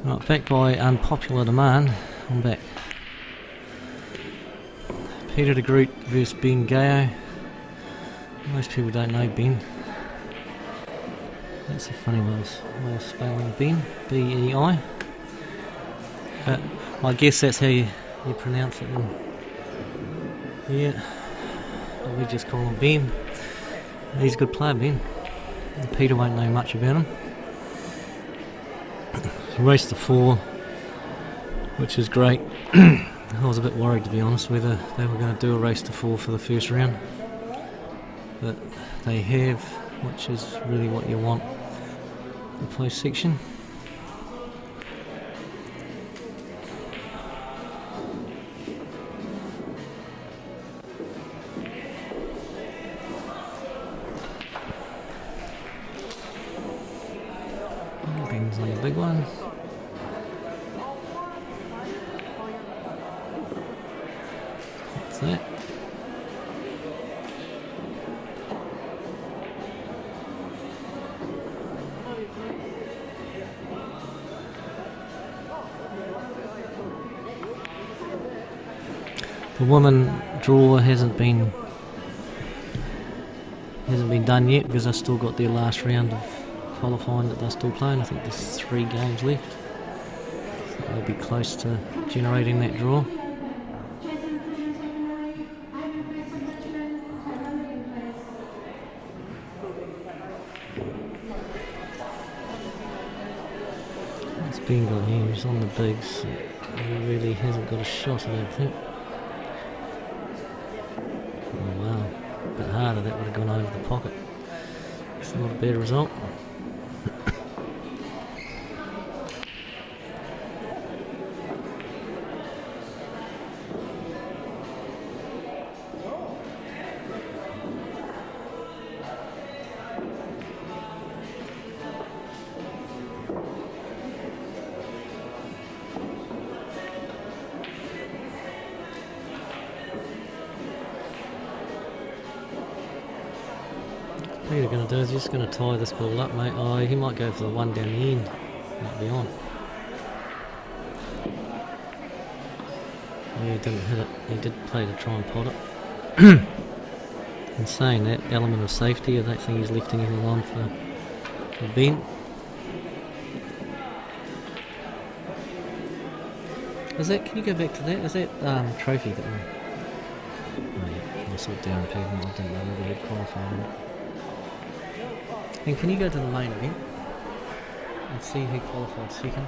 Right, back by unpopular demand. I'm back. Peter de Groot versus Ben Gayo. Most people don't know Ben. That's a funny way of spelling Ben. B-E-I. But I guess that's how you pronounce it. Yeah. But we just call him Ben. He's a good player, Ben. And Peter won't know much about him. Race to 4, which is great. I was a bit worried, to be honest, whether they were going to do a race to 4 for the first round, but they have, which is really what you want in the post section. Ben's on the big one. That's that. The women draw hasn't been done yet because they've still got their last round of qualifying that they're still playing. I think there's 3 games left. So they'll be close to generating that draw. It's been got here, he's on the bigs. He really hasn't got a shot, I don't think. Oh wow, a bit harder, that would have gone over the pocket. It's not a bad result. What are you going to do? Is just going to tie this ball up, mate. Oh, he might go for the one down the end. Might be on. Oh, he didn't hit it. He did play to try and pot it. In saying that, element of safety, I don't think he's left anything on for Ben. Is that? Can you go back to that? Is that trophy that one? Oh yeah, I saw Darren Pavement. I didn't know whether he'd qualified or not. And can you go to the main event and see who qualified second?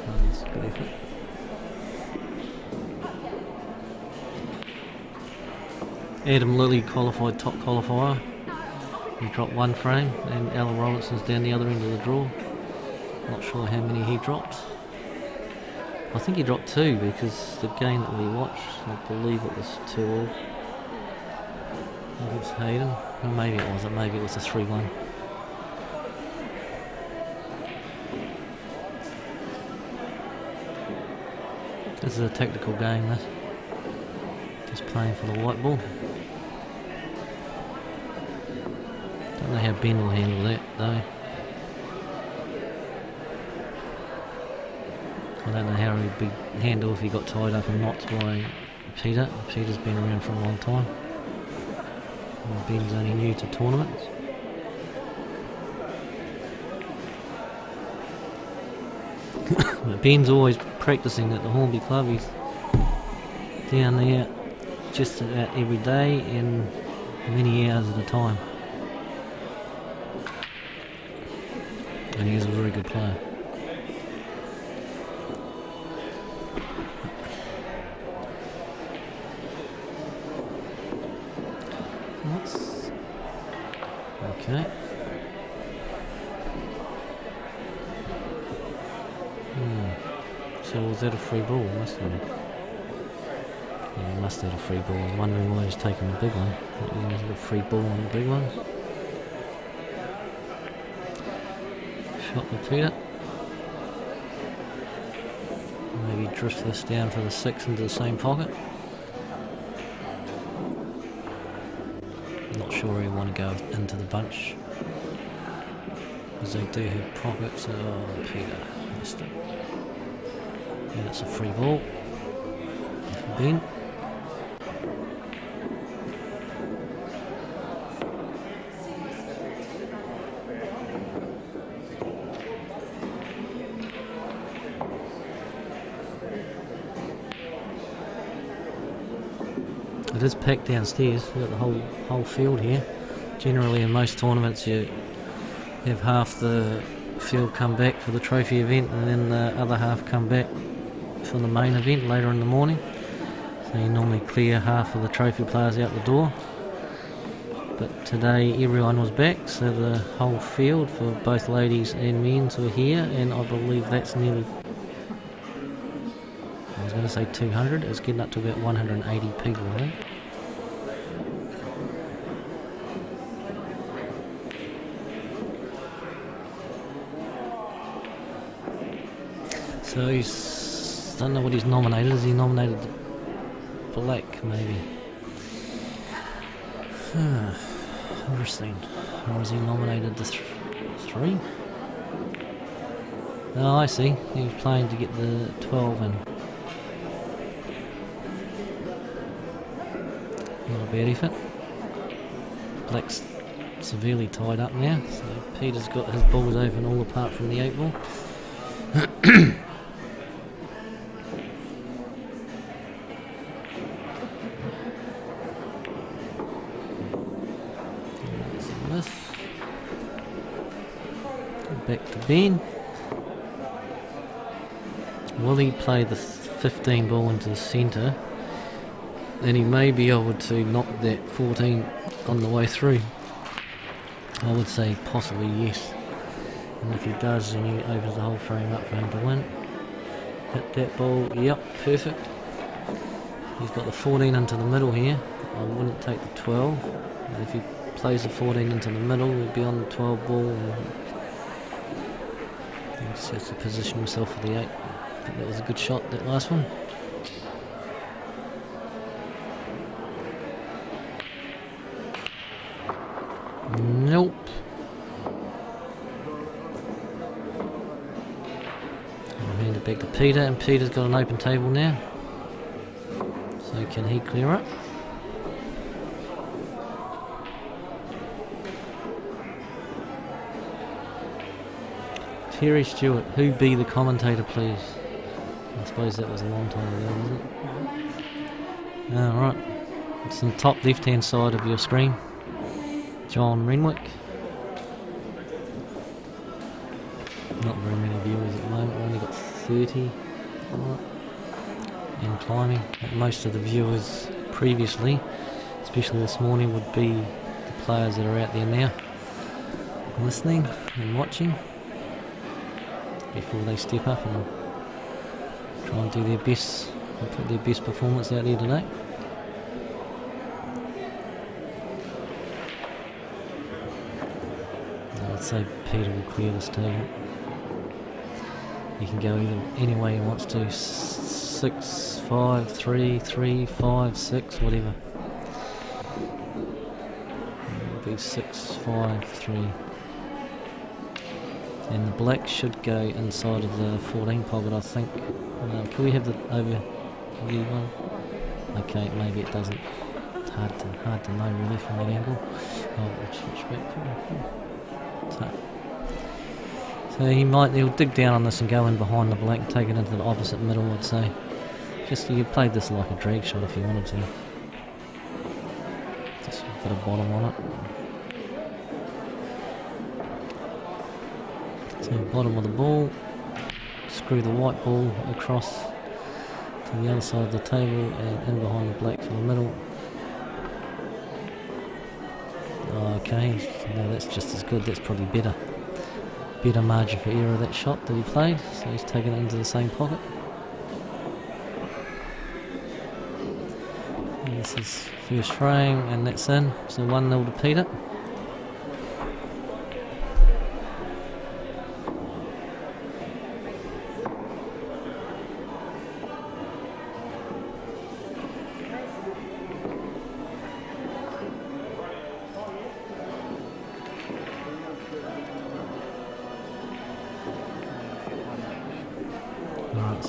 That's a good effort. Adam Lilly qualified top qualifier. He dropped 1 frame, and Alan Robinson's down the other end of the draw. Not sure how many he dropped. I think he dropped 2 because the game that we watched, I believe it was 2-all against Hayden. Or maybe it wasn't, maybe it was a 3-1. This is a tactical game, this. Just playing for the white ball. Don't know how Ben will handle that though. I don't know how he'd be handled if he got tied up and knocked by Peter. Peter's been around for a long time. And Ben's only new to tournaments. But Ben's always practising at the Hornby Club. He's down there just about every day and many hours at a time. And he's a very good player. Okay. So was that a free ball? Must have been. Yeah, he must have had a free ball. I was wondering why he was taking the big one. He was a free ball on the big one. Shot with Peter. Maybe drift this down for the 6 into the same pocket. not sure he'll want to go into the bunch because they do have pockets. Oh, Peter missed it. And it's a free ball. Ben. It is packed downstairs. We've got the whole field here. Generally in most tournaments you have half the field come back for the trophy event and then the other half come back for the main event later in the morning. So you normally clear half of the trophy players out the door. But today everyone was back, so the whole field for both ladies and men's were here, and I believe that's nearly, I was going to say 200, it's getting up to about 180 people, I think. So he's, I don't know what he's nominated. Is he nominated the black, maybe? Interesting. Or is he nominated the three? Oh, I see. He was playing to get the 12 in. Not a bad effort. Black's severely tied up now, so Peter's got his balls open all apart from the 8 ball. Back to Ben. Will he play the 15 ball into the centre? Then he may be able to knock that 14 on the way through. I would say possibly yes. And if he does, then he opens the whole frame up for him to win. Hit that ball. Yep, perfect. He's got the 14 into the middle here. I wouldn't take the 12. If he plays the 14 into the middle, he'll be on the 12 ball. And he just has to position himself for the 8. I think that was a good shot, that last one. Nope. I'll hand it back to Peter, and Peter's got an open table now. So can he clear up? Terry Stewart, who be the commentator, please? I suppose that was a long time ago, wasn't it? Alright, it's in the top left hand side of your screen. John Renwick. Not very many viewers at the moment, we've only got 30. Right. And climbing. Most of the viewers previously, especially this morning, would be the players that are out there now listening and watching before they step up and try and do their best and put their best performance out there today. I'd say Peter will clear this table. He can go either any way he wants to. 6, 5, 3, 3, 5, 6, whatever. It'll be 6, 5, 3. And the black should go inside of the 14 pocket, I think. Can we have the overview one? Okay, maybe it doesn't. It's hard to know really from that angle. We'll switch back. So he'll dig down on this and go in behind the black, take it into the opposite middle, I'd say. Just you played this like a drag shot if you wanted to. Just put a bottom on it. So bottom of the ball, screw the white ball across to the other side of the table and in behind the black for the middle. Okay, no, that's just as good, that's probably better. Better margin for error, that shot that he played, so he's taken it into the same pocket. And this is first frame, and that's in, so 1-0 to Peter.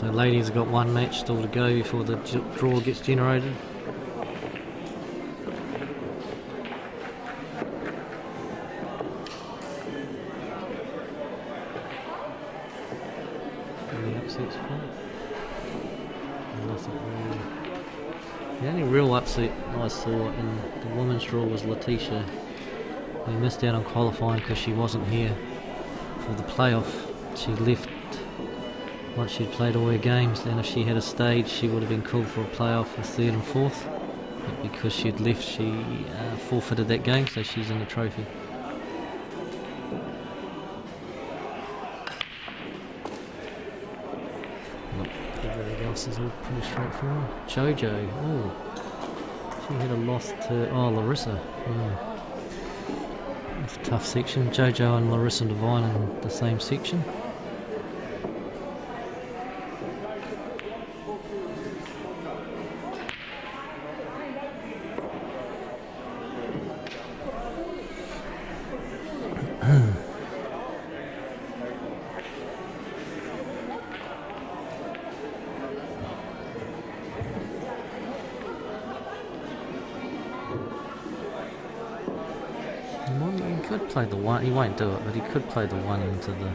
So ladies have got one match still to go before the draw gets generated. The only real upset I saw in the women's draw was Letitia, who missed out on qualifying because she wasn't here for the playoff. She left once she'd played all her games, and if she had a stage she would have been called for a playoff for 3rd and 4th, but because she'd left she forfeited that game, so she's in the trophy. Everything else is all pretty straightforward. Jojo, oh, she had a loss to Larissa. It's a tough section. Jojo and Larissa Devine in the same section. He could play the one, he won't do it, but he could play the one into the...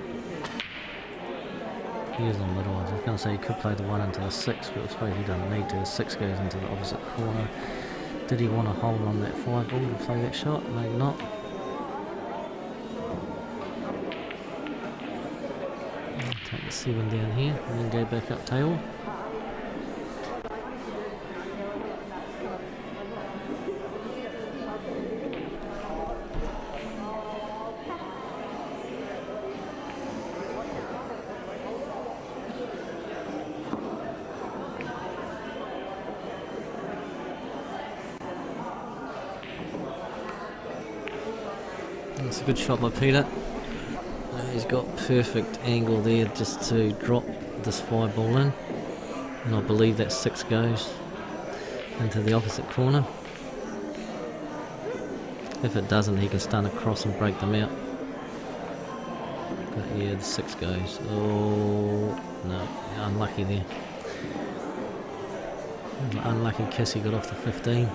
He is on the middle, I was going to say he could play the one into the 6, but I suppose he doesn't need to. The 6 goes into the opposite corner. Did he want to hold on that 5 ball to play that shot? Maybe not. Take the 7 down here and then go back up table. That's a good shot by Peter. He's got perfect angle there just to drop this 5 ball in, and I believe that 6 goes into the opposite corner. If it doesn't, he can stun across and break them out. But yeah, the 6 goes. Oh no, unlucky there. An unlucky kiss, he got off the 15.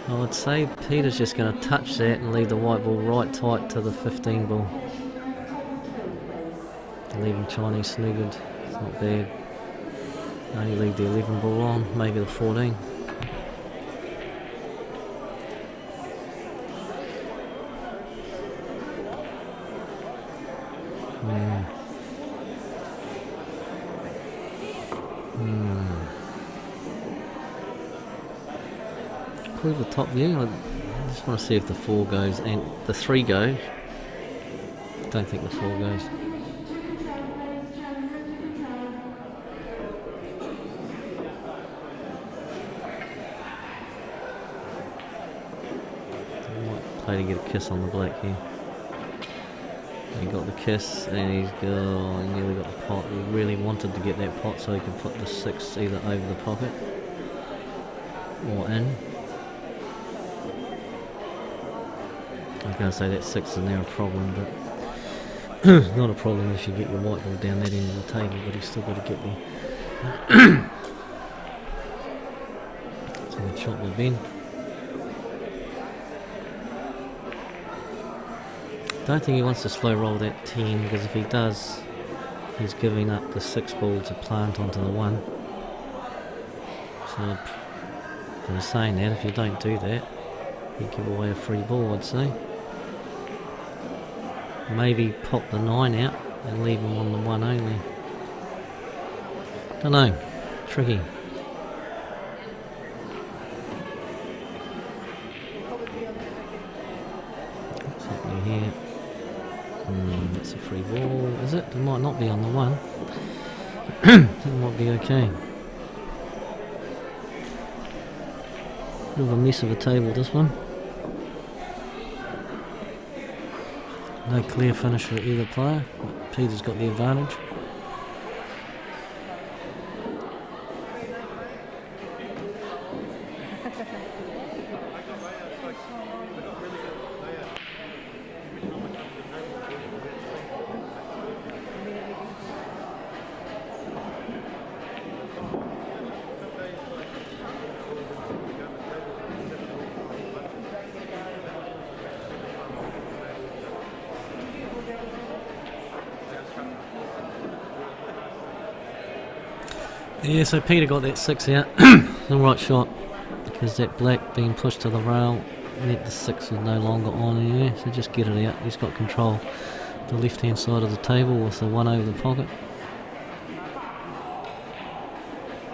I would say Peter's just going to touch that and leave the white ball right tight to the 15 ball. Leaving Chinese snookered, it's not bad. Only leave the 11 ball on, maybe the 14. The top view. I just want to see if the 4 goes and the 3 goes. Don't think the 4 goes. He might play to get a kiss on the black here. He got the kiss and he nearly got the pot. He really wanted to get that pot so he could put the 6 either over the pocket or in. I was going to say that 6 is now a problem, but not a problem if you get your white ball down that end of the table, but he's still got to get there. It's a good shot by Ben. Don't think he wants to slow roll that 10, because if he does, he's giving up the 6 ball to plant onto the 1. So, I'm saying that if you don't do that, you give away a free ball, I'd say. Maybe pop the 9 out and leave him on the 1 only. Don't know. Tricky. What's happening here? That's a free ball, is it? It might not be on the 1. It might be okay. Bit of a mess of a table, this one. No clear finish for either player. Peter's got the advantage. Yeah, so Peter got that 6 out. The right shot, because that black being pushed to the rail meant the 6 was no longer on anywhere, so just get it out. He's got control the left hand side of the table with the 1 over the pocket.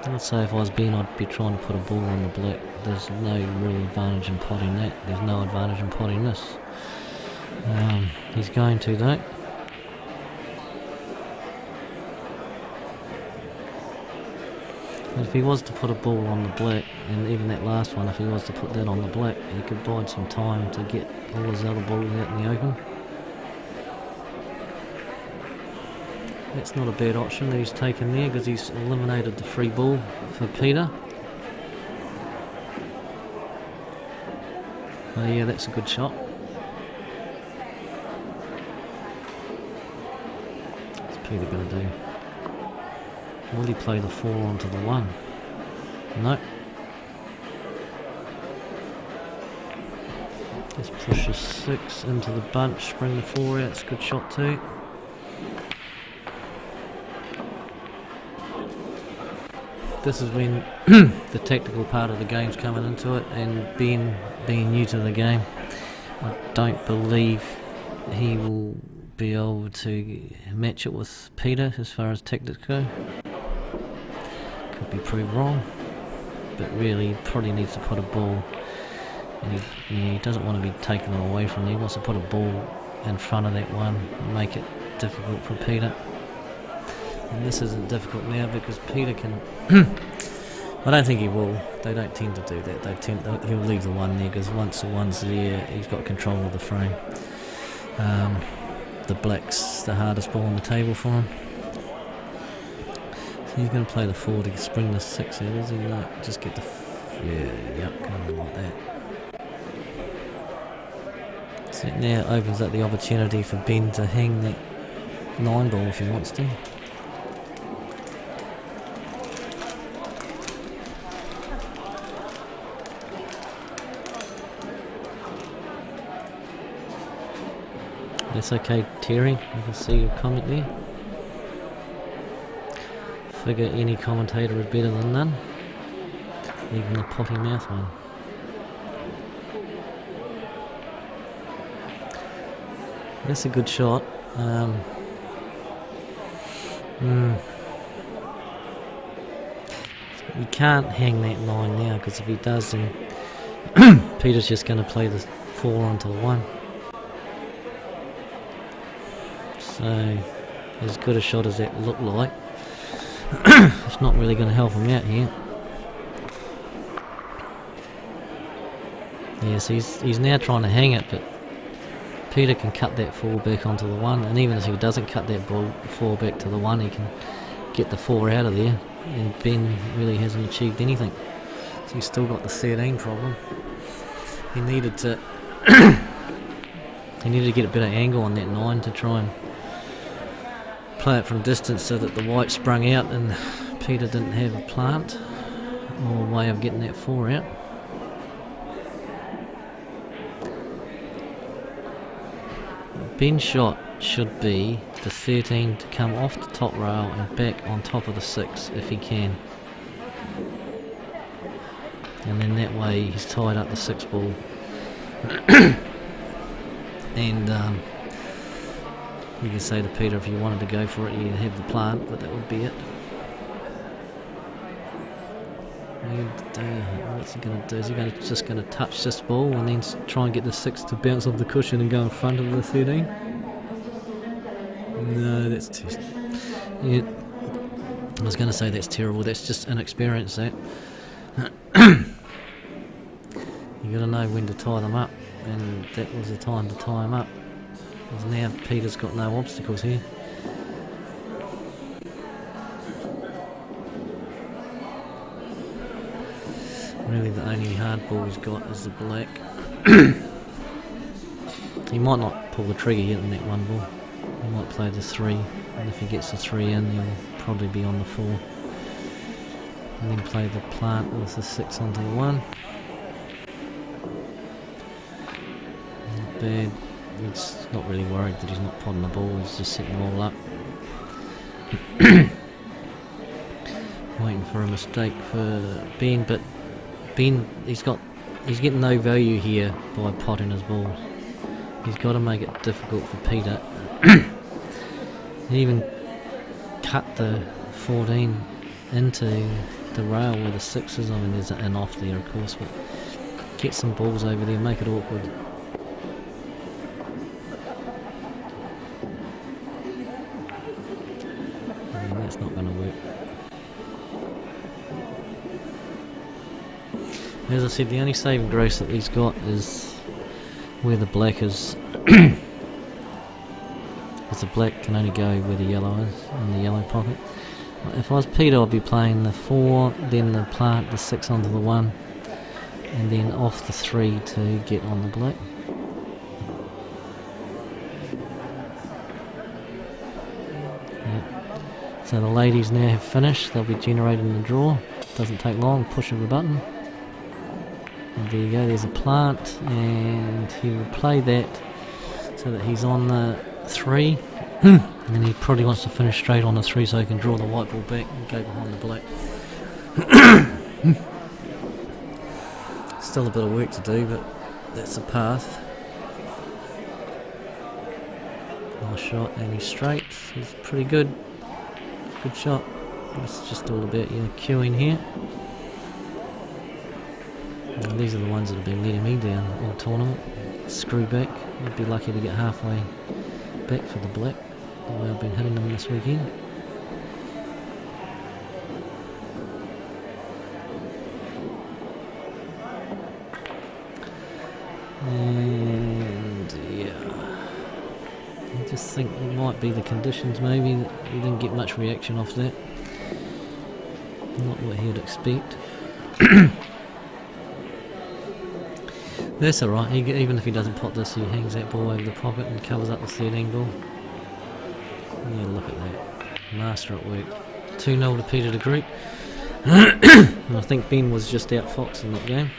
I'd say if I was Ben, I'd be trying to put a ball on the black. There's no real advantage in potting that. There's no advantage in potting this. He's going to though. And if he was to put a ball on the black, and even that last one, if he was to put that on the black, he could bide some time to get all his other balls out in the open. That's not a bad option that he's taken there, because he's eliminated the free ball for Peter. Oh yeah, that's a good shot. What's Peter going to do? Will he play the 4 onto the 1? No. Just push the 6 into the bunch, bring the 4 out. It's a good shot too. This is when the tactical part of the game's coming into it, and Ben being new to the game, I don't believe he will be able to match it with Peter as far as tactics go. Could be proved wrong, but really he probably needs to put a ball, and he doesn't want to be taking it away from him. He wants to put a ball in front of that 1 and make it difficult for Peter. And this isn't difficult now because Peter can I don't think he will. They don't tend to do that. He'll leave the 1 there, because once the 1's there, he's got control of the frame. The black's the hardest ball on the table for him. So he's going to play the 4 to spring the 6 out, is he? No, just get the... yep, kind of like that. So it now opens up the opportunity for Ben to hang that 9 ball if he wants to. That's okay, Terry. I can see your comment there. Figure any commentator is better than none, even the potty mouth one. That's a good shot. You can't hang that 9 now, because if he does, then Peter's just going to play the 4 onto the 1. So, as good a shot as that looked like, it's not really going to help him out here. Yes, he's now trying to hang it, but Peter can cut that 4 back onto the 1, and even if he doesn't cut that ball 4 back to the 1, he can get the 4 out of there, and Ben really hasn't achieved anything. So he's still got the 13 problem. He needed to get a better angle on that 9 to try and play it from distance so that the white sprung out and Peter didn't have a plant or a way of getting that 4 out. Ben's shot should be the 13 to come off the top rail and back on top of the 6 if he can. And then that way he's tied up the 6 ball. And you can say to Peter, if you wanted to go for it, you'd have the plant, but that would be it. What's he going to do? Is he just going to touch this ball and then try and get the 6 to bounce off the cushion and go in front of the 13? No, that's too... Yeah, I was going to say that's terrible. That's just inexperience, that. You got to know when to tie them up, and that was the time to tie them up. Because now Peter's got no obstacles here. Really the only hard ball he's got is the black. He might not pull the trigger yet on that 1 ball. He might play the 3, and if he gets the 3 in, he'll probably be on the 4. And then play the plant with the 6 onto the 1. Not bad. He's not really worried that he's not potting the ball, he's just setting them all up. Waiting for a mistake for Ben, but Ben, he's getting no value here by potting his balls. He's got to make it difficult for Peter. He even cut the 14 into the rail where the 6 is. I mean, there's an off there, of course, but get some balls over there, make it awkward. And that's not going to work. As I said, the only saving grace that he's got is where the black is. Because the black can only go where the yellow is, in the yellow pocket. If I was Peter, I'd be playing the 4, then the plant the 6 onto the 1, and then off the 3 to get on the black. Yeah. So the ladies now have finished. They'll be generating the draw. Doesn't take long. Push of a button. And there you go, there's a plant, and he will play that so that he's on the 3, and then he probably wants to finish straight on the 3 so he can draw the white ball back and go behind the black. Still a bit of work to do, but that's the path. Nice shot, and he's straight. He's pretty good. Good shot. It's just all about your queuing here. Well, these are the ones that have been letting me down all tournament. Screw back. I'd be lucky to get halfway back for the black, the way I've been hitting them this weekend. And yeah, I just think it might be the conditions maybe that he didn't get much reaction off that. Not what he'd expect. That's alright, even if he doesn't pot this, he hangs that ball over the pocket and covers up the 13 ball. Yeah, look at that. Master at work. 2-0 to Peter de Groot. And I think Ben was just out fox in that game.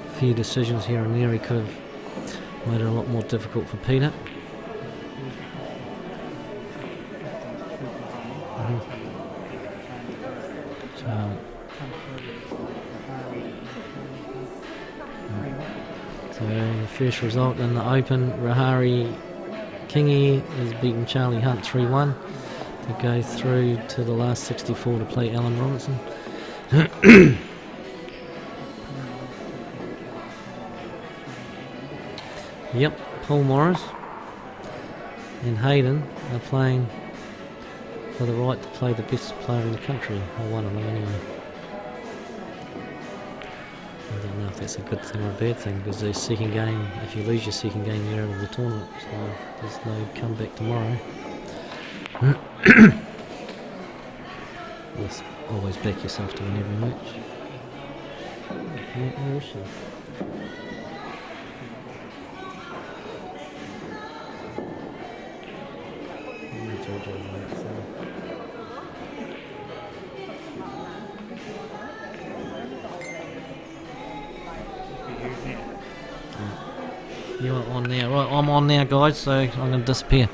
A few decisions here and there he could have made it a lot more difficult for Peter. So the first result in the Open, Rahari Kingi has beaten Charlie Hunt 3-1 to go through to the last 64 to play Alan Robinson. Yep, Paul Morris and Hayden are playing for the right to play the best player in the country, or one of them anyway. I don't know if that's a good thing or a bad thing, because the second game, if you lose your second game, you're out of the tournament, so there's no comeback tomorrow. Just always back yourself to win every match. Where is she? You're on now, right? I'm on now, guys, so I'm going to disappear.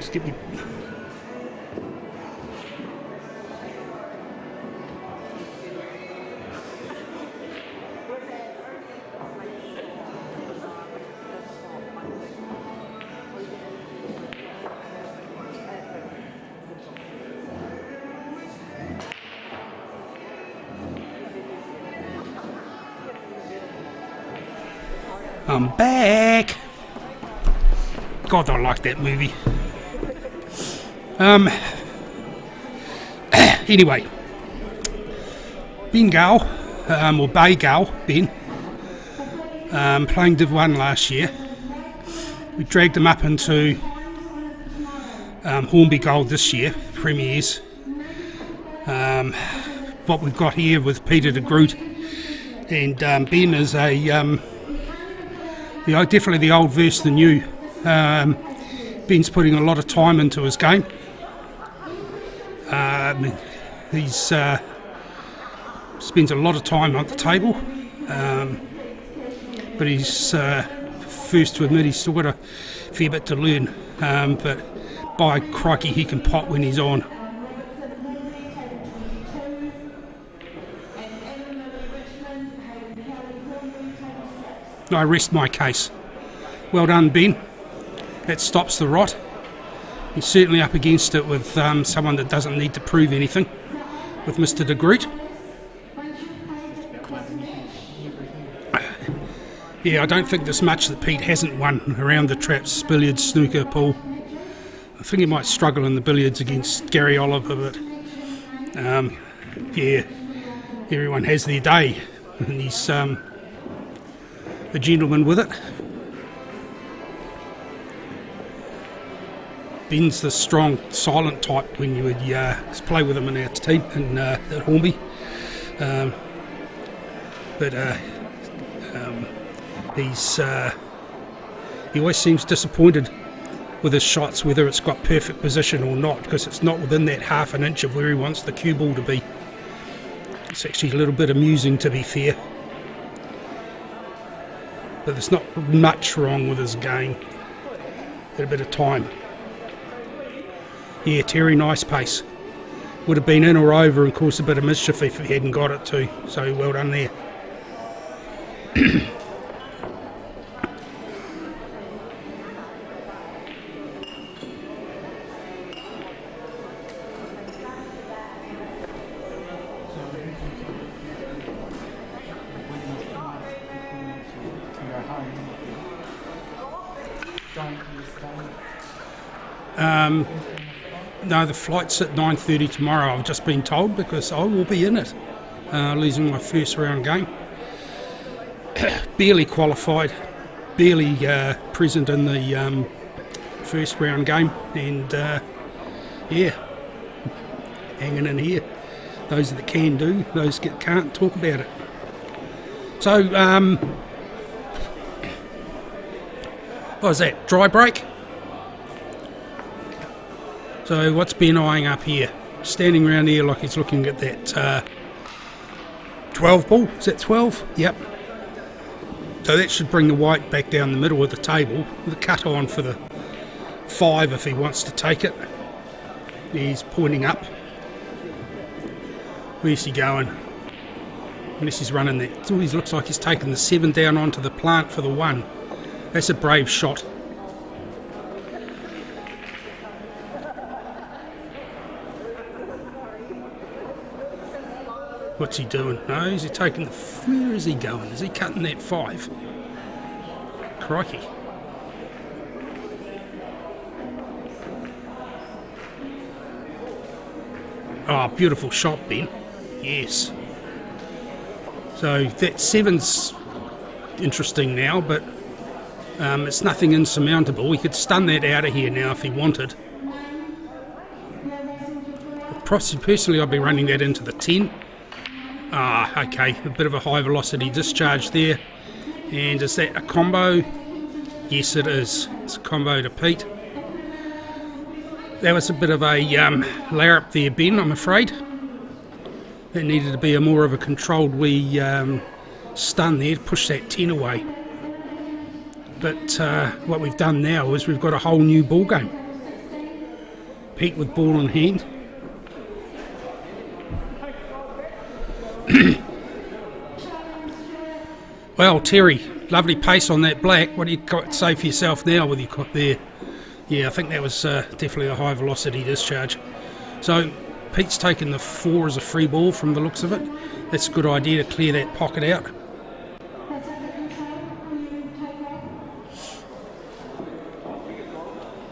Just get me. I'm back. God, I like that movie. Anyway, Ben Gale, or Bay Gale, Ben, playing Div 1 last year. We dragged him up into Hornby Gold this year, Premiers. What we've got here with Peter de Groot and Ben is definitely the old versus the new. Ben's putting a lot of time into his game. He's spends a lot of time at the table, but he's first to admit he's still got a fair bit to learn. But by crikey, he can pot when he's on. I rest my case. Well done, Ben. That stops the rot. He's certainly up against it with someone that doesn't need to prove anything, with Mr. de Groot. Yeah, I don't think there's much that Pete hasn't won around the traps, billiards, snooker, pool. I think he might struggle in the billiards against Gary Oliver, but yeah, everyone has their day, and he's a gentleman with it. Ben's the strong, silent type when you would play with him in our team at Hornby. He always seems disappointed with his shots, whether it's got perfect position or not, because it's not within that half an inch of where he wants the cue ball to be. It's actually a little bit amusing, to be fair. But there's not much wrong with his game. Had a bit of time. Yeah, Terry, nice pace. Would have been in or over and caused a bit of mischief if he hadn't got it too. So well done there. No, the flight's at 9:30 tomorrow, I've just been told, because I will be in it, losing my first round game. Barely qualified, barely present in the first round game, and yeah, hanging in here. Those that can do, those that can't, talk about it. So, what was that, dry break? So what's Ben eyeing up here? Standing around here like he's looking at that 12 ball. Is that 12? Yep. So that should bring the white back down the middle of the table with a cut on for the 5 if he wants to take it. He's pointing up. Where's he going? Unless he's running that. It always looks like he's taking the 7 down onto the plant for the 1. That's a brave shot. What's he doing? No, is he taking the... Where is he going? Is he cutting that 5? Crikey. Oh, beautiful shot, Ben. Yes. So that 7's interesting now, but it's nothing insurmountable. He could stun that out of here now if he wanted. Personally, I'd be running that into the 10. Ah, okay, a bit of a high velocity discharge there. And is that a combo? Yes, it is. It's a combo to Pete. That was a bit of a larrup there, Ben, I'm afraid. That needed to be a more of a controlled wee stun there to push that 10 away. But what we've done now is we've got a whole new ball game. Pete with ball in hand. Well, Terry, lovely pace on that black. What do you got to say for yourself now with your cut there? Yeah, I think that was definitely a high velocity discharge. So Pete's taken the 4 as a free ball from the looks of it. That's a good idea to clear that pocket out.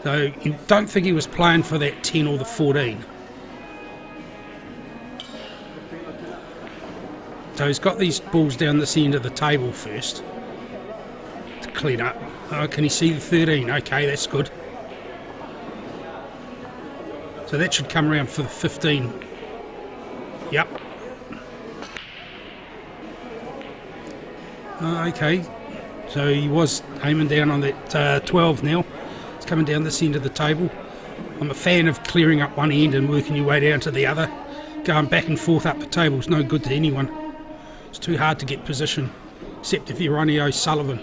So you don't think he was playing for that 10 or the 14. So he's got these balls down this end of the table first to clean up. Oh, can he see the 13? Okay, that's good. So that should come around for the 15. Yep. Okay. So he was aiming down on that 12 now. It's coming down this end of the table. I'm a fan of clearing up one end and working your way down to the other. Going back and forth up the table is no good to anyone. It's too hard to get position, except if you're Ronnie O'Sullivan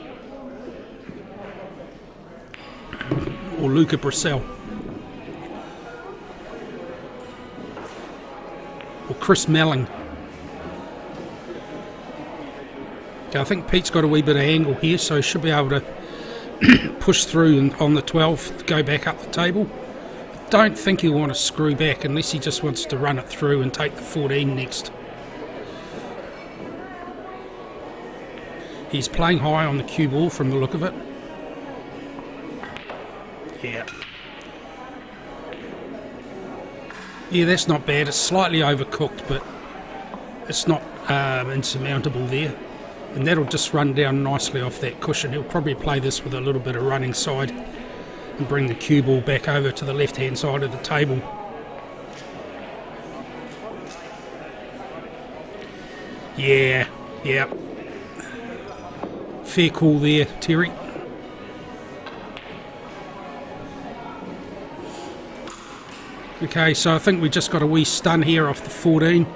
or Luca Brissell or Chris Melling. Okay, I think Pete's got a wee bit of angle here, so he should be able to push through and on the 12 go back up the table. I don't think he'll want to screw back unless he just wants to run it through and take the 14 next. He's playing high on the cue ball from the look of it. Yeah. Yeah, that's not bad. It's slightly overcooked, but it's not insurmountable there. And that'll just run down nicely off that cushion. He'll probably play this with a little bit of running side and bring the cue ball back over to the left-hand side of the table. Yeah. Fair call there, Terry. Okay, so I think we just got a wee stun here off the 14.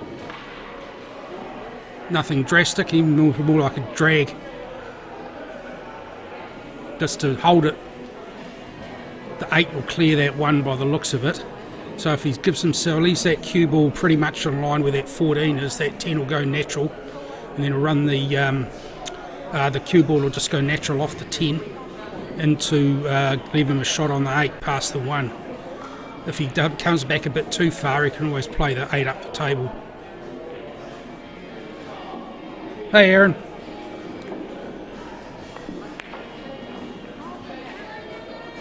Nothing drastic, even more like a drag. Just to hold it. The 8 will clear that 1 by the looks of it. So if he gives himself at least that cue ball pretty much in line with that 14 is, that 10 will go natural. And then he'll run the cue ball will just go natural off the 10 into leave him a shot on the 8 past the 1. If he comes back a bit too far, he can always play the 8 up the table. Hey, Aaron.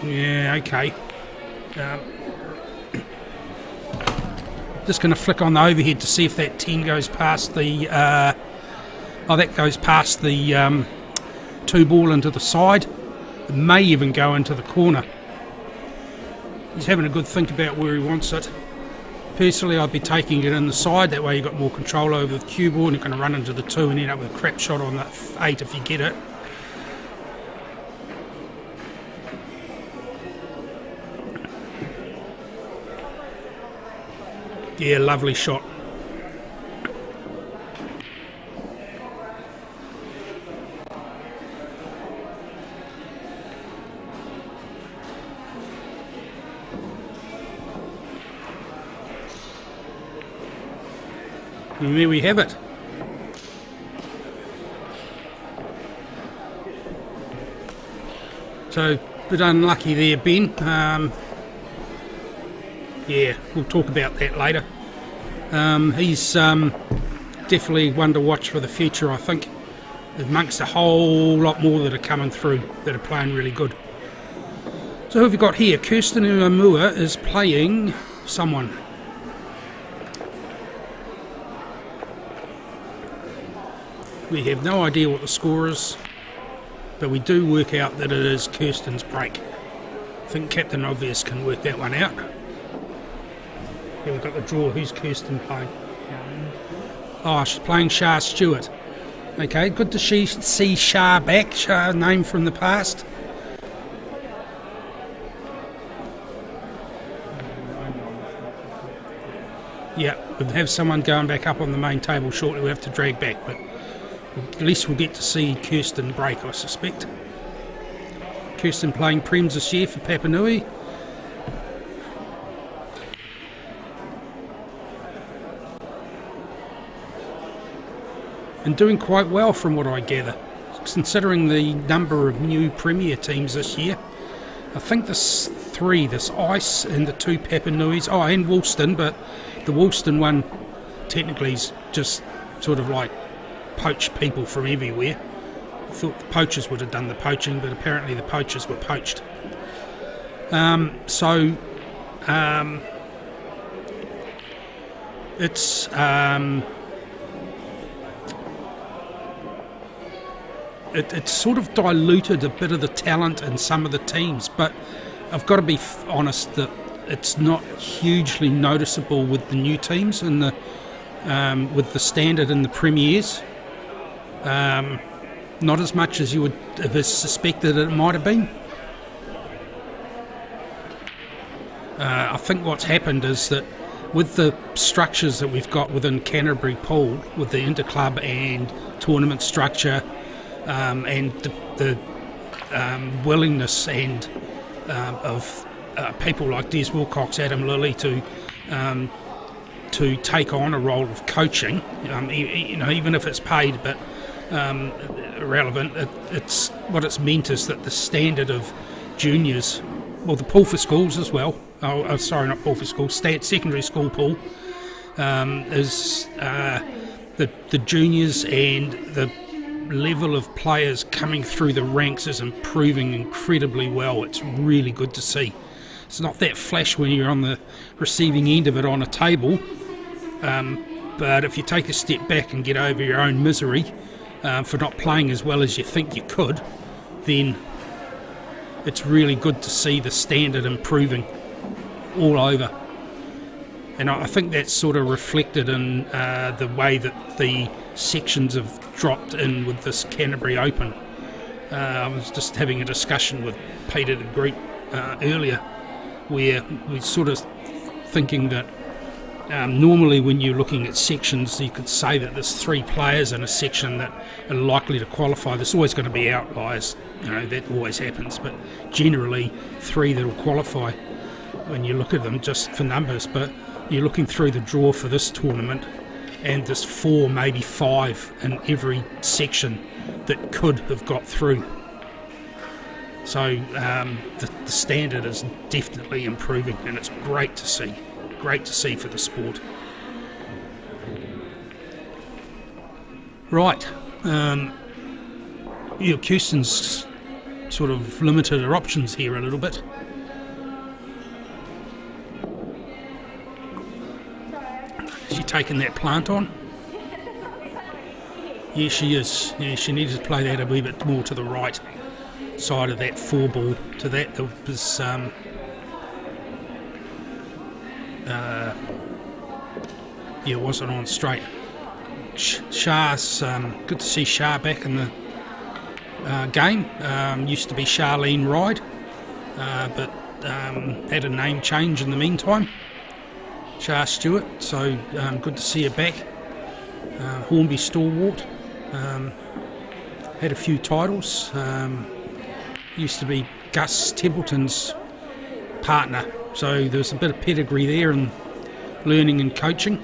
Yeah, okay. Just going to flick on the overhead to see if that 10 goes past the... that goes past the 2 ball into the side. It may even go into the corner. He's having a good think about where he wants it. Personally, I'd be taking it in the side. That way you've got more control over the cue ball and you're going to run into the 2 and end up with a crap shot on the 8 if you get it. Yeah, lovely shot. And there we have it. So, a bit unlucky there, Ben. Yeah, we'll talk about that later. He's definitely one to watch for the future, I think, amongst a whole lot more that are coming through that are playing really good. So who have we got here? Kirsten Uamua is playing someone. We have no idea what the score is, but we do work out that it is Kirsten's break. I think Captain Obvious can work that one out. Here we've got the draw. Who's Kirsten playing? Oh, she's playing Shah Stewart. Okay, good to see Shah back. Shah, name from the past. Yeah, we'll have someone going back up on the main table shortly. We have to drag back, but at least we'll get to see Kirsten break, I suspect. Kirsten playing Prems this year for Papanui. and doing quite well from what I gather, considering the number of new Premier teams this year. I think there's 3, this Ice and the 2 Papanuis, and Woolston, but the Woolston one technically is just sort of like poached people from everywhere. I thought the poachers would have done the poaching, but apparently the poachers were poached. It's sort of diluted a bit of the talent in some of the teams, but I've got to be honest that it's not hugely noticeable with the new teams and with the standard in the Premiers. Not as much as you would have suspected it might have been. I think what's happened is that with the structures that we've got within Canterbury Pool, with the interclub and tournament structure, and the willingness and of people like Des Wilcox, Adam Lilly to take on a role of coaching, even if it's paid, but irrelevant. It's what it's meant is that the standard of juniors, well, the pool for schools as well. Sorry, not pool for schools. Secondary school pool is the juniors, and the level of players coming through the ranks is improving incredibly well. It's really good to see. It's not that flash when you're on the receiving end of it on a table, but if you take a step back and get over your own misery for not playing as well as you think you could, then it's really good to see the standard improving all over. And I think that's sort of reflected in the way that the sections have dropped in with this Canterbury Open. I was just having a discussion with Peter de Groot earlier, where we're sort of thinking that normally when you're looking at sections, you could say that there's 3 players in a section that are likely to qualify. There's always going to be outliers, that always happens, but generally 3 that will qualify when you look at them just for numbers. But you're looking through the draw for this tournament, and there's 4, maybe 5 in every section that could have got through. So the standard is definitely improving, and it's great to see. Great to see for the sport. Right. Kirsten's sort of limited her options here a little bit. Is she taking that plant on? Yeah, she is. Yeah, she needed to play that a wee bit more to the right side of that 4 ball. To that, there was it wasn't on straight. Shah's good to see Shah back in the game. Used to be Charlene Ride, but had a name change in the meantime. Shah Stewart, so good to see her back. Hornby stalwart, had a few titles. Used to be Gus Templeton's partner, so there's a bit of pedigree there in learning and coaching.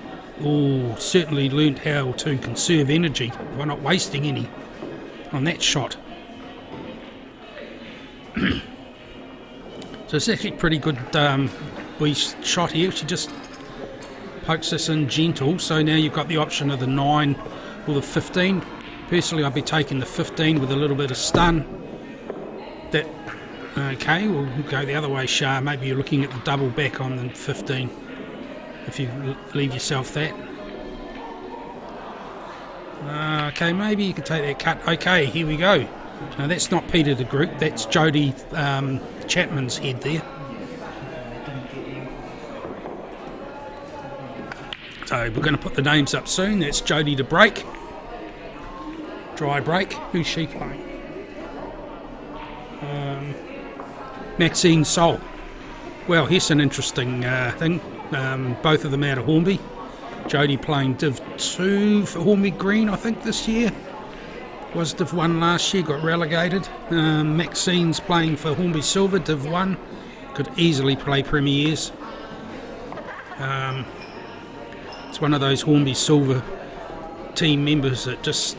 Certainly learned how to conserve energy by not wasting any on that shot. So it's actually pretty good wee shot here. She just pokes this in gentle, so now you've got the option of the 9 or the 15. Personally, I'd be taking the 15 with a little bit of stun. Okay, we'll go the other way, Shah. Maybe you're looking at the double back on the 15, if you leave yourself that. Okay, maybe you could take that cut. Okay, here we go. Now that's not Peter de Groot, that's Jody Chapman's head there. So we're going to put the names up soon. That's Jody to break. Dry break. Who's she playing? Maxine Sol. Well, here's an interesting thing. Both of them out of Hornby. Jody playing Div 2 for Hornby Green, I think, this year. Was Div 1 last year, got relegated. Maxine's playing for Hornby Silver, Div 1. Could easily play Premiers. It's one of those Hornby Silver team members that just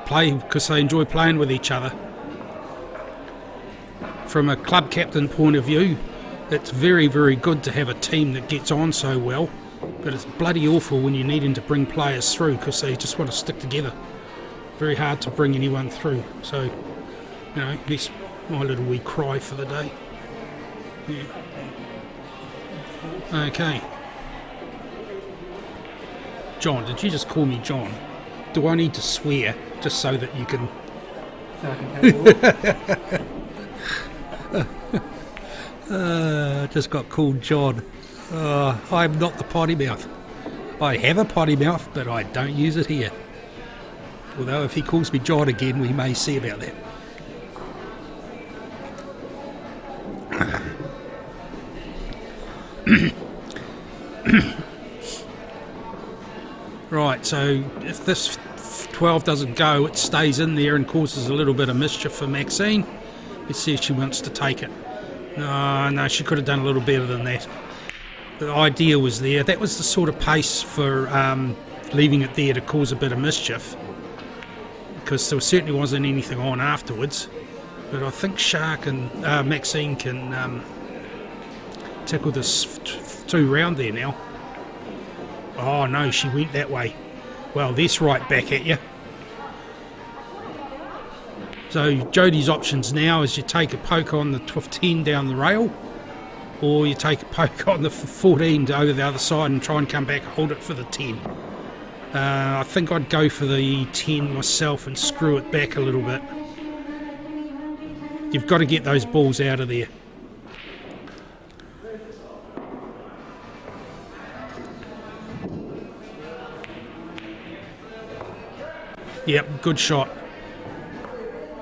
play because they enjoy playing with each other. From a club captain point of view, it's very, very good to have a team that gets on so well, but it's bloody awful when you're needing to bring players through because they just want to stick together. Very hard to bring anyone through. So, you know, that's my little wee cry for the day. Yeah. Okay. John, did you just call me John? Do I need to swear just so that you can... just got called John. I'm not the potty mouth. I have a potty mouth, but I don't use it here. Although if he calls me John again, we may see about that. Right, so if this 12 doesn't go, it stays in there and causes a little bit of mischief for Maxine. Let's see if she wants to take it. No, she could have done a little better than that. The idea was there. That was the sort of pace for leaving it there to cause a bit of mischief, because there certainly wasn't anything on afterwards. But I think Shark and Maxine can tackle this 2 round there now. Oh no, she went that way. Well, that's right back at you. So Jody's options now is you take a poke on the 10 down the rail, or you take a poke on the 14 to over the other side and try and come back and hold it for the 10. I think I'd go for the 10 myself and screw it back a little bit. You've got to get those balls out of there. Yep, good shot.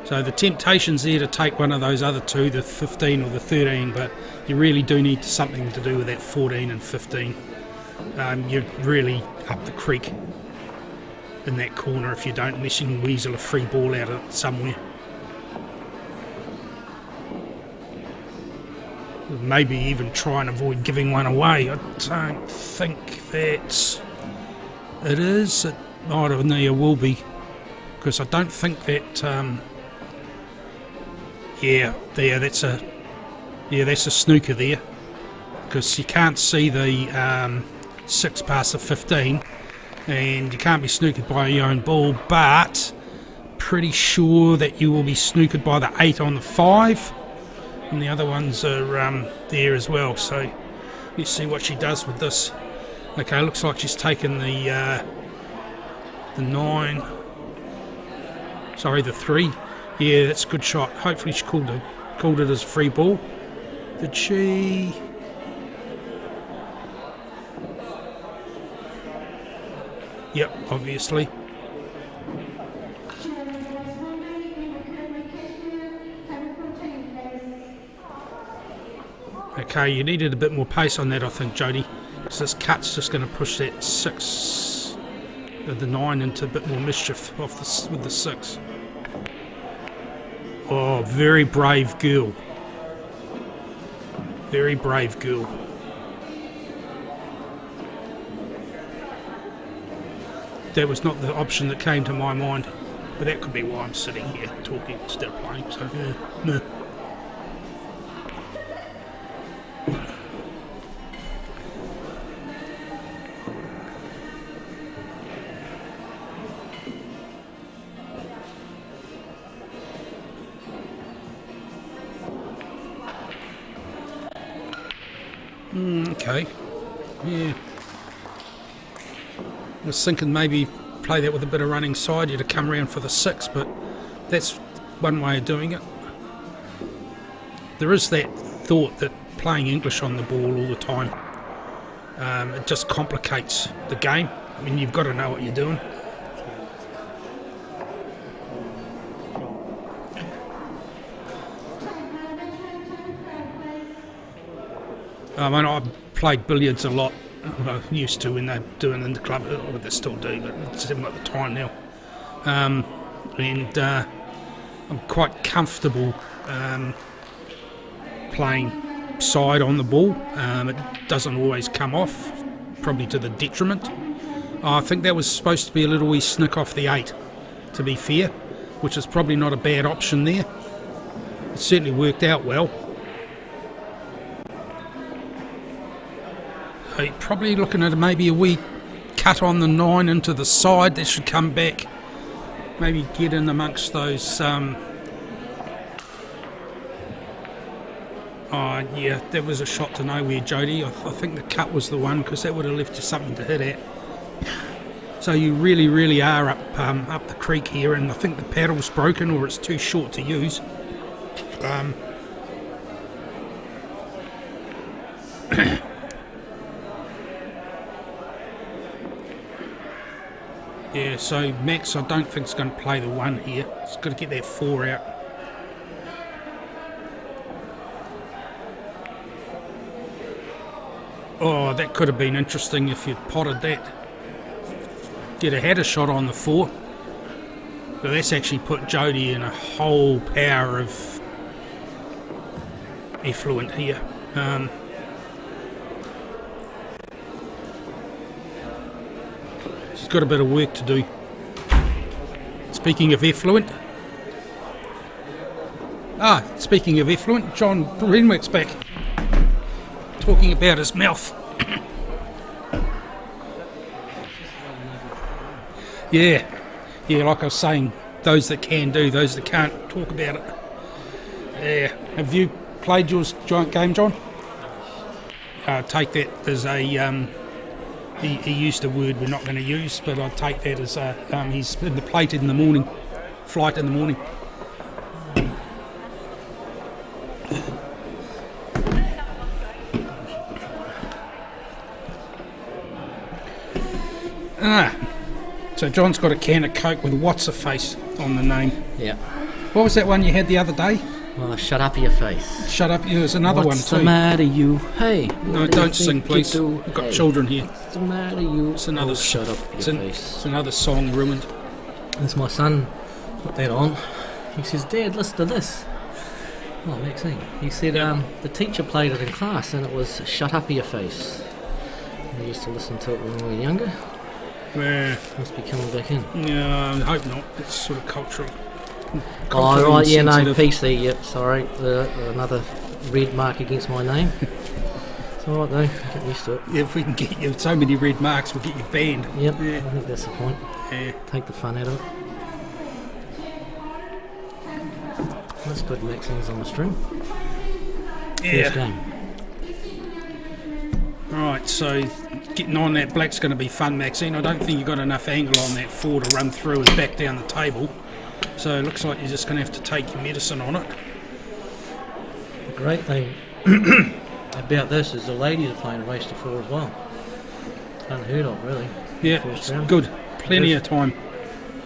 So the temptation's there to take one of those other 2, the 15 or the 13, but you really do need something to do with that 14 and 15. You're really up the creek in that corner if you don't, unless you can weasel a free ball out of it somewhere. Maybe even try and avoid giving one away. I don't think that it is. It might have, no, it will be, because I don't think that. That's a snooker there, because you can't see the 6 past the 15, and you can't be snookered by your own ball, but pretty sure that you will be snookered by the 8 on the 5, and the other ones are there as well. So let's see what she does with this. Okay, looks like she's taken the 9. Sorry, the 3. Yeah, that's a good shot. Hopefully she called it as a free ball. Did she? Yep, obviously. Okay, you needed a bit more pace on that, I think, Jody. So this cut's just going to push that 6, the 9, into a bit more mischief with the 6. Oh, very brave girl. Very brave girl. That was not the option that came to my mind, but that could be why I'm sitting here talking instead of playing. So, yeah. Okay. Yeah. I was thinking maybe play that with a bit of running side, you to come around for the 6, but that's one way of doing it. There is that thought that playing English on the ball all the time, it just complicates the game. I mean, you've got to know what you're doing. I mean, I played billiards a lot. I used to when they're doing in the club, or they still do, but it's haven't got the time now. And I'm quite comfortable playing side on the ball. It doesn't always come off probably to the detriment. I think that was supposed to be a little wee snick off the 8, to be fair, which is probably not a bad option there. It certainly worked out well. So you're probably looking at maybe a wee cut on the 9 into the side. That should come back, maybe get in amongst those. Oh yeah, that was a shot to nowhere, Jody. I think the cut was the one, because that would have left you something to hit at. So you really are up the creek here, and I think the paddle's broken or it's too short to use. Yeah, so Max, I don't think it's going to play the 1 here. It's got to get that 4 out. Oh, that could have been interesting if you'd potted that. You'd have had a shot on the 4. But that's actually put Jody in a whole power of effluent here. She's got a bit of work to do. Speaking of effluent, John Renwick's back, talking about his mouth. Yeah, like I was saying, those that can do, those that can't talk about it. Yeah, have you played your giant game, John? Take that as a, he used a word we're not going to use, but I'd take that as he's in the flight in the morning. So John's got a can of Coke with what's a face on the name. Yeah. What was that one you had the other day? Well, shut up your face. Shut up, there's another one too. What's the matter, you? Hey. No, don't sing, please. We've got children here. What's the matter, you? It's another. Shut up your face. It's another song ruined. As my son put that on, he says, "Dad, listen to this." Oh, Maxine. He said, the teacher played it in class, and it was "Shut up your face." We used to listen to it when we were younger. Yeah. Must be coming back in. Yeah, I hope not. It's sort of cultural. Oh, right, yeah, no, PC, yep, sorry. Another red mark against my name. It's alright though, get used to it. Yeah, if we can get you so many red marks, we'll get you banned. Yep, yeah. I think that's the point. Yeah. Take the fun out of it. That's good, Maxine's on the string. Yeah. First game. Alright, so getting on that black's going to be fun, Maxine. I don't think you've got enough angle on that 4 to run through and back down the table. So it looks like you're just going to have to take your medicine on it. The great thing about this is the ladies are playing a race to 4 as well. Unheard of, really. Yeah, it's good. Plenty of time.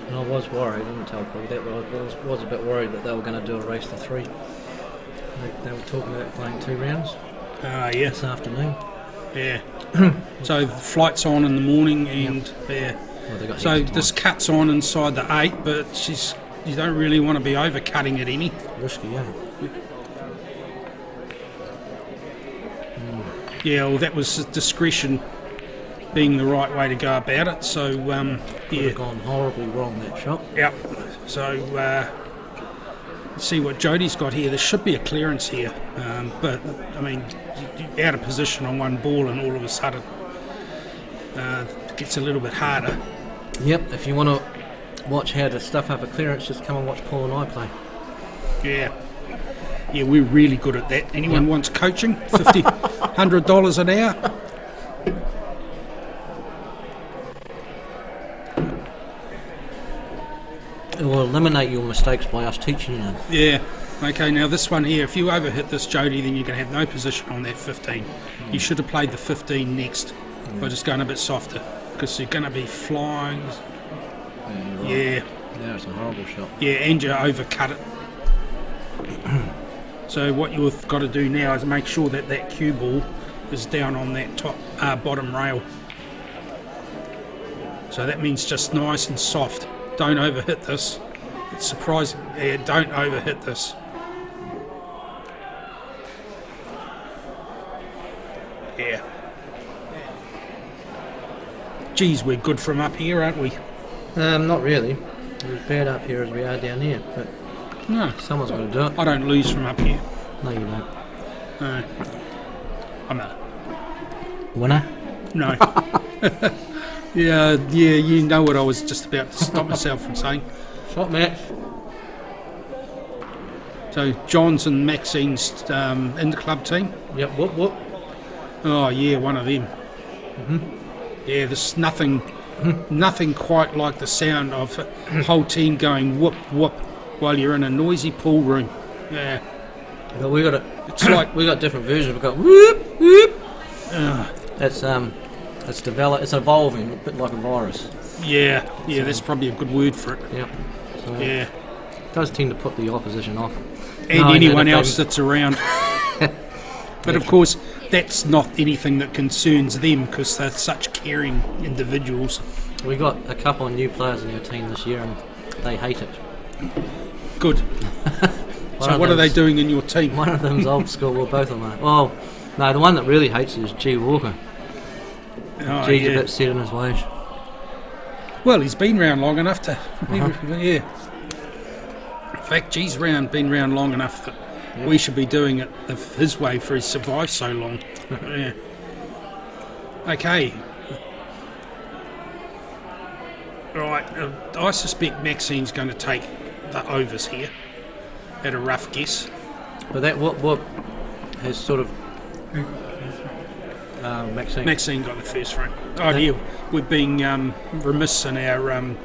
And I was worried, I didn't tell people that, but I was a bit worried that they were going to do a race to 3. They were talking about playing 2 rounds Yeah. this afternoon. Yeah. So the flight's on in the morning, and Well, they got so heaps of this time. cut's on inside the 8, but you don't really want to be overcutting it any. Risky, yeah. Yeah, well, that was discretion being the right way to go about it. So Could have gone horribly wrong, that shot. Yep. So let's see what Jody's got here. There should be a clearance here, but I mean, you're out of position on one ball, and all of a sudden it gets a little bit harder. Yep, if you want to watch how to stuff up a clearance, just come and watch Paul and I play. Yeah, we're really good at that. Anyone wants coaching? $50, $100 an hour. It will eliminate your mistakes by us teaching you them. Yeah. Okay, now this one here, if you overhit this, Jody, then you're going to have no position on that 15. You should have played the 15 next by just going a bit softer, because you're going to be flying. Yeah. Now it's a horrible shot. Yeah, and you overcut it. So what you've got to do now is make sure that that cue ball is down on that top bottom rail. So that means just nice and soft. Don't overhit this. It's surprising. Yeah, don't overhit this. Yeah. geez, we're good from up here, aren't we? Not really. We're as bad up here as we are down here, but No, someone's got to do it. I don't lose from up here. No, you don't. No. I'm a... Winner? No. Yeah, you know what I was just about to stop myself from saying. Shot match. So, John's and Maxine's in the club team. Yep, whoop. Oh, yeah, one of them. Yeah, there's nothing quite like the sound of a whole team going whoop, whoop, while you're in a noisy pool room. Yeah. But we got It's like... we got different versions. We've got whoop, whoop. It's developed. It's evolving, a bit like a virus. Yeah, that's probably a good word for it. Yep. So Yeah. it does tend to put the opposition off. And Knowing anyone that if else that's around. But of course, that's not anything that concerns them because they're such caring individuals. We got a couple of new players in our team this year, and they hate it. Good. So what are they doing in your team? One of them's old school. Well, both of them are. Well, no, the one that really hates it is G Walker. Oh, G's yeah. a bit set in his ways. Well, he's been round long enough to... Yeah. In fact, G's been round long enough that we should be doing it his way for he's survived so long. Yeah. Okay. Right. I suspect Maxine's going to take the overs here. At a rough guess. But that what has sort of Maxine. Maxine got the first frame. Oh, yeah. We're being remiss in our Yeah.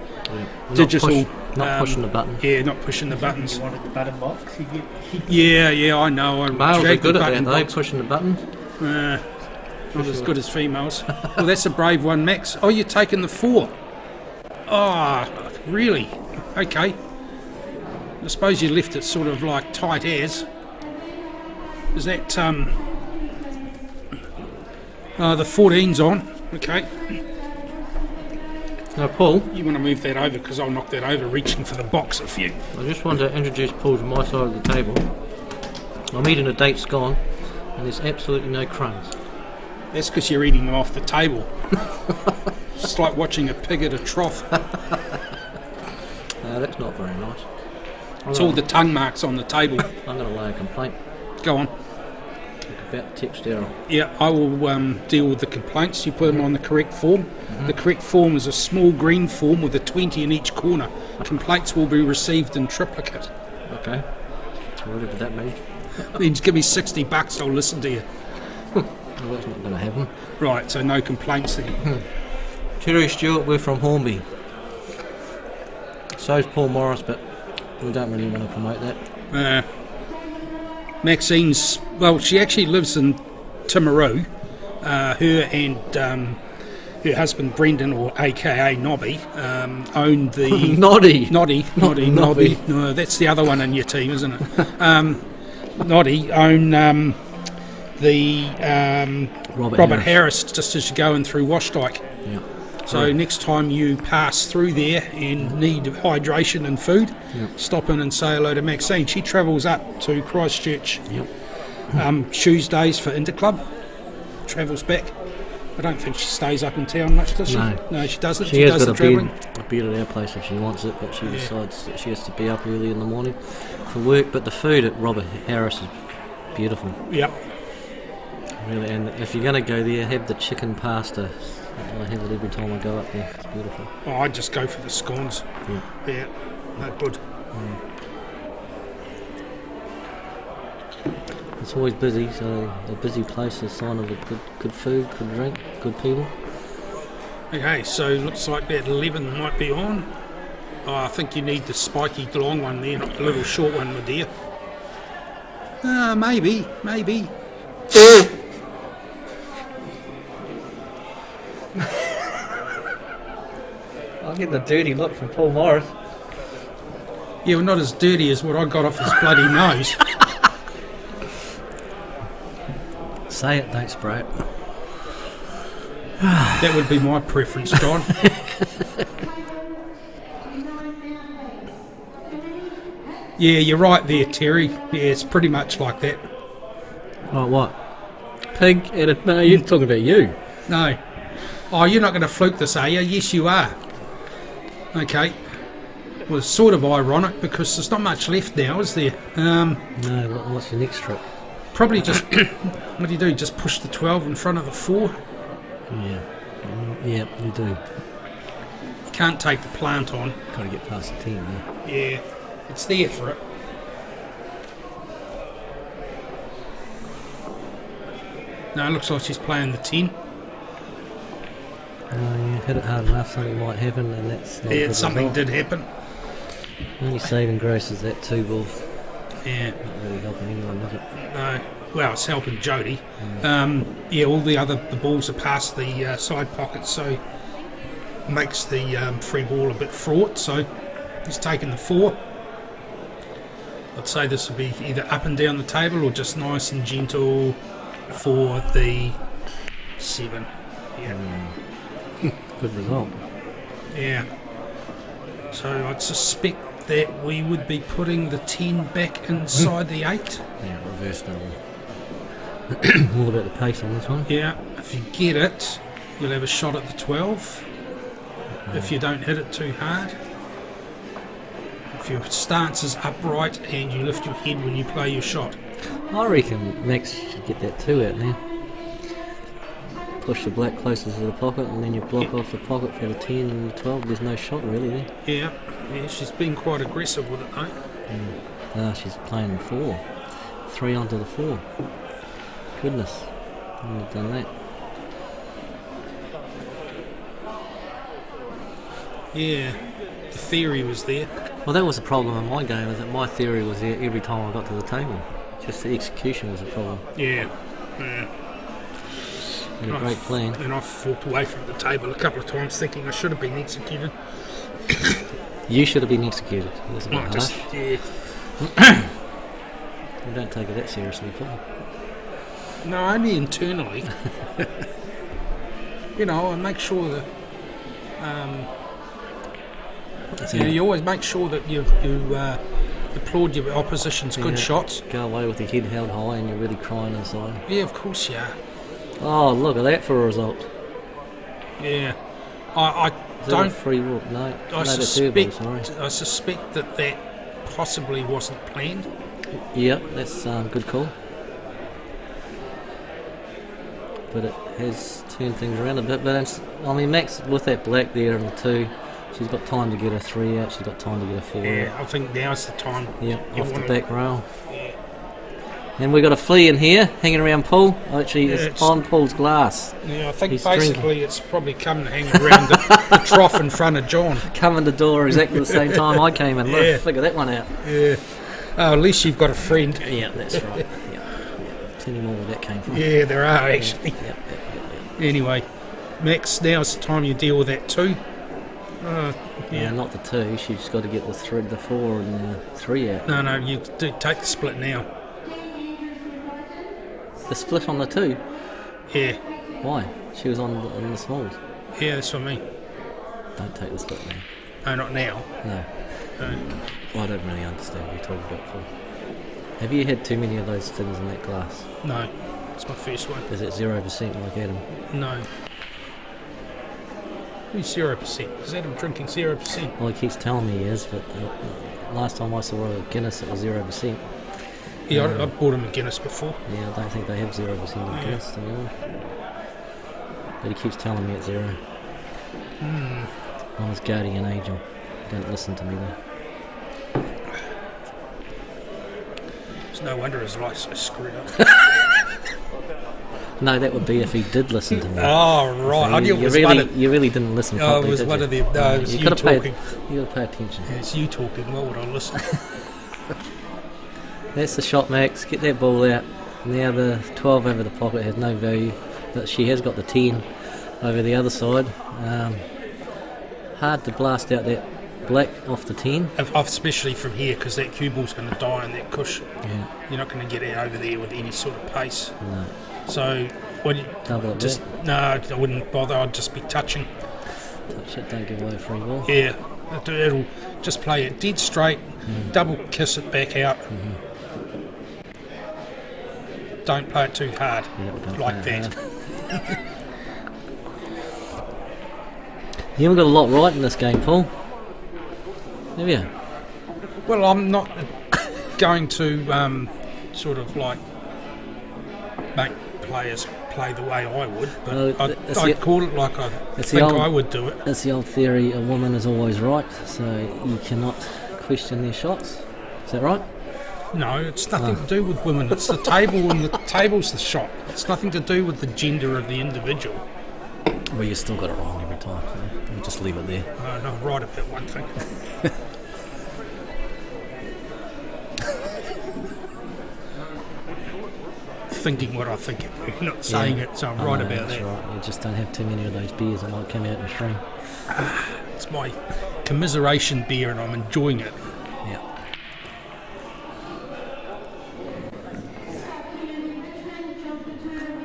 digital... Not pushing the button. Yeah, not pushing the buttons. You wanted the button box? Yeah, I know. I Males are dragged good the at button that, they box. pushing the buttons. Not as good as females. Well, that's a brave one, Max. Oh, you're taking the 4. Oh, really? Okay. I suppose you left it sort of like tight as. Is that, the 14's on. Okay. Now, Paul, You want to move that over because I'll knock that over reaching for the box if you... I just want to introduce Paul to my side of the table. I'm eating a date scone, and there's absolutely no crumbs. That's because you're eating them off the table. It's like watching a pig at a trough. That's not very nice. It's all the tongue marks on the table. I'm going to lay a complaint Go on. about textile. Yeah, I will deal with the complaints. You put them on the correct form. The correct form is a small green form with a 20 in each corner. Complaints will be received in triplicate. Okay. Whatever that means. Then give me $60, I'll listen to you. Well, that's not going to happen. Right, so no complaints then. Terry Stewart, we're from Hornby. So's Paul Morris, but we don't really want to promote that. Maxine's, well, she actually lives in Timaru. Her and her husband Brendan, or AKA Nobby, own the... Noddy. Nobby. No, that's the other one in your team, isn't it? Noddy own the Robert Harris, just as you're going through Washdyke. Yeah. So next time you pass through there and need hydration and food, stop in and say hello to Maxine. She travels up to Christchurch Tuesdays for Interclub, travels back. I don't think she stays up in town much, does she? No, she doesn't. She has does got the travelling. a bed at our place if she wants it, but she decides that she has to be up early in the morning for work. But the food at Robert Harris is beautiful. Yep. Really, and if you're going to go there, have the chicken pasta. I have it every time I go up there. It's beautiful. Oh, I just go for the scones. Yeah, no good. It's always busy, so a busy place is a sign of a good food, good drink, good people. Okay, so looks like that 11 might be on. Oh, I think you need the spiky long one there, not the little short one, my dear. Maybe. I'll get the dirty look from Paul Morris. Yeah, well, not as dirty as what I got off his bloody nose. Say it, don't spray it. That would be my preference, John. Yeah, you're right there, Terry. Yeah, it's pretty much like that. Like what? Pig and a... No, you're talking about you. No. Oh, you're not going to fluke this, are you? Yes, you are. Okay. Well, it's sort of ironic because there's not much left now, is there? No, what's your next trick? Probably just... what do? Just push the 12 in front of the 4? Yeah. Yeah, you do. You can't take the plant on. Got to get past the 10, yeah. Yeah, it's there for it. No, it looks like she's playing the 10. You hit it hard enough, something might happen, and that's not Yeah, good something result. did happen. Only saving grace is that 2 ball. Yeah. Not really helping anyone, is it? No. Well, it's helping Jody. Yeah, all the balls are past the side pocket, so makes the free ball a bit fraught. So he's taken the 4. I'd say this will be either up and down the table or just nice and gentle for the 7. Yeah. Good result. Yeah. So I'd suspect that we would be putting the 10 back inside the 8. Yeah, reverse double. All about the pace on this one. Yeah, if you get it, you'll have a shot at the 12. If you don't hit it too hard. If your stance is upright and you lift your head when you play your shot. I reckon Max should get that 2 out now. Push the black closer to the pocket and then you block off the pocket for the 10 and the 12. There's no shot really there. Yeah, she's been quite aggressive with it though. Ah, she's playing 4. 3 onto the 4. Goodness, I wouldn't have done that. Yeah, the theory was there. Well, that was the problem in my game, is that my theory was there every time I got to the table. Just the execution was the problem. Yeah. And a great plan. And I've walked away from the table a couple of times thinking I should have been executed. You should have been executed. That's a bit Not just, harsh. yeah. You don't take it that seriously, Paul. No, only internally. I make sure that you always make sure that you applaud your opposition's good shots. Go away with your head held high and you're really crying inside. Yeah, of course you are. Oh, look at that for a result. Yeah, I Is that don't. a free walk? No, I that's turbo, sorry. suspect that possibly wasn't planned. Yeah, that's good call. But it has turned things around a bit. But Max with that black there and the 2, she's got time to get a 3 out. She's got time to get a 4 Yeah, out. I think now's the time. Yeah, You off the wanna- back rail. Yeah. And we've got a flea in here hanging around Paul. Actually, Yeah, it's it's- on Paul's glass. Yeah, I think He's basically drinking. it's probably come to hang around the trough in front of John. Come in the door exactly the same time I came in. Look, Yeah. figure that one out. Yeah. Oh, at least you've got a friend. Yeah, that's right. Yeah. Tell me more where that came from. Yeah, there are actually. Yeah. Anyway, Max, now's the time you deal with that too. Yeah, not the 2. She's got to get the 3, the 4, and the 3 out. No, you do take the split now. The split on the 2. Yeah, Why? She was on the smalls. yeah, that's what I mean. Don't take the split now. No, not now. No. No. Well, I don't really understand what you're talking about, Paul. Have you had too many of those things in that glass? No, it's my first one. Is it 0% like Adam? No. Who's 0%? Is Adam drinking 0%? Well, he keeps telling me he is, but last time I saw a Guinness, it was 0%. Yeah, I bought him a Guinness before. Yeah, I don't think they have 0% in Guinness, to be honest. But he keeps telling me it's 0. I'm his guardian angel. Don't listen to me though. It's no wonder his life's so screwed up. No, that would be if he did listen to me. Oh, right. I knew it was one of... You really didn't listen Oh, properly, it was did one you? of them. No, it was you gotta talking. You got to pay attention. It's you talking. Why would I listen? That's the shot, Max. Get that ball out. Now the 12 over the pocket has no value, but she has got the 10 over the other side. Hard to blast out that black off the 10. Especially from here, because that cue ball's going to die on that cushion. Yeah. You're not going to get it over there with any sort of pace. No. So, Double it just no, I wouldn't bother. I'd just be touching. Touch it, don't give away a free ball. Yeah, it'll just play it dead straight. Double kiss it back out. Don't play it too hard, Yeah, don't like play it that. You haven't got a lot right in this game, Paul. Have you? Well, I'm not going to sort of like make players play the way I would, but I'd call it like I think I would do it. It's the old theory, a woman is always right, so you cannot question their shots. Is that right? No, it's nothing to do with women. It's the table, and the table's the shot. It's nothing to do with the gender of the individual. Well, you still got it wrong every time, so we'll just leave it there. No, I'm right about one thing. Thinking what I think, not saying it, so I'm right about that. Right. You just don't have too many of those beers that might come out in the stream. It's my commiseration beer and I'm enjoying it. Yeah.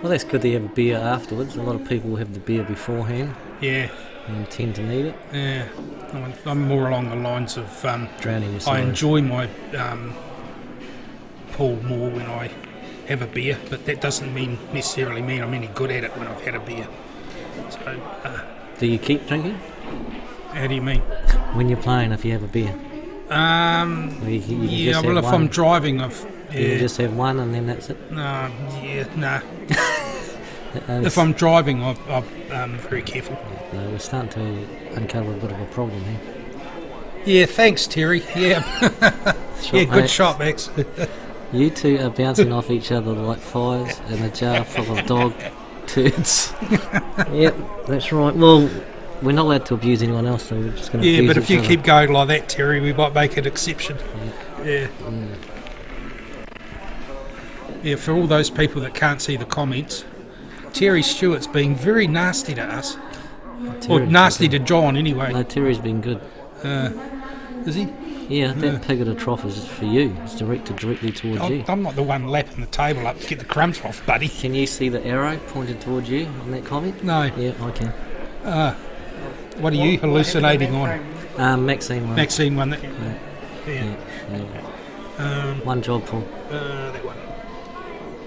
Well, that's good to have a beer afterwards. A lot of people have the beer beforehand. Yeah. And tend to need it. Yeah. I'm more along the lines of drowning yourself. I enjoy my pool more when I have a beer, but that doesn't necessarily mean I'm any good at it when I've had a beer. So, do you keep drinking? How do you mean? When you're playing, if you have a beer. Yeah, well, if I'm driving, you just have one and then that's it? No. If I'm driving, I'm very careful. No, we're starting to uncover a bit of a problem here. Yeah, thanks, Terry. Yeah, good shot, Max. You two are bouncing off each other like flies in a jar full of dog turds. Yep, that's right. Well, we're not allowed to abuse anyone else, so we're just going to abuse but if each you other. Keep going like that, Terry, we might make an exception. Yeah. Yeah, for all those people that can't see the comments, Terry Stewart's being very nasty to us. Or nasty to John, anyway. No, Terry's been good. Is he? Yeah, that pig at a trough is for you. It's directed directly towards you. I'm not the one lapping the table up to get the crumbs off, buddy. Can you see the arrow pointed towards you on that comment? No. Yeah, I can. What are you hallucinating on? Maxine one. Maxine one. Yeah. One job, Paul. That one.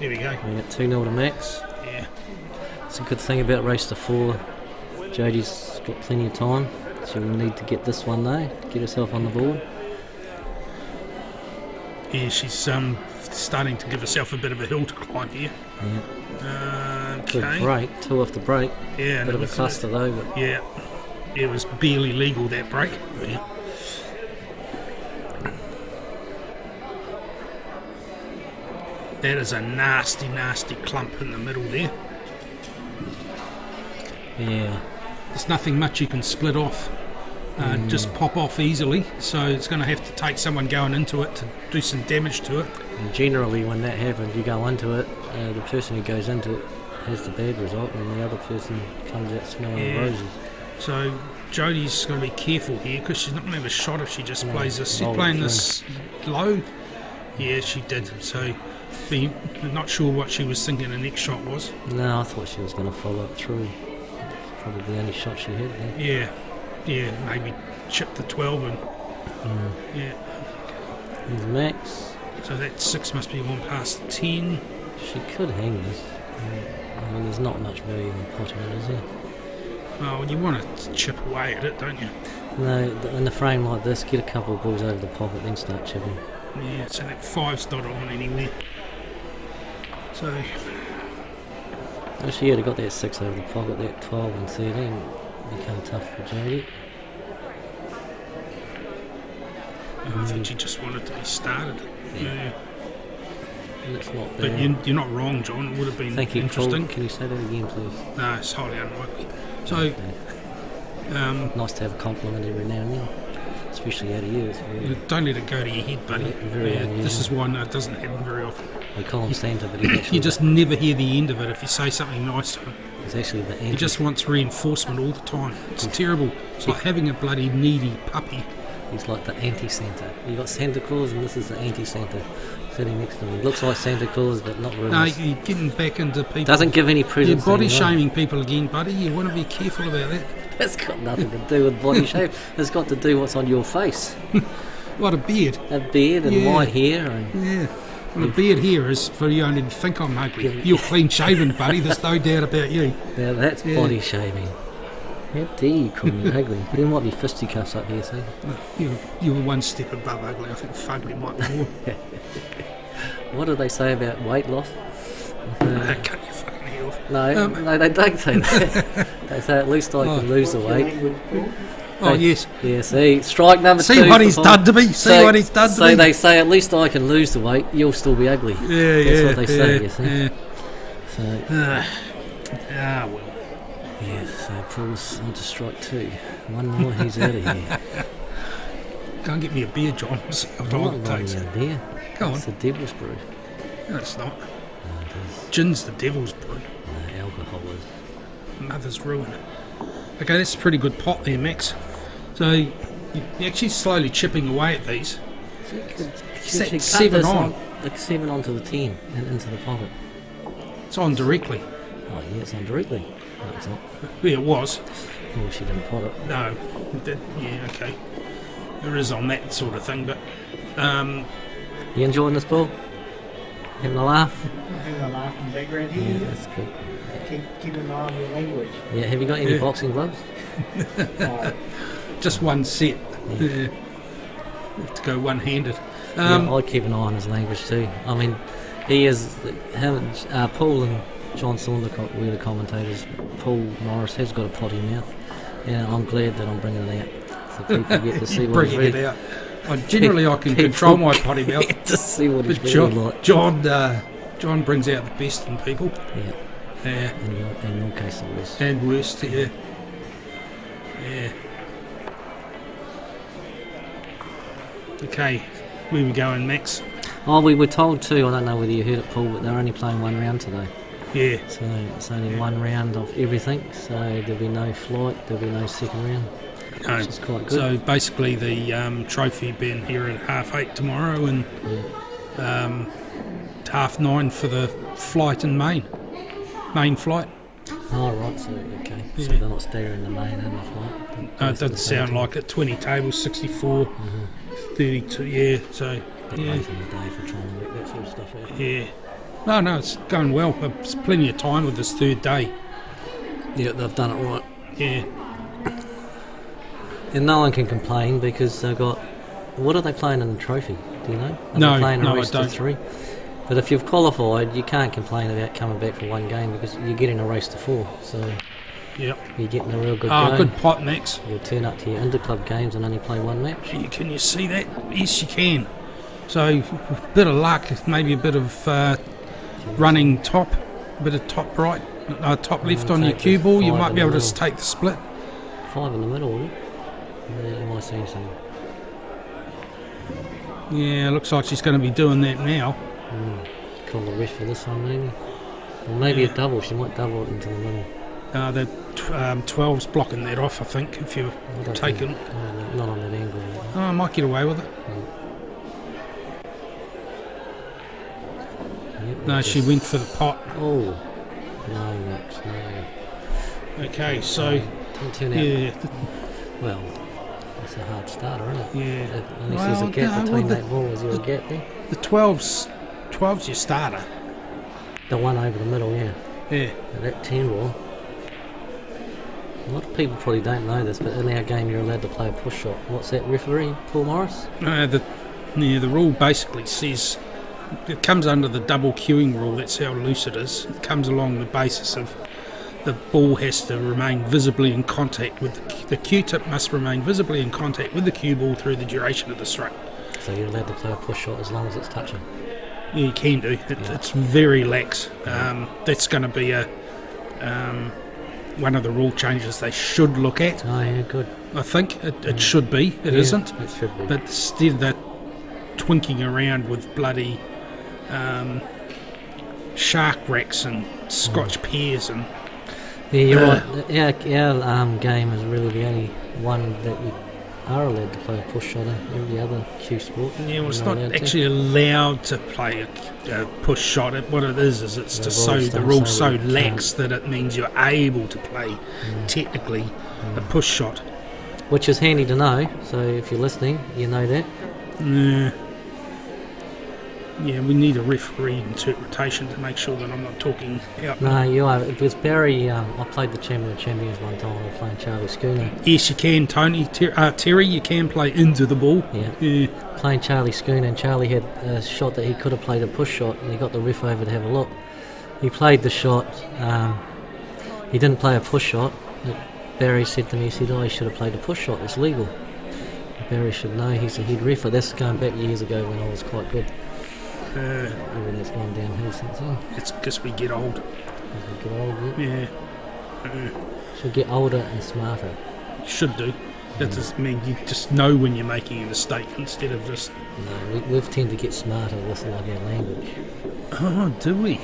There we go. We got 2-0 to Max. Yeah. It's a good thing about race to 4. Jody's got plenty of time. She'll need to get this one though. Get herself on the board. Yeah, she's starting to give herself a bit of a hill to climb here. Yeah. Okay. Good break. 2 off the break. Yeah. Bit of a cluster though. But yeah. It was barely legal, that break. Yeah. That is a nasty, nasty clump in the middle there. Yeah. There's nothing much you can split off. Just pop off easily, so it's going to have to take someone going into it to do some damage to it. And generally when that happens, you go into it, the person who goes into it has the bad result and the other person comes out smelling roses. So Jody's got to be careful here because she's not going to have a shot if she just plays this. She's playing this low. Yeah, she did. So not sure what she was thinking the next shot was. No, I thought she was going to follow it through. Probably the only shot she had there. Yeah, maybe chip the 12 and yeah. Here's Max. So that 6 must be 1 past 10. She could hang this. I mean, there's not much value in potting it, is there? Oh, well, you want to chip away at it, don't you? No, in a frame like this, get a couple of balls over the pocket, then start chipping. Yeah, so that 5's not on anywhere. So... Well, she had got that 6 over the pocket, that 12 and 13 become tough for Jody. I think she just wanted to be started. Yeah. That's not but bad. you're not wrong, John. It would have been interesting. Can you say that again, please? No, it's highly unlikely. So, nice to have a compliment every now and then, especially out of you. Don't let it go to your head, buddy. This is why it doesn't happen very often. We call him Santa, but you just never hear the end of it if you say something nice to him. It's actually the end. He just wants reinforcement all the time. It's terrible. It's like having a bloody needy puppy. He's like the anti-Santa. You got Santa Claus, and this is the anti-Santa sitting next to me. Looks like Santa Claus, but not really. No, you're getting back into people. Doesn't give any presents. You're body shaming people again, buddy. You want to be careful about that. That's got nothing to do with body shape. It's got to do what's on your face. What, a beard? A beard and white hair. And well, a beard here is for you only to think I'm ugly. You're clean shaven, buddy. There's no doubt about you. Now that's body shaming. How dare you call me ugly? There might be fisticuffs up here, see? You were one step above ugly. I think fugly might be more. What do they say about weight loss? Cut your fucking head off. No, they don't say that. They say at least I can lose the weight. Yes. Yeah, see, strike number 2. See what he's done to me. What he's done to me. So they say at least I can lose the weight, you'll still be ugly. That's what they say, you see. Yeah. So, well. yeah, so Paul's on to strike 2. One more, he's out of here. Go and get me a beer, John. I'm not wanting a beer. Go on. It's the devil's brew. No, it's not. No, it is. Gin's the devil's brew. No, alcohol is. Mother's ruin. Okay, that's a pretty good pot there, Max. So you're actually slowly chipping away at these. Set 7 on. Like 7 onto the 10 and into the pocket. It's on directly. Oh, yeah, it's on directly. No, it's not. Yeah, it was. Oh, she didn't pot it. No. Yeah, okay. There is on that sort of thing, but... You enjoying this, Paul? Having a laugh? Having a laugh in the background here. Yeah, that's good. Keep an eye on your language. Yeah, have you got any boxing gloves? Just one set. Yeah. Have to go one-handed. Yeah, I keep an eye on his language too. I mean, he is... Paul and John Saunders were the commentators. Paul Morris has got a potty mouth. Yeah, I'm glad that I'm bringing it out. So people get to see what he's Bringing it out. Generally, I can control my potty mouth. To see what But he's really like. John brings out the best in people. Yeah. Yeah. In your case, the worst. And worst, yeah. Yeah. Okay, where we going, Max? Oh, we were told too, I don't know whether you heard it, Paul, but they're only playing 1 round today. Yeah. So it's only 1 round of everything, so there'll be no flight, there'll be no second round. No. Which is quite good. So basically the trophy being here at 8:30 tomorrow and 9:30 for the flight in main flight. Oh, right, so, okay. Yeah. So they're not staring the main and the flight. No, it doesn't sound like it. 20 tables, 64, 32, yeah, so, Bit yeah. late in the day for trying to work that sort of stuff out. Yeah. No, it's going well. There's plenty of time with this third day. Yeah, they've done it right. Yeah. And no one can complain because they've got... What are they playing in the trophy? Do you know? Are they playing a race I to don't. 3? But if you've qualified, you can't complain about coming back for 1 game because you're getting a race to 4. So Yep. you're getting a real good Oh, game. good pot, Max. You'll turn up to your interclub games and only play 1 match. Can you see that? Yes, you can. So, a bit of luck, maybe a bit of running top, a bit of top right, top left on your take cue the ball. You 5 might in be the able to middle. take the split. 5 in the middle, is it? Am I seeing something? Yeah, looks like she's going to be doing that now. Call the ref for this one, maybe. Or maybe a double. She might double it into the middle. The 12's blocking that off, I think, if you're I don't taking... think- no, not on that angle. Oh, I might get away with it. Yep, No, she went for the pot. Oh. No, Max, no. Okay, so, Don't turn out. yeah, Well, it's a hard starter, isn't it? yeah. Unless there's a Well, gap no, between well, that ball. Is there a gap there? The 12's your starter. The one over the middle, yeah. Yeah. And that 10 ball. A lot of people probably don't know this, but in our game you're allowed to play a push shot. What's that, referee? Paul Morris? The rule basically says it comes under the double queuing rule. That's how loose it is. It comes along the basis of the ball has to remain visibly in contact with the cue tip must remain visibly in contact with the cue ball through the duration of the stroke. So you're allowed to play a push shot as long as it's touching. Yeah, you can do. It's very lax. That's going to be one of the rule changes they should look at. Oh yeah, good. I think it should be. It isn't. It should be. But instead they're twinking around with bloody shark racks and Scotch pears and yeah, you're right. Our game is really the only one that you are allowed to play a push shot in. Every other cue sport. yeah, well, it's you're not allowed actually allowed to play a push shot. What it is it's The just rules the don't rule's say so we can't. lax that it means you're able to play technically a push shot. to. Which is handy to know. So if you're listening, you know that. Yeah. Yeah, we need a referee interpretation to make sure that I'm not talking out. No, you are. It was Barry. I played the Champions one time. I was playing Charlie Schooner. Yes, you can, Tony. Terry, you can play into the ball. Yeah. Playing Charlie Schooner, and Charlie had a shot that he could have played a push shot, and he got the ref over to have a look. He played the shot. He didn't play a push shot. Barry said to me, he said, "Oh, he should have played a push shot. It's legal." Barry should know. He's a head ref. That's going back years ago when I was quite good. Everything's gone downhill since then. It's because we get old. As we get older, Yeah. Should get older and smarter. Should do. That doesn't mean you just know when you're making a mistake instead of just... No, we've tended to get smarter with like our language. Oh, do we?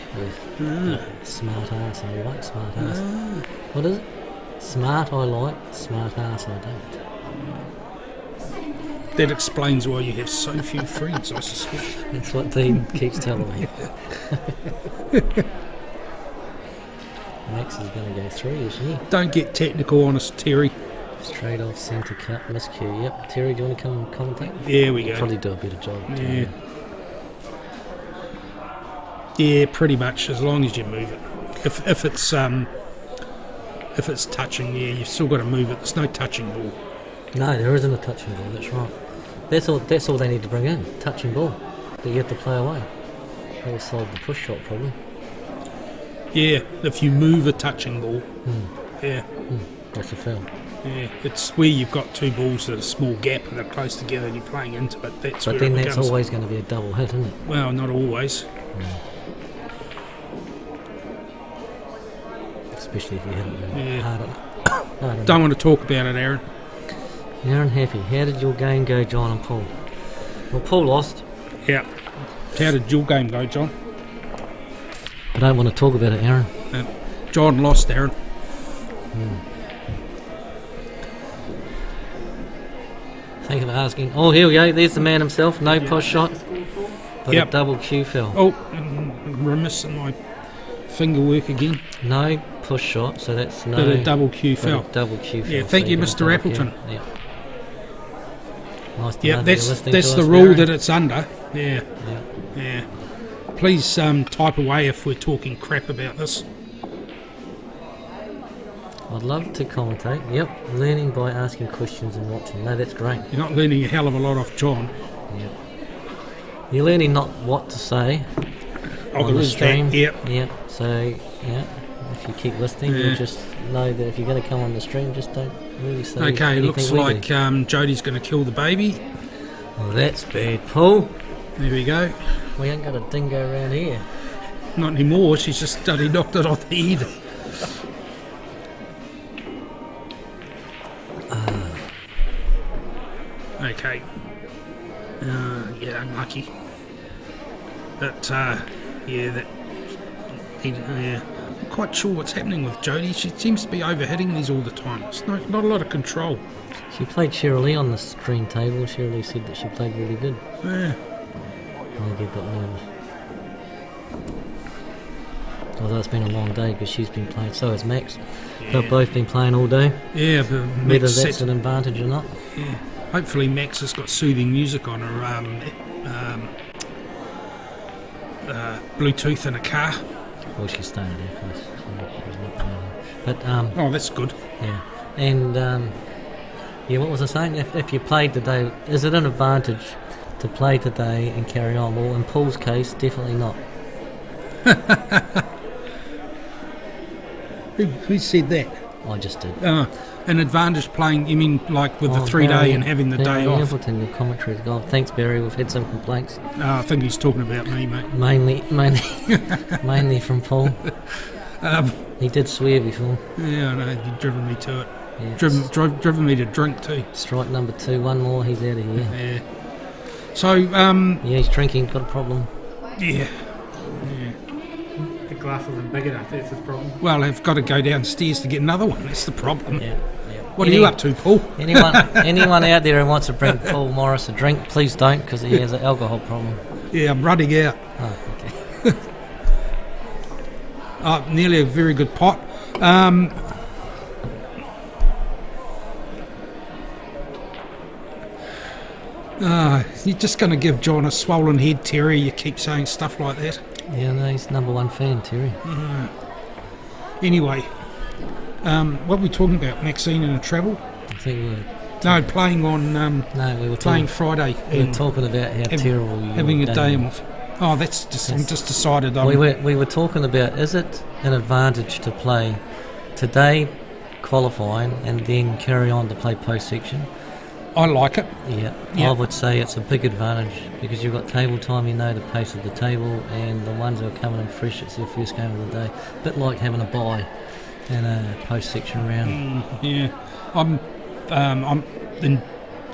Yes. Smart ass, I like smart ass. What is it? Smart I like, smart ass I don't. That explains why you have so few friends, I suspect. That's what Dean keeps telling me. Max is going to go 3, isn't he? Don't get technical on us, Terry. Straight off centre cut, miscue. Yep. Terry, do you want to come and commentate? There we go. Probably do a better job. Yeah. Yeah, pretty much, as long as you move it. If it's touching, yeah, you've still got to move it. There's no touching ball. No, there isn't a touching ball, that's right. That's all they need to bring in, touching ball. That you have to play away. That will solve the push shot problem. Yeah, if you move a touching ball, yeah. That's a foul. Yeah, it's where you've got two balls at a small gap and they're close together and you're playing into it. That's but where then it that's becomes. always going to be a double hit, isn't it? Well, not always. Especially if you hit it harder. Don't want to talk about it, Aaron. Aaron Happy, how did your game go, John and Paul? Well, Paul lost. Yeah. How did your game go, John? I don't want to talk about it, Aaron. John lost, Aaron. Thank you for asking. Oh, here we go. There's the man himself. No push shot, but a double Q foul. Oh, remiss in my finger work again. No push shot, so that's no. But a double Q foul. Double Q foul. Yeah, thank you, Mr. Appleton. Yeah. Nice to Yeah, know that's that the rule that it's under. Yeah. Yeah. Please type away if we're talking crap about this. I'd love to commentate. Yep, learning by asking questions and watching. No, that's great. You're not learning a hell of a lot off John. Yep. You're learning not what to say on the stream. Yep. So, yeah, if you keep listening, you'll just know that if you're going to come on the stream, just don't really say Okay, looks we like do. Jody's going to kill the baby. Well, that's bad, Paul. There we go. We ain't got a dingo around here. Not anymore, she's just knocked it off the head. Okay. Yeah, unlucky. But, I'm quite sure what's happening with Jody. She seems to be overhitting these all the time. It's not a lot of control. She played Shirley on the screen table. Shirley said that she played really good. Yeah. I get a bit nervous. Although it's been a long day because she's been playing, so has Max. Yeah. They've both been playing all day. Yeah, but whether that's an advantage or not. Yeah. Hopefully Max has got soothing music on her Bluetooth in a car. Well, she started out first. But oh, that's good. Yeah, and what was I saying? If you played today, is it an advantage to play today and carry on? Well, in Paul's case, definitely not. Who said that? I just did. An advantage playing, you mean like with the 3 day and having the day off? Appleton, your commentary's gone. Thanks, Barry. We've had some complaints. I think he's talking about me, mate. Mainly from Paul. He did swear before. Yeah, I know. You've driven me to it. Yeah, driven me to drink too. Strike number 2. One more, he's out of here. Yeah. So, yeah, he's drinking. Got a problem. Yeah. The glass isn't big enough, that's his problem. Well, I've got to go downstairs to get another one. That's the problem. Yeah. What are you up to, Paul? Anyone out there who wants to bring Paul Morris a drink, please don't, because he has an alcohol problem. Yeah, I'm running out. Oh, okay. Nearly a very good pot. You're just going to give John a swollen head, Terry. You keep saying stuff like that. Yeah, no, he's number one fan, Terry. Anyway, what are we talking about? Maxine and the travel? I think we were... No, playing on... no, we were playing talking, Friday. we were talking about how terrible you having were a day off. Oh, that's just... I'm just decided... We were talking about, is it an advantage to play today, qualifying, and then carry on to play post-section? I like it. Yeah, Yeah. I would say it's a big advantage because you've got table time, you know the pace of the table, and the ones who are coming in fresh, it's their first game of the day. A bit like having a bye in a post-section round. Yeah, I'm in,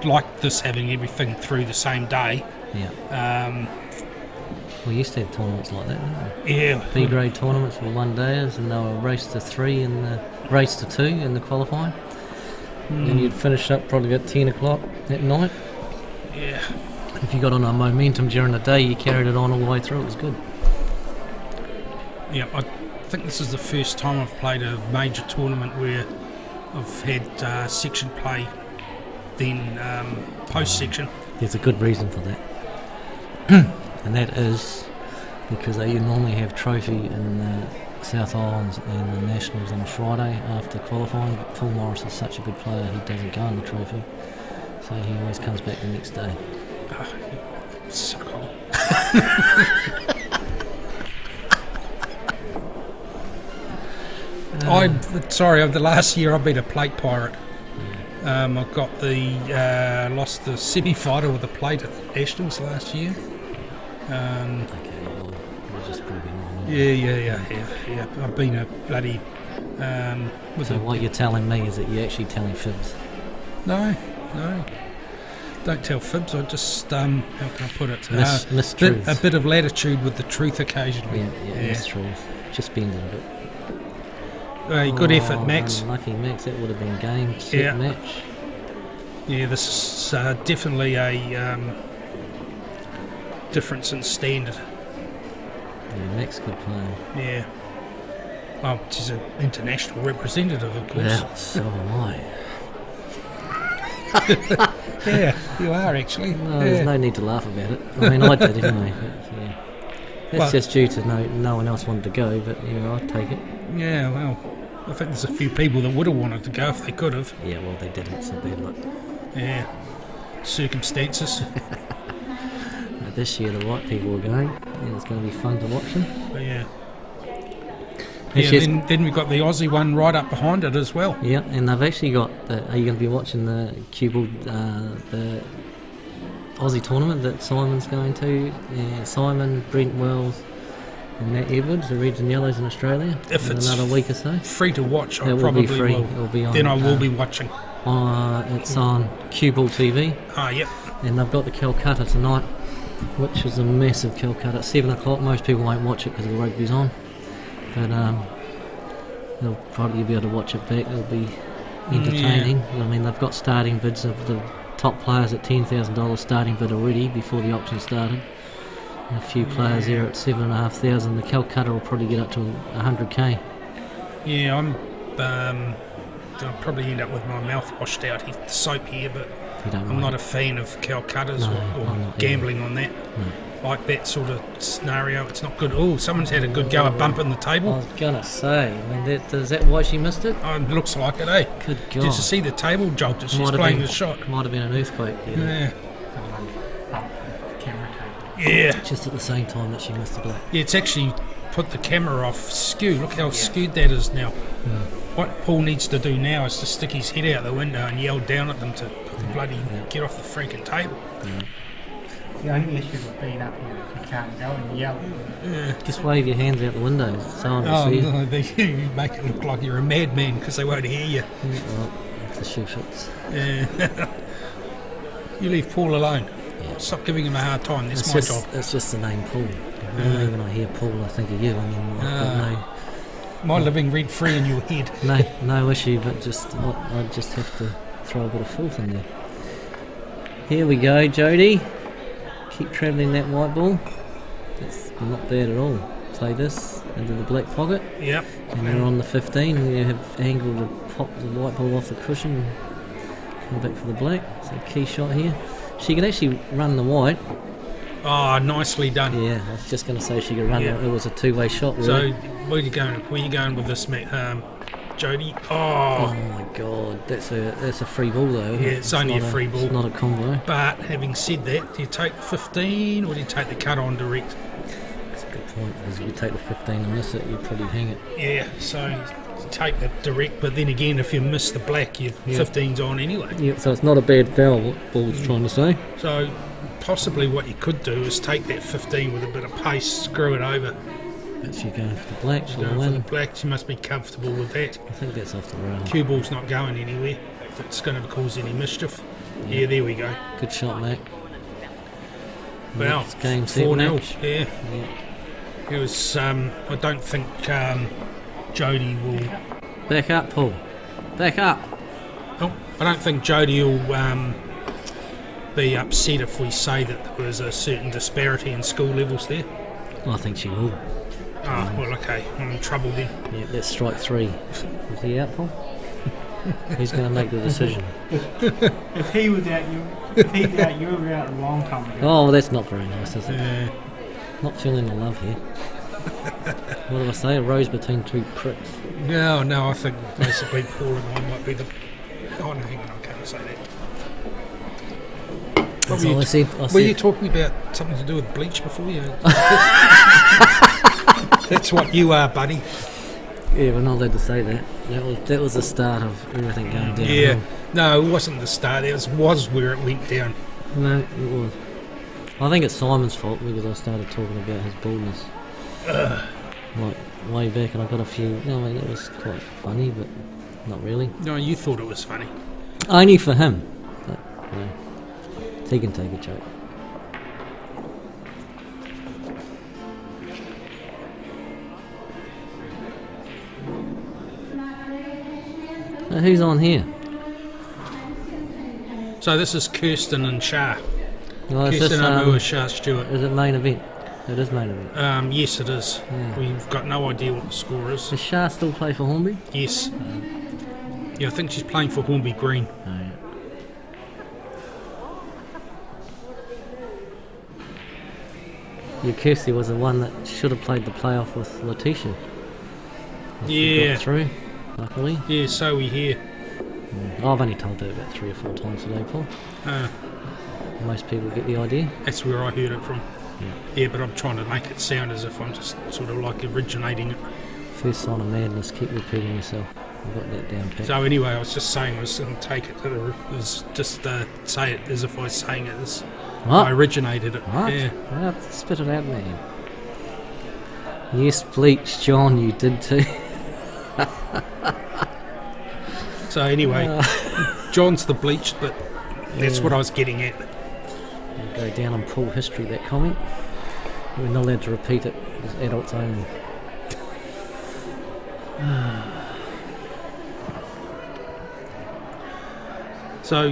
like this, having everything through the same day. Yeah. We used to have tournaments like that, didn't we? Yeah. B grade tournaments were 1 dayers, and they were race to 3 and the race to 2 in the qualifying. And you'd finish up probably at 10 o'clock at night. Yeah. If you got on a momentum during the day, you carried it on all the way through. It was good. Yeah, I think this is the first time I've played a major tournament where I've had section play, then post-section. There's a good reason for that. And that is because they normally have trophy in the South Islands and the Nationals on a Friday after qualifying, but Paul Morris is such a good player, he doesn't go in the trophy, so he always comes back the next day. Suckhole. Over the last year I've been a plate pirate. I've got the lost the semi-final with the plate at the Nationals last year. Okay, well, we're just proving wrong. Yeah. I've been a bloody... So what you're telling me is that you're actually telling fibs? No. Don't tell fibs, I just, how can I put it? Mistruths. A bit of latitude with the truth occasionally. Yeah. Mistruths. Just bending a bit. Hey, good effort, Max. Lucky Max, that would have been game, set, match. Yeah, this is definitely a difference in standard. Yeah, Max could play. Yeah. Oh, she's an international representative, of course. Well, so am I. Yeah, you are actually. No, there's no need to laugh about it. I mean, I did anyway. But, yeah. That's just due to no one else wanted to go, but I'd take it. Yeah, well, I think there's a few people that would have wanted to go if they could have. Yeah, well, they didn't, so bad luck. Yeah, circumstances. This year the right people were going, and it's going to be fun to watch them. But yeah, then we've got the Aussie one right up behind it as well. Yeah, and they've actually got, are you going to be watching the the Aussie tournament that Simon's going to? Simon, Brent Wells and Matt Edwards, the Reds and Yellows in Australia, If in it's another week or so. Free to watch, I It will probably be free. will. It will be on, then I will be watching. It's on Cue Ball TV. Yep. And they've got the Calcutta tonight, which is a massive Calcutta. At 7 o'clock, most people won't watch it because the rugby's on. But they'll probably be able to watch it back. It'll be entertaining. Yeah. I mean, they've got starting bids of the top players at $10,000 starting bid already before the auction started. And a few players there at $7,500. The Calcutta will probably get up to 100k. Yeah, I'll probably end up with my mouth washed out here, soap here, but I'm not a fan of Calcuttas or gambling on that. No. Like that sort of scenario, it's not good. Oh, someone's had a good go at bumping the table. I was gonna say, I mean, is that why she missed it? Oh, it looks like it, eh? Good God. Did you see the table jolt as she's playing the shot? Might have been an earthquake. Yeah. Camera table. Yeah. Just at the same time that she missed the black. Yeah, it's actually put the camera off skew. Look how skewed that is now. What Paul needs to do now is to stick his head out the window and yell down at them to bloody get off the freaking table. The only issue with being up here is you can't go and yell. Just wave your hands out the window. So see you. No, you make it look like you're a madman because they won't hear you. Well, the shoe fits. Yeah. You leave Paul alone. Yeah. Stop giving him a hard time. That's my job. It's just the name Paul. Normally when I hear Paul, I think of you. I mean, my living rent free in your head. No issue, but I just have to throw a bit of filth in there. Here we go, Jody. Keep travelling that white ball. That's not bad at all. Play this into the black pocket. Yep. And you're on the 15, and you have angle to pop the white ball off the cushion. Come back for the black. So key shot here. She can actually run the white. Oh, nicely done. Yeah, I was just going to say she could run Yeah. it. It was a two-way shot, So, really. where you going? Where you going with this, Jody? Oh Oh, my God, that's a free ball though. Isn't Yeah, it? it's only not a free ball. It's not a combo. but having said that, do you take the 15 or do you take the cut on direct? That's a good point, because if you take the 15 and miss it, you'd probably hang it. Yeah, so you take the direct, but then again, if you miss the black, your 15's on anyway. Yeah, so it's not a bad foul, what Ball's trying to say. So possibly what you could do is take that 15 with a bit of pace, screw it over, Actually going for the black, go for the black. You must be comfortable with that. I think that's off the rail. Cue ball's not going anywhere if it's going to cause any mischief. Yeah, there we go. Good shot, mate. Well, It's game, set, 4-0. match. Yeah. Yeah. It was. I don't think Jody will. Back up, Paul. Back up. Oh, I don't think Jody will be upset if we say that there was a certain disparity in school levels there. I think she will. Oh, well, okay. I'm in trouble then. Yeah, that's strike 3. Is he out, Paul? He's going to make the decision. If he was out, if he's out, you were out a long time ago. Oh, well, that's not very nice, is it? Yeah. Not feeling the love here. What do I say? A rose between two pricks. No, I think basically Paul and I might be the. Oh, no, hang on, I can't say that. That's all I said. Were you talking about something to do with bleach before you? That's what you are, buddy. Yeah, we're not allowed to say that. That was the start of everything going down. Yeah. No, it wasn't the start. It was where it went down. No, it was. I think it's Simon's fault because I started talking about his baldness. Like, way back, and I got a few. No, I mean, it was quite funny, but not really. No, you thought it was funny. Only for him. But, you know, he can take a joke. Now, who's on here? So this is Kirsten and Shah. Oh, is Kirsten this, Amua, Shah Stewart. is it main event? It is main event. Yes, it is. Yeah. We've got no idea what the score is. Does Shah still play for Hornby? Yes. Yeah, I think she's playing for Hornby Green. Oh, yeah. Your Kirsty was the one that should have played the playoff with Letitia. She Yeah. got through, luckily. Yeah, so we hear. I've only told her about 3 or 4 times today, Paul. Uh, Most people get the idea. that's where I heard it from. Yeah. Yeah, but I'm trying to make it sound as if I'm just sort of like originating it. First sign of madness, keep repeating yourself. I've got that down pat. So anyway, I was just saying, I was going to take it to the, was just say it as if I was saying it as I What? originated it. What? Yeah. Well, spit it out, man. Yes, Bleach, John, you did too. So anyway, John's the bleached, but that's Yeah. what I was getting at. Go down on pool history, that comment. We're not allowed to repeat it. It's adults only. So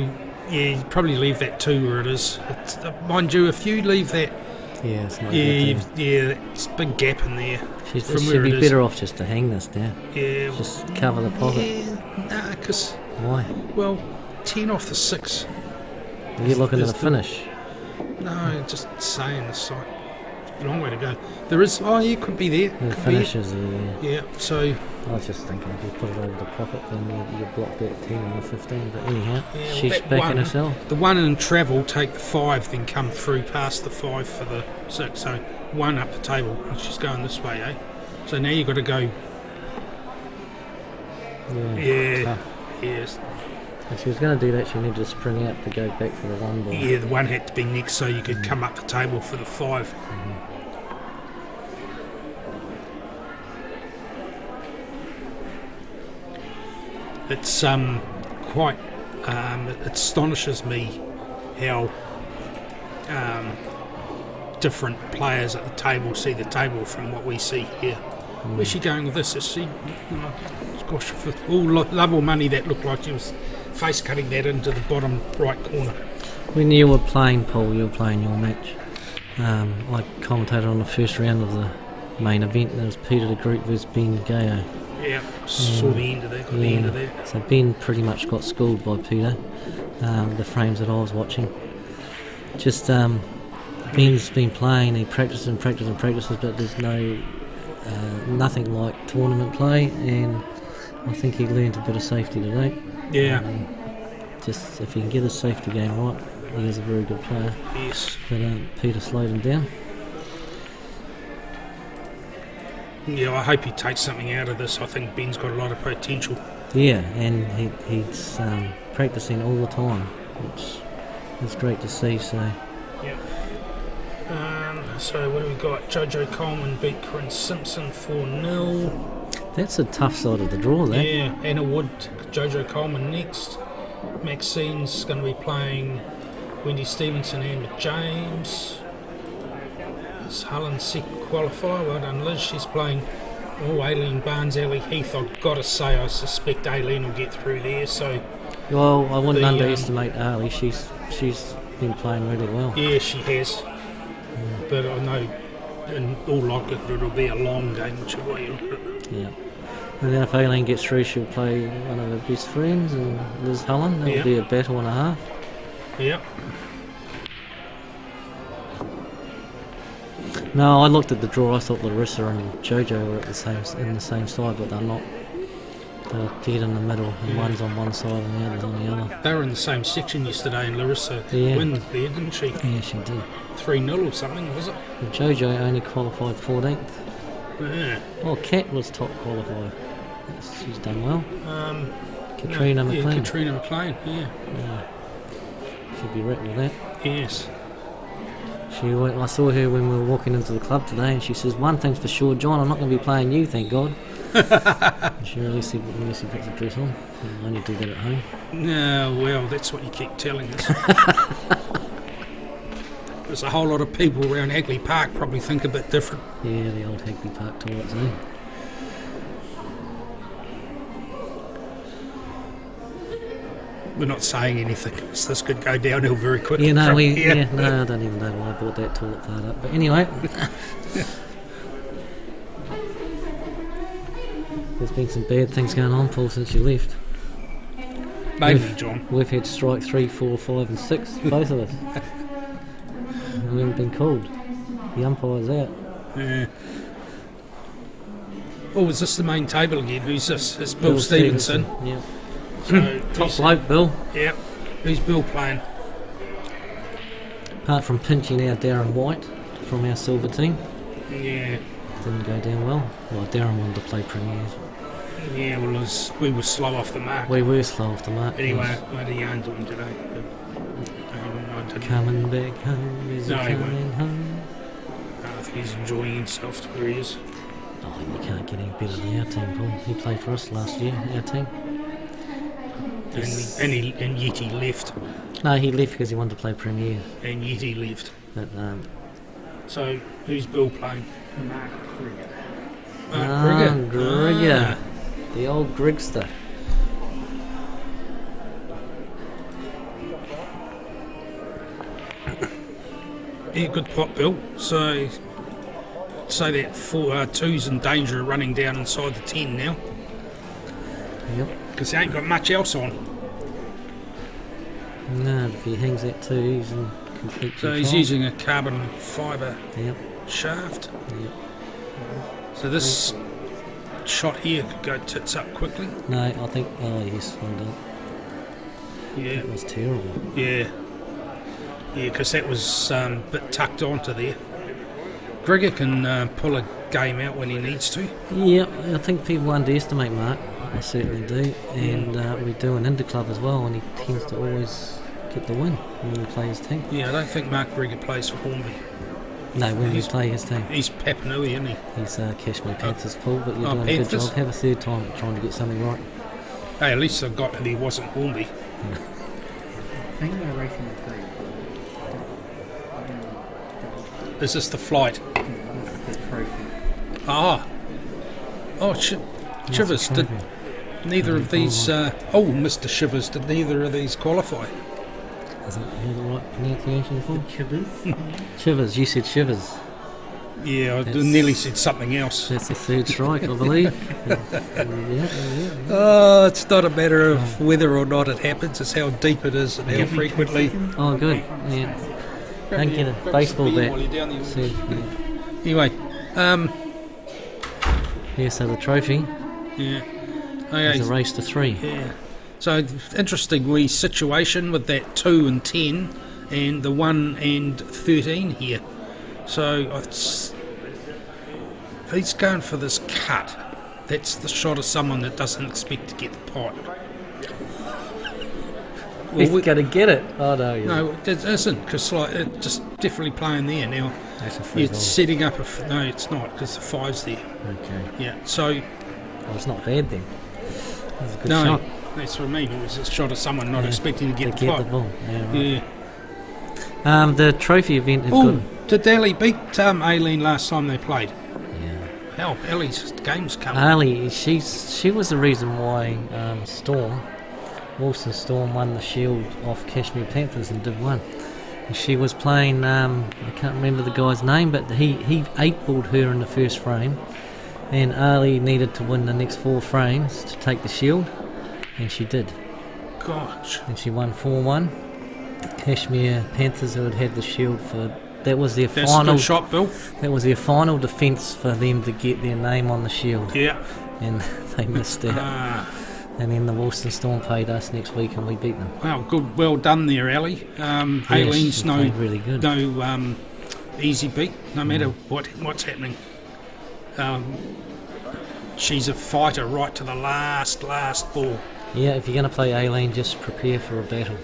yeah, you probably leave that too where it is. It's, mind you, if you leave that, Yeah, it's not yeah, a good thing. it's a big gap in there. She'd from where be it is. better off just to hang this down. Yeah, Just cover the pocket. yeah, nah, because Why? well, 10 off the 6. You're looking at is the the- finish. No, just saying the site. Long way to go. There is. Oh, you could be there. The Could be finish it. is Yeah. So I was just thinking if you put it over the pocket, then you block that 10 and the 15. But anyhow, yeah, well, she's that backing one, herself. the one in travel, take the 5, then come through past the 5 for the 6. So 1 up the table, and she's going this way, eh? So now you've got to go. Yeah. Tough. Yes. If she was going to do that, she needed to spring out to go back for the 1 ball. Yeah. The 1 had to be next, so you could come up the table for the 5. It's quite. It astonishes me how different players at the table see the table from what we see here. Where's she going with this? Is she, gosh, for all love or money, that looked like she was face cutting that into the bottom right corner. When you were playing, Paul, you were playing your match. I commentated on the first round of the main event, and it was Peter the Greek versus Ben Gayo. Yeah, saw the end of that. Got the end of that. So Ben pretty much got schooled by Peter, the frames that I was watching. just Ben's been playing. He practices and practices and practices, but there's nothing like tournament play, and I think he learned a bit of safety today. Yeah. Just if he can get his safety game right, he is a very good player. Yes. But Peter slowed him down. Yeah, I hope he takes something out of this. I think Ben's got a lot of potential. Yeah, and he's practicing all the time, which is great to see. So. Yeah. So what do we got? Jojo Coleman beat Corinne Simpson 4-0. That's a tough side of the draw, there. Yeah, Anna Wood, Jojo Coleman next. Maxine's going to be playing Wendy Stevenson and James. It's Helen's second qualifier. Well done, Liz. She's playing Aileen Barnes, Ellie Heath. I've got to say, I suspect Aileen will get through there. So, well, I wouldn't underestimate Ali. She's been playing really well. Yeah, she has. But I know in all likelihood it'll be a long game, whichever way you look at it. Yeah. And then if Aileen gets through, she'll play one of her best friends, and Liz Helen. That'll be a battle and a half. Yep. No, I looked at the draw. I thought Larissa and Jojo were in the same side, but they're not. They're dead in the middle, and one's on one side and the other's on the other. They were in the same section yesterday, and Larissa won there, didn't she? Yeah, she did. 3-0 or something, was it? Well, Jojo only qualified 14th. Yeah. Oh, Kat was top qualifier. She's done well. Katrina McLean. Yeah, Katrina McLean, yeah. Should be right with that. Yes. I saw her when we were walking into the club today, and she says, "One thing's for sure, John, I'm not going to be playing you, thank God." She really said, unless he puts the dress on. I only do that at home. No, well, that's what you keep telling us. There's a whole lot of people around Hagley Park probably think a bit different. Yeah, the old Hagley Park toilets, eh? We're not saying anything. This could go downhill very quickly. Yeah, no, no, I don't even know why I brought that toilet part up. But anyway, there's been some bad things going on, Paul, since you left. Mainly, John. We've had strike 3, 4, 5 and 6, both of us. We haven't been called. The umpire's out. Yeah. Oh, is this the main table again? Who's this? It's Bill Stevenson. Yeah. So Top bloke, Bill. Yep. Who's Bill playing? Apart from pinching our Darren White from our silver team. Yeah. Didn't go down well. Well, Darren wanted to play premiers. Yeah, well, we were slow off the mark. We were slow off the mark. Anyway, what are the yarns doing today? Coming back home, is he coming home? I think he's enjoying himself where he is. Oh, you can't get any better than our team, Paul. He played for us last year, our team. And yet he left. No, he left because he wanted to play Premier. And yet he left. But, so, who's Bill playing? Mark Grigger. Mark Grigger. The old Grigster. Yeah, good pot, Bill. So, say that 2's in danger of running down inside the 10 now. Yep. Because he ain't got much else on. No, if he hangs that 2, he's in complete control. So he's using a carbon fibre shaft. Yep. So this shot here could go tits up quickly. No, I think... Oh, yes, well done. Yeah. That was terrible. Yeah. Yeah, because that was a bit tucked onto there. Grigger can pull a game out when he needs to. Yeah, I think people underestimate Mark. I certainly do. And we do an interclub as well, and he tends to always get the win when we play his team. Yeah, I don't think Mark Grigger plays for Hornby. No, when we play his team. He's Papanui, isn't he? He's Cashmere Panthers, Paul, but you're doing a good Panthers? job. Have a third time at trying to get something right. Hey, at least I got that he wasn't Hornby. I think they're racing the three. Is this the flight? The trophy. Ah. Oh, Shivers, did neither of these... Mr. Shivers, did neither of these qualify? Is that the right pronunciation for? Chivers. Shivers, you said Shivers. Yeah, I nearly said something else. That's the third strike, I believe. Yeah. Oh, it's not a matter of whether or not it happens, it's how deep it is and how frequently. Oh, good. Yeah. Don't get a grab baseball some beer bat. while you're down there. See, yeah. Anyway, Yeah, so the trophy yeah. is a Okay, race to 3. yeah. So interesting wee situation with that 2 and 10 and the 1 and 13 here. So if he's going for this cut, that's the shot of someone that doesn't expect to get the pot. He's going to get it. Oh, no. Yeah. No, it isn't, because it's just definitely playing there now. That's a free It's ball. setting up no, it's not, because the 5's there. Okay. Yeah, so Well, it's not bad then. That's a good no, shot. that's what I mean. It was a shot of someone not Yeah, expecting to get to the get the pot. ball. Yeah, right. Yeah. The trophy event have Oh, got... did Ellie beat Aileen last time they played? Yeah. Hell, Ellie's game's coming. Ali, she was the reason why Wilson Storm won the Shield off Cashmere Panthers and did one. And she was playing, I can't remember the guy's name, but he 8-balled her in the first frame, and Ali needed to win the next 4 frames to take the Shield, and she did. Gosh. And she won 4-1. Cashmere Panthers, who had had the Shield for... That was their That's a final... good shot, Bill. That was their final defence for them to get their name on the Shield. Yeah. And they missed out. And then the Wilson Storm played us next week and we beat them. Well, good, well done there, Ellie. Aileen's she no played really good. no easy beat, no matter what's happening. She's a fighter right to the last ball. Yeah, if you're going to play Aileen, just prepare for a battle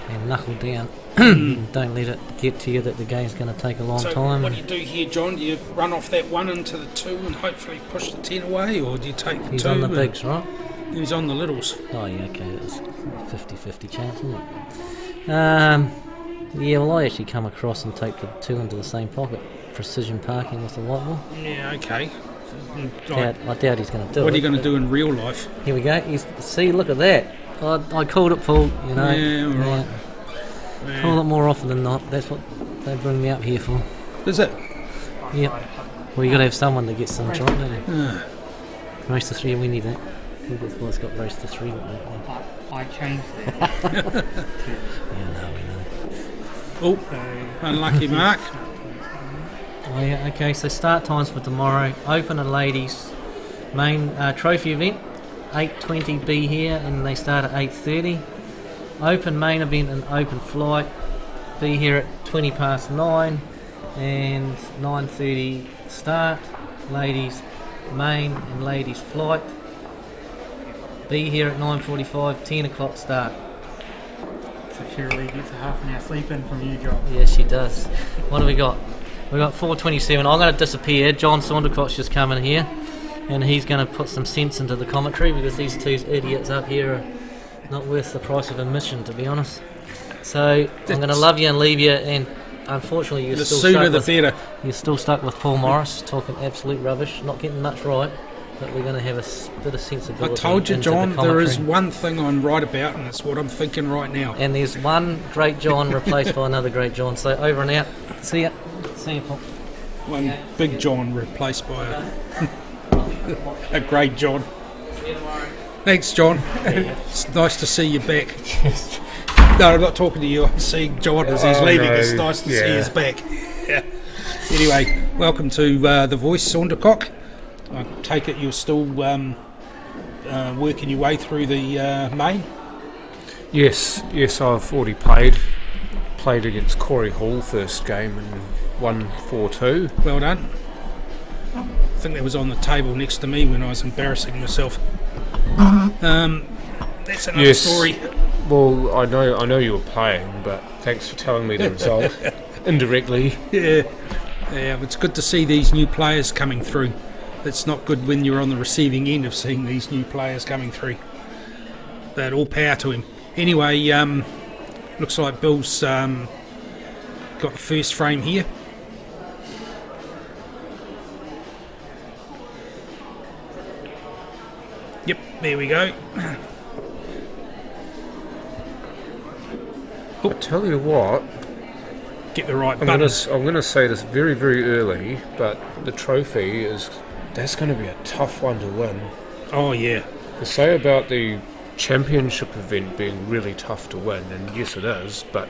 and knuckle down. Don't let it get to you that the game's going to take a long So time. what do you do here, John? Do you run off that 1 into the 2 and hopefully push the 10 away, or do you take the 2? He's on the bigs, right? He's on the littles. Oh, yeah, okay, that's 50-50 chance, isn't it? Yeah, well, I actually come across and take the 2 into the same pocket. Precision parking with the white ball. Yeah, okay. I doubt he's going to do it. What are you going to but do in real life? Here we go. See, look at that. I called it, Paul, you know. Yeah, right. Yeah. Call it more often than not. That's what they bring me up here for. Is it? Yep. Well, you got to have someone that gets some right, don't you? Race to 3, we need that. Well, it's got race to 3. I changed it. Yeah, no, we know. Oh, unlucky mark. Oh, yeah, okay, so start times for tomorrow. Open and ladies main trophy event, 8:20 be here, and they start at 8:30. Open main event and open flight, be here at 9:20 and 9:30 start. Ladies main and ladies flight, be here at 9:45, 10 o'clock start. So Shirley gets a half an hour sleep in from you, John. Yes, she does. What do we got? We got 4:27. I'm going to disappear. John Saundercott's just coming here, and he's going to put some sense into the commentary because these 2 idiots up here are not worth the price of admission, to be honest. So I'm going to love you and leave you, and unfortunately The sooner the better. You're still stuck with Paul Morris talking absolute rubbish, not getting much right, but we're going to have a bit of sensibility. I told you, into John, the there is commentary. one thing I'm right about, and it's what I'm thinking right now. And there's one great John replaced by another great John. So over and out. See ya. See ya, Paul. One big John replaced by a great John. See you tomorrow. Thanks, John. It's nice to see you back. No, I'm not talking to you. I'm seeing John as he's leaving. no. It's nice to see us back. Yeah. Anyway, welcome to The Voice, Saundercock. I take it you're still working your way through the main? Yes, I've already played against Corey Hall first game and won 4-2. Well done. I think that was on the table next to me when I was embarrassing myself. That's another Yes. story. Well, I know you were playing, but thanks for telling me the result indirectly. Yeah, it's good to see these new players coming through. It's not good when you're on the receiving end of seeing these new players coming through. But all power to him. Anyway, looks like Bill's got the first frame here. Yep, there we go. I tell you what, Get the right I'm buttons. gonna say this very, very early, but the trophy that's going to be a tough one to win. Oh yeah. They say about the championship event being really tough to win, and yes it is, but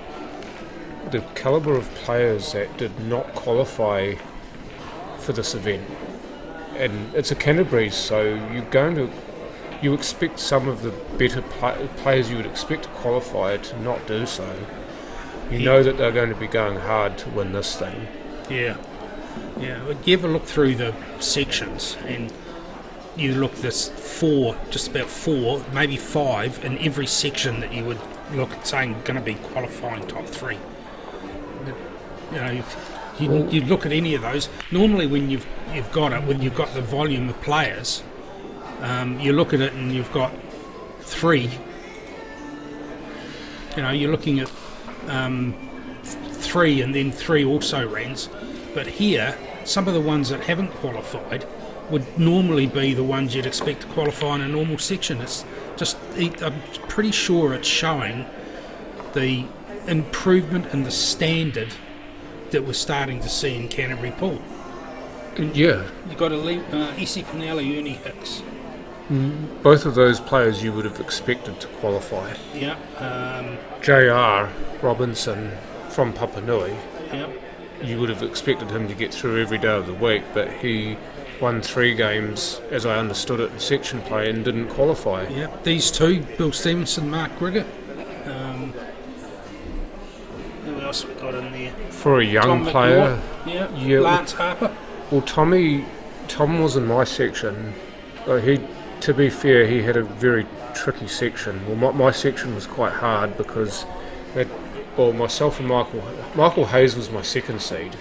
the calibre of players that did not qualify for this event. And it's a Canterbury, so you expect some of the better players you would expect to qualify to not do so. You know that they're going to be going hard to win this thing. Yeah. But you ever look through the sections and you look just about 4, maybe 5 in every section that you would look at saying going to be qualifying top 3. You look at any of those. Normally, when you've got the volume of players, you look at it and you've got 3. You're looking at 3 and then 3 also rans. But here, some of the ones that haven't qualified would normally be the ones you'd expect to qualify in a normal section. I'm pretty sure it's showing the improvement in the standard that we're starting to see in Canterbury Pool. Yeah. You've got Issy Pinelli, Ernie Hicks. Both of those players you would have expected to qualify. Yeah. J.R. Robinson from Papanui. Yeah. You would have expected him to get through every day of the week, but he won 3 games, as I understood it, in section play and didn't qualify. Yeah. These 2, Bill Stevenson, Mark Grigger. Who else we got in there? For a young player. Yeah. Lance Harper. Well, Tom was in my section. To be fair, he had a very tricky section. Well, my section was quite hard because myself and Michael Hayes was my second seed.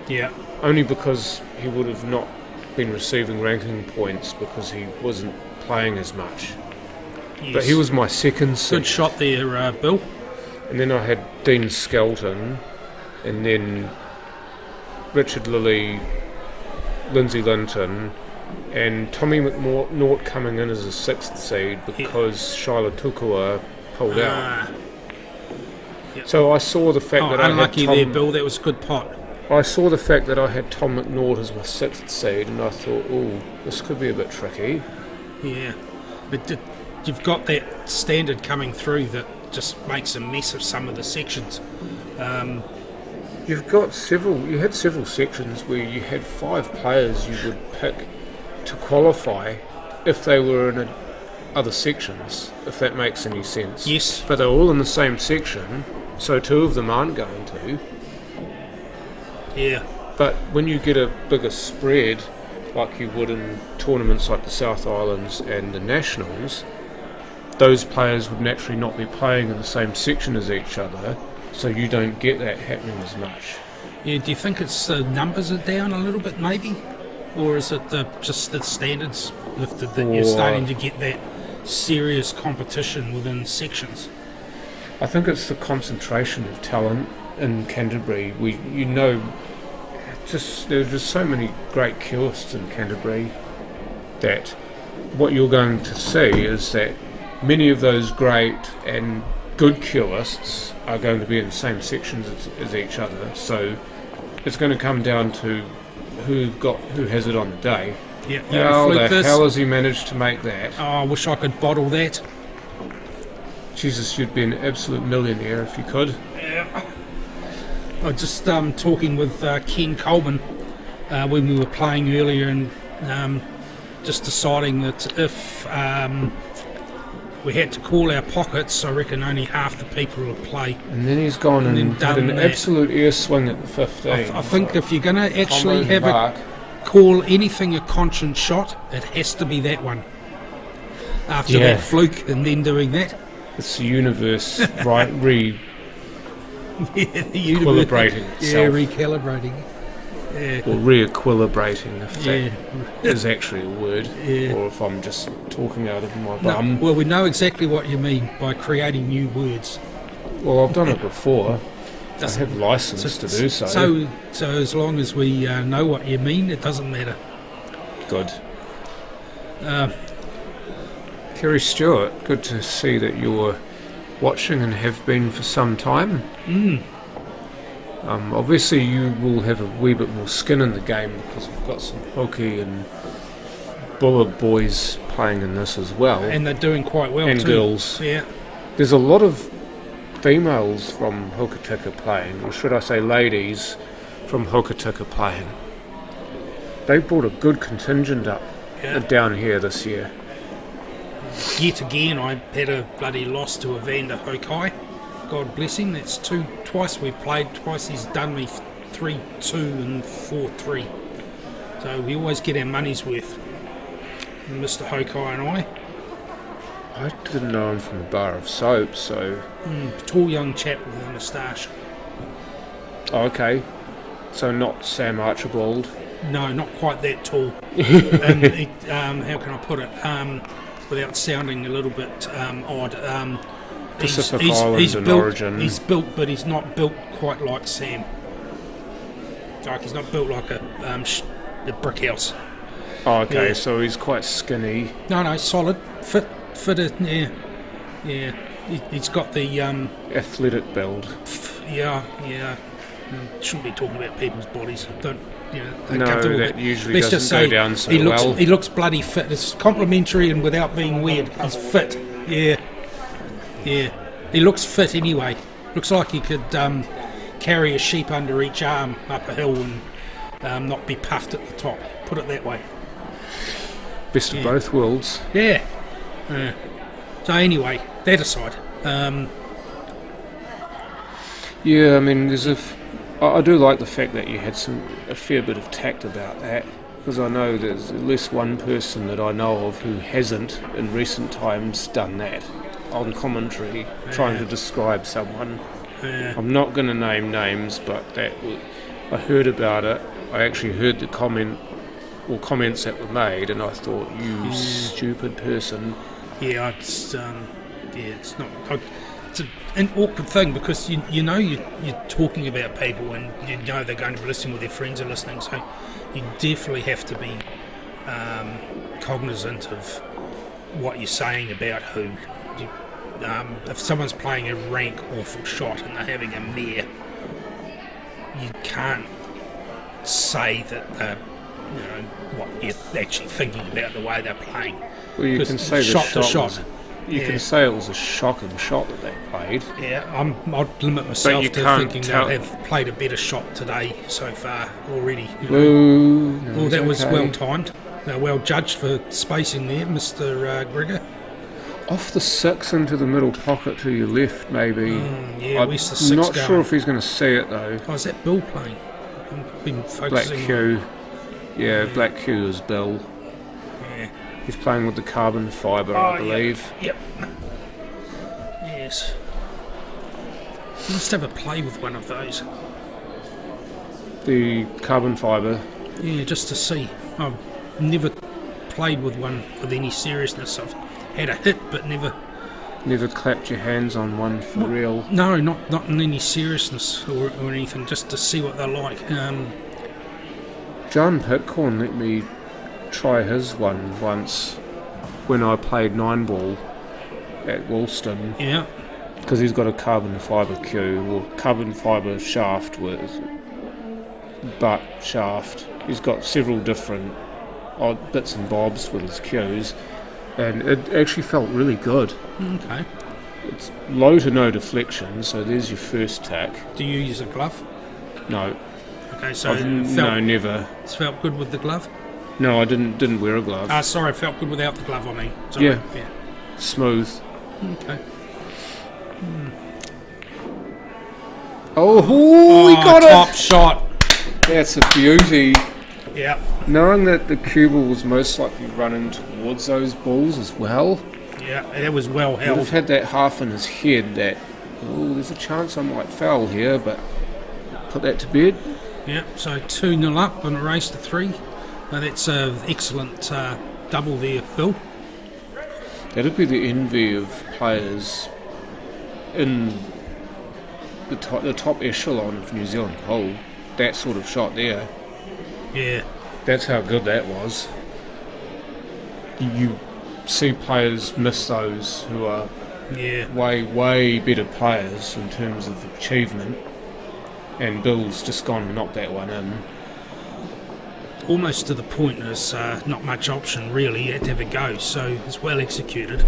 Yeah. Only because he would have not been receiving ranking points because he wasn't playing as much. Yes. But he was my second seed. Good shot there, Bill. And then I had Dean Skelton, and then Richard Lilly, Lindsay Linton, and Tommy McNaught coming in as a 6th seed because Shiloh Tukua pulled out. Yep. So I saw the fact that I had unlucky there, Bill. That was a good pot. I saw the fact that I had Tom McNaught as my 6th seed, and I thought, this could be a bit tricky. Yeah, but you've got that standard coming through that just makes a mess of some of the sections. You had several sections where you had 5 players you would pick to qualify if they were in other sections, if that makes any sense. Yes. But they're all in the same section, so 2 of them aren't going to. Yeah. But when you get a bigger spread, like you would in tournaments like the South Islands and the Nationals, those players would naturally not be playing in the same section as each other, so you don't get that happening as much. Yeah, do you think it's the numbers are down a little bit maybe? Or is it just the standards lifted that you're starting to get that serious competition within sections? I think it's the concentration of talent in Canterbury. There's just so many great curists in Canterbury that what you're going to see is that many of those great and good curists are going to be in the same sections as each other, so it's going to come down to who has it on the day. Yeah, how the hell has he managed to make that? Oh, I wish I could bottle that. Jesus, you'd be an absolute millionaire if you could. Yeah. I was just talking with Ken Coleman when we were playing earlier, and just deciding that if we had to call our pockets, I reckon only half the people would play. And then he's gone and had an absolute air swing at the 15. I think if you're going to actually call anything a conscience shot, it has to be that one. After that fluke and then doing that. It's the universe, right? Equilibrating itself. Yeah, recalibrating. Yeah. Or re-equilibrating, if that is actually a word, or if I'm just talking out of my bum. Well, we know exactly what you mean by creating new words. Well, I've done it before. I have license to do so. So as long as we know what you mean, it doesn't matter. Good. Kerry Stewart, good to see that you're watching and have been for some time. Obviously you will have a wee bit more skin in the game because we've got some Hoki and Bullard boys playing in this as well. And they're doing quite well and too. Girls. Yeah. There's a lot of females from Hokitika playing, or should I say ladies from Hokitika playing. They brought a good contingent up down here this year. Yet again, I had a bloody loss to Evander Hokai. God bless him. That's twice we played. Twice he's done me 3-2 and 4-3. So we always get our money's worth. Mr. Hokai and I. I didn't know him from a bar of soap, so... Tall young chap with a moustache. Oh, okay. So not Sam Archibald. No, not quite that tall. And how can I put it? Without sounding a little bit odd. Pacific Island and Origin. He's built, but he's not built quite like Sam. Like he's not built like a brick house. Oh, okay, Yeah. so he's quite skinny. No, solid, fitted. Yeah. He's got the Athletic build. yeah. Shouldn't be talking about people's bodies. Don't. They No, come to all that bit. usually Let's doesn't just go say down so he looks, well. He looks bloody fit. It's complimentary and without being weird. He's fit. Yeah. He looks fit anyway. Looks like he could carry a sheep under each arm up a hill and not be puffed at the top. Put it that way. Best of both worlds. Yeah. So anyway, that aside. Yeah, I mean, I do like the fact that you had a fair bit of tact about that, because I know there's at least one person that I know of who hasn't in recent times done that on commentary, trying to describe someone. I'm not going to name names, but I heard about it. I actually heard the comments that were made, and I thought, you stupid person. Yeah, it's not. It's an awkward thing because you know you're talking about people and you know they're going to be listening with their friends are listening, so you definitely have to be cognizant of what you're saying about who. If someone's playing a rank awful shot and they're having a mare, you can't say that what you're actually thinking about the way they're playing. Well, you can say shot the to shot. shot. You can say it was a shocking shot that they played. Yeah, I'd limit myself you to can't thinking tell- they'll have played a better shot today so far already. No, That was okay. well timed. Well judged for spacing there, Mr. Grigor. Off the 6 into the middle pocket to your left, maybe. Yeah, I'm where's the 6 not going? sure if he's going to see it though. Oh, is that Bill playing? I've been Black focusing Q. Yeah, Black Q is Bill. Yeah. He's playing with the carbon fibre, I believe. Yep. Yes. You must have a play with one of those. The carbon fibre. Yeah, just to see. I've never played with one with any seriousness. I've had a hit, but never. Never clapped your hands on one for real. No, not in any seriousness or anything. Just to see what they're like. John Pitcorn let me try his one once when I played 9-ball at Woolston, Yeah. because he's got a carbon fibre cue, or carbon fibre shaft with butt shaft. He's got several different odd bits and bobs with his cues, and it actually felt really good. Okay. It's low to no deflection, so there's your first tack. Do you use a glove? No, Okay, so no, never. It's felt good with the glove? No, I didn't wear a glove. Sorry, it felt good without the glove, I mean. Sorry. Yeah. Smooth. Okay. Oh, he got top it! shot. That's a beauty. Yeah. Knowing that the cue ball was most likely running towards those balls as well, Yeah, that was well he would have held. had that half in his head that, oh, there's a chance I might foul here, but put that to bed. Yeah, so 2-0 up on a race to 3. That's an excellent double there, Bill. That'd be the envy of players in the top echelon of New Zealand pool. That sort of shot there. Yeah. That's how good that was. You see players miss those who are Yeah. way better players in terms of achievement, and Bill's just gone and knocked that one in. Almost to the point there's not much option really. You had to have a go, so it's well executed.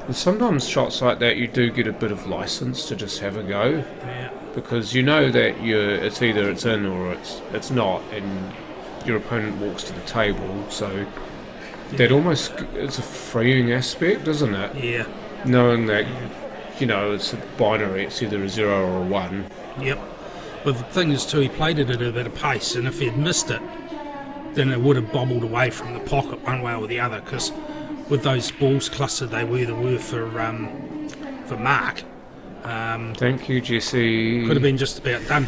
And sometimes shots like that, you do get a bit of license to just have a go, Yeah. because you know that it's either it's in or it's not, and your opponent walks to the table. So that almost it's a freeing aspect, isn't it? Yeah. Knowing that it's a binary, it's either a 0 or a 1. Yep. But the thing is too, he played it at a bit of pace, and if he'd missed it, then it would have bobbled away from the pocket one way or the other, because with those balls clustered they were for Mark. Thank you, Jesse. Could have been just about done.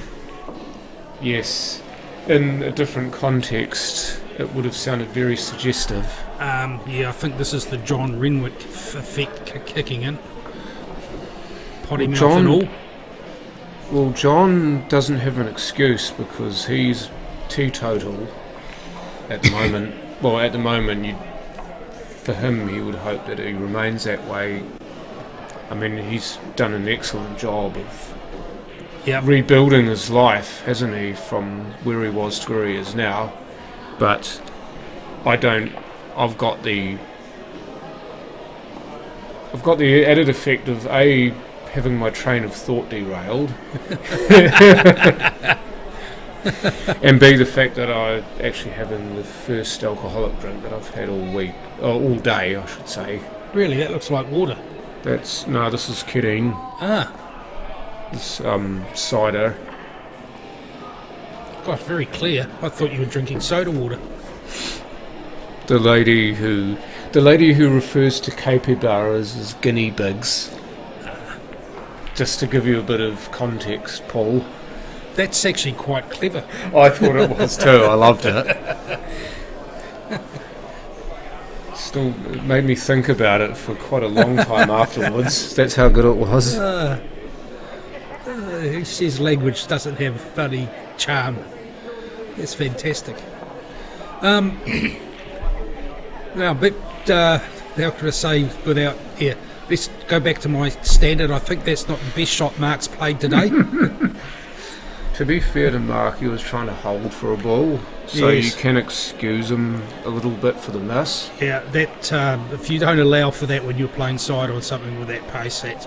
Yes. In a different context, it would have sounded very suggestive. Yeah, I think this is the John Renwick effect kicking in. Potty mouth and all. Well, John doesn't have an excuse because he's teetotal at the moment. Well, at the moment, for him, he would hope that he remains that way. I mean, he's done an excellent job of rebuilding his life, hasn't he, from where he was to where he is now. But I've got the added effect of having my train of thought derailed, and B, the fact that I actually having the first alcoholic drink that I've had all day, I should say. Really, that looks like water. This is kidding. This cider. Gosh, very clear. I thought you were drinking soda water. The lady who refers to capybaras as guinea pigs. Just to give you a bit of context, Paul. That's actually quite clever. I thought it was too. I loved it. Still, it made me think about it for quite a long time afterwards. That's how good it was. Who says language doesn't have funny charm? That's fantastic. Now, but how can I say without... Yeah, let's go back to my standard. I think that's not the best shot Mark's played today. To be fair to Mark, he was trying to hold for a ball, so you can excuse him a little bit for the miss. Yeah, that if you don't allow for that when you're playing side on something with that pace, that's...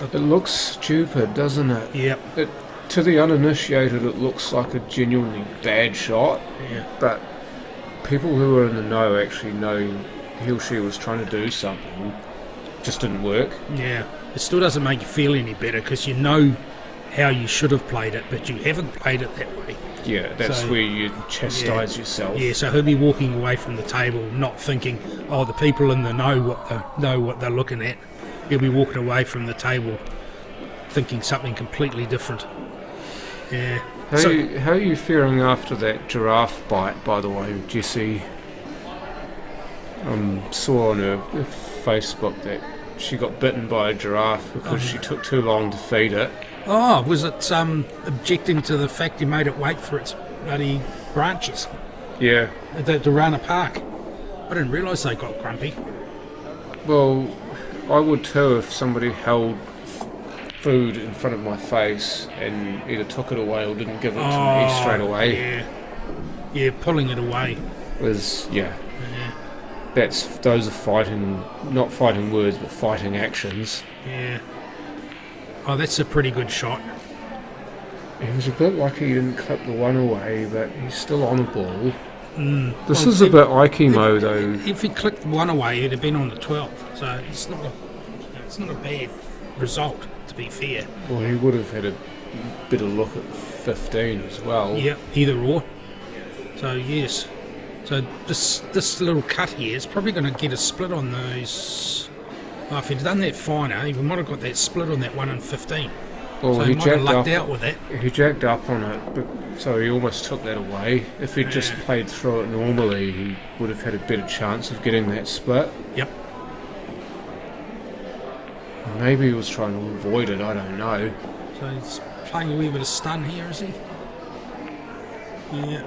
It looks stupid, doesn't it? Yep. To the uninitiated, it looks like a genuinely bad shot. Yeah. But people who are in the know actually know he or she was trying to do something. Just didn't work. Yeah. It still doesn't make you feel any better because you know how you should have played it, but you haven't played it that way. Yeah, that's where you chastise yourself. Yeah, so he'll be walking away from the table not thinking, the people in the know what they're looking at. He'll be walking away from the table thinking something completely different. Yeah. How are you faring after that giraffe bite, by the way, Jessie? Saw on her Facebook that she got bitten by a giraffe because she took too long to feed it. Oh, was it objecting to the fact you made it wait for its bloody branches? Yeah. At the Durana Park. I didn't realise they got grumpy. Well, I would too if somebody held food in front of my face and either took it away or didn't give it to me straight away. Yeah, pulling it away. Those are fighting, not fighting words, but fighting actions. Yeah. Oh, that's a pretty good shot. He was a bit lucky he didn't clip the one away, but he's still on the ball. This is a bit Aikimo though. If he clicked one away, it'd have been on the 12. So it's not a bad result, to be fair. Well, he would have had a better look at 15 as well. Yeah, either or. So yes. So this little cut here is probably going to get a split on those. Oh, if he'd done that finer, he might have got that split on that 1 and 15. Well, so he might have lucked out with that. He jacked up on it, but so he almost took that away. If he'd just played through it normally, he would have had a better chance of getting that split. Yep. Maybe he was trying to avoid it, I don't know. So he's playing a wee bit of stun here, is he? Yeah.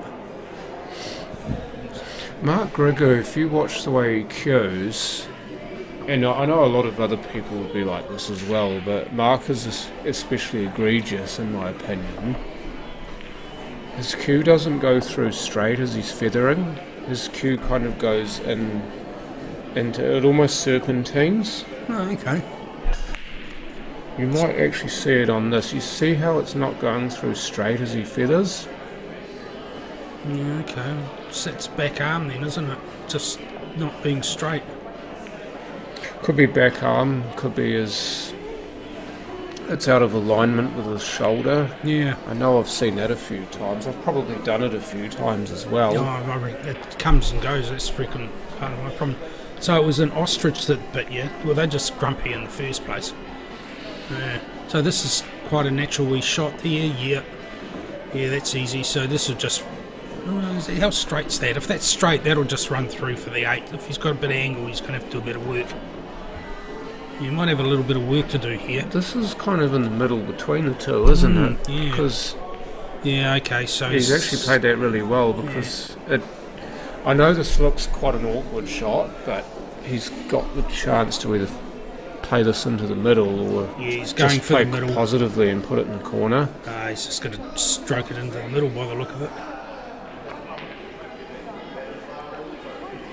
Mark Grigor, if you watch the way he cues, and I know a lot of other people would be like this as well, but Mark is especially egregious in my opinion. His cue doesn't go through straight as he's feathering. His cue kind of goes in and it almost serpentines. Oh, okay. You might actually see it on this. You see how it's not going through straight as he feathers? Yeah, okay. It's its back arm then, isn't it? Just not being straight. Could be back arm, could be his... It's out of alignment with his shoulder. Yeah. I know I've seen that a few times. I've probably done it a few times as well. Oh, it comes and goes. That's freaking part of my problem. So it was an ostrich that bit you. Well, they're just grumpy in the first place. Yeah. So this is quite a natural wee shot here. Yeah. Yeah, that's easy. So this will just... how straight's that? If that's straight, that'll just run through for the 8. If he's got a bit of angle, he's going to have to do a bit of work. You might have a little bit of work to do here. This is kind of in the middle between the two, isn't it? Yeah. Because yeah, okay, so... he's actually played that really well because I know this looks quite an awkward shot, but he's got the chance to either play this into the middle or he's going just for play the middle positively and put it in the corner. He's just going to stroke it into the middle by the look of it.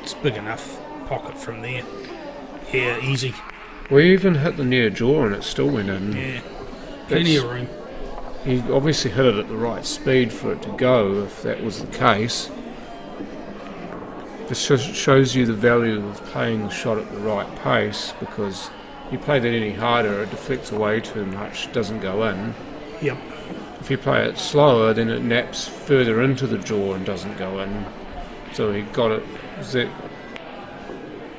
It's big enough pocket from there. Yeah, easy. We even hit the near jaw and it still went in. Yeah, plenty of room. He obviously hit it at the right speed for it to go, if that was the case. This shows you the value of playing the shot at the right pace, because you play that any harder, it deflects away too much, doesn't go in. Yep. If you play it slower, then it naps further into the jaw and doesn't go in. So he got it. Was that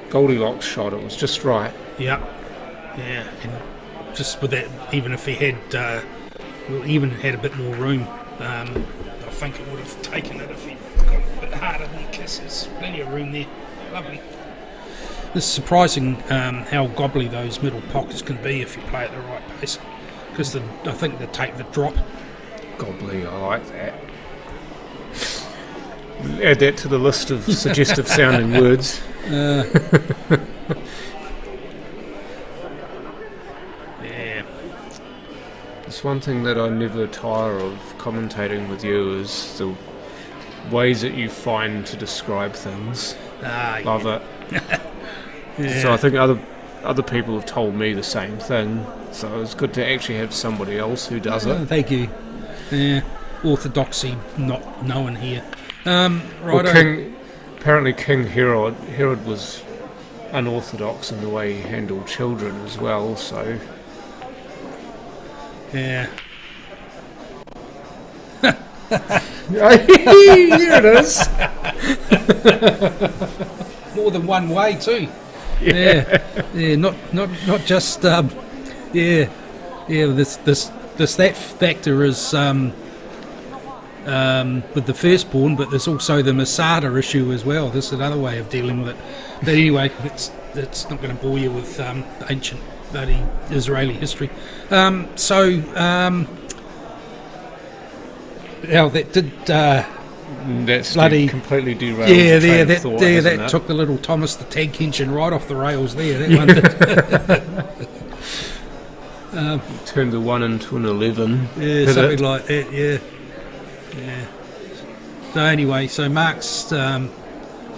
Goldilocks shot? It was just right. Yep. Yeah, and just with that, even if he had, even had a bit more room, I think it would have taken it if he got a bit harder than the kiss. There's plenty of room there. Lovely. It's surprising how gobbly those middle pockets can be if you play at the right pace, because I think they take the drop. Gobbly, I like that. Add that to the list of suggestive sounding words. Yeah. It's one thing that I never tire of commentating with you is the ways that you find to describe things. Love it. Yeah. So I think other people have told me the same thing. So it's good to actually have somebody else who does it. Thank you. Yeah. Orthodoxy not known here. Right. Well, apparently King Herod was unorthodox in the way he handled children as well, so... Yeah. Here it is! More than one way too. Yeah. Yeah, not just yeah. This that factor is with the firstborn, but there's also the Masada issue as well. This is another way of dealing with it. But anyway, it's not going to bore you with ancient bloody Israeli history. Now that did That's bloody completely derailed. that took the little Thomas the Tank Engine right off the rails there. That one did. Turned the 1 into an 11. Yeah, something like that. Yeah. So anyway, so Mark's.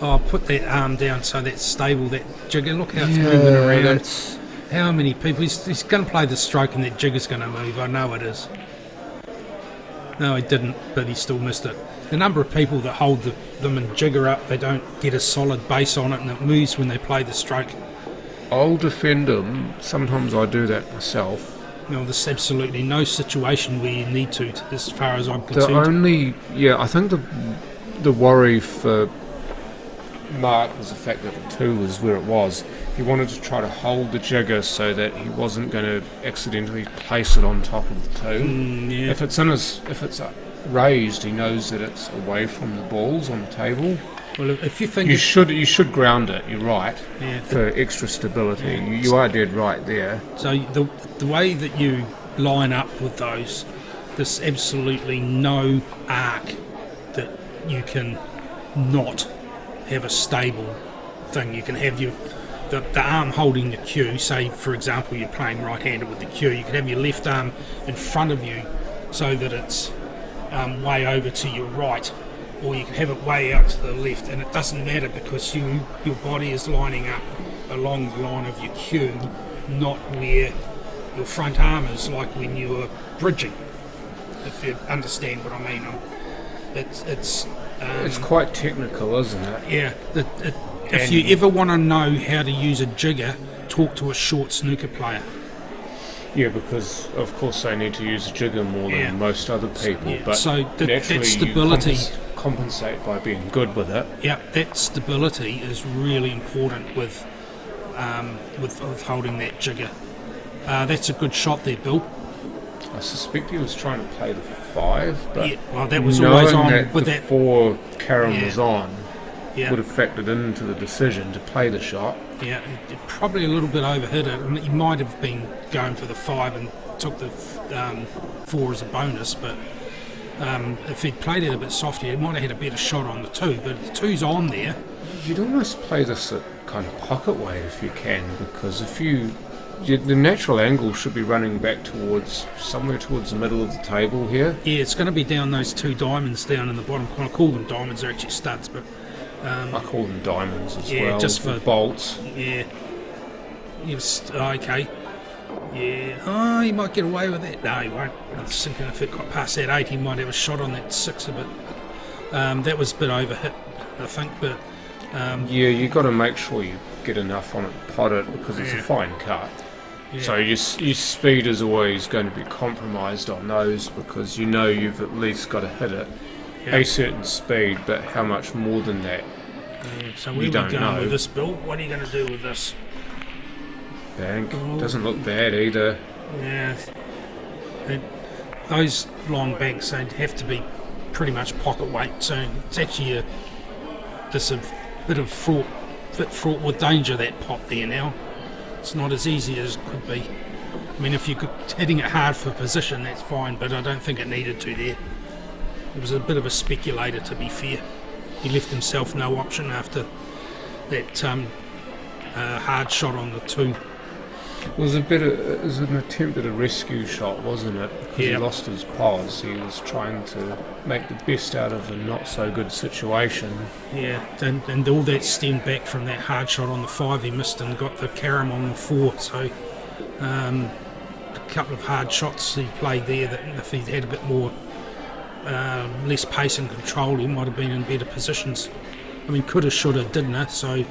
I'll put that arm down so that's stable. That jigger. Look how it's moving around. How many people? He's going to play the stroke, and that jigger's going to move. I know it is. No, he didn't, but he still missed it. The number of people that hold them and jigger up, they don't get a solid base on it, and it moves when they play the stroke. I'll defend him. Sometimes I do that myself. No, there's absolutely no situation where you need to, as far as I'm concerned. I think the worry for Mark was the fact that the 2 was where it was. He wanted to try to hold the jigger so that he wasn't going to accidentally place it on top of the 2. If it's raised, he knows that it's away from the balls on the table. Well, if you think you should ground it. You're right. Yeah, for extra stability. You are dead right there. So the way that you line up with those, there's absolutely no arc that you can not have a stable thing. You can have the arm holding the cue. Say, for example, you're playing right-handed with the cue. You can have your left arm in front of you so that it's way over to your right. or you can have it way out to the left, and it doesn't matter because your body is lining up along the line of your cue, not where your front arm is, like when you're bridging, if you understand what I mean. It's quite technical, isn't it? Yeah. If you ever want to know how to use a jigger, talk to a short snooker player. Yeah, because of course they need to use a jigger more than most other people. Yeah. But so that stability, you compensate by being good with it. Yeah, that stability is really important with holding that jigger. That's a good shot there, Bill. I suspect he was trying to play the 5, but yeah, well, that was always on that with the that 4 Karen was on. Yeah. Would have factored into the decision to play the shot. Yeah, it probably a little bit overhit it. I mean, he might have been going for the 5 and took the 4 as a bonus, but if he'd played it a bit softer, he might have had a better shot on the 2. But the 2's on there. You'd almost play this at kind of pocket weight if you can, because the natural angle should be running back somewhere towards the middle of the table here. Yeah, it's going to be down those 2 diamonds down in the bottom. I call them diamonds, they're actually studs, but I call them diamonds as yeah, well. Just for bolts. Yeah. Okay. Yeah. Oh, he might get away with that. No, he won't. I was thinking if it got past that 8, he might have a shot on that 6 a bit. That was a bit overhit, I think, but yeah, you got to make sure you get enough on it, pot it, because it's a fine cut. Yeah. So your speed is always going to be compromised on those, because you've at least got to hit it a certain speed, but how much more than that? Yeah. So where are we going with this, Bill? What are you going to do with this? Bank. Doesn't look bad either. Yeah. Those long banks, they'd have to be pretty much pocket weight, so it's actually a bit fraught with danger, that pot there now. It's not as easy as it could be. I mean, if you're hitting it hard for position, that's fine, but I don't think it needed to there. It was a bit of a speculator, to be fair. He left himself no option after that hard shot on the 2. It was an attempt at a rescue shot, wasn't it? Because he lost his pos. He was trying to make the best out of a not so good situation. Yeah, and all that stemmed back from that hard shot on the 5 he missed and got the carom on the 4. So a couple of hard shots he played there that if he'd had a bit more less pace and control, he might have been in better positions. I mean, coulda, shoulda, didn't, so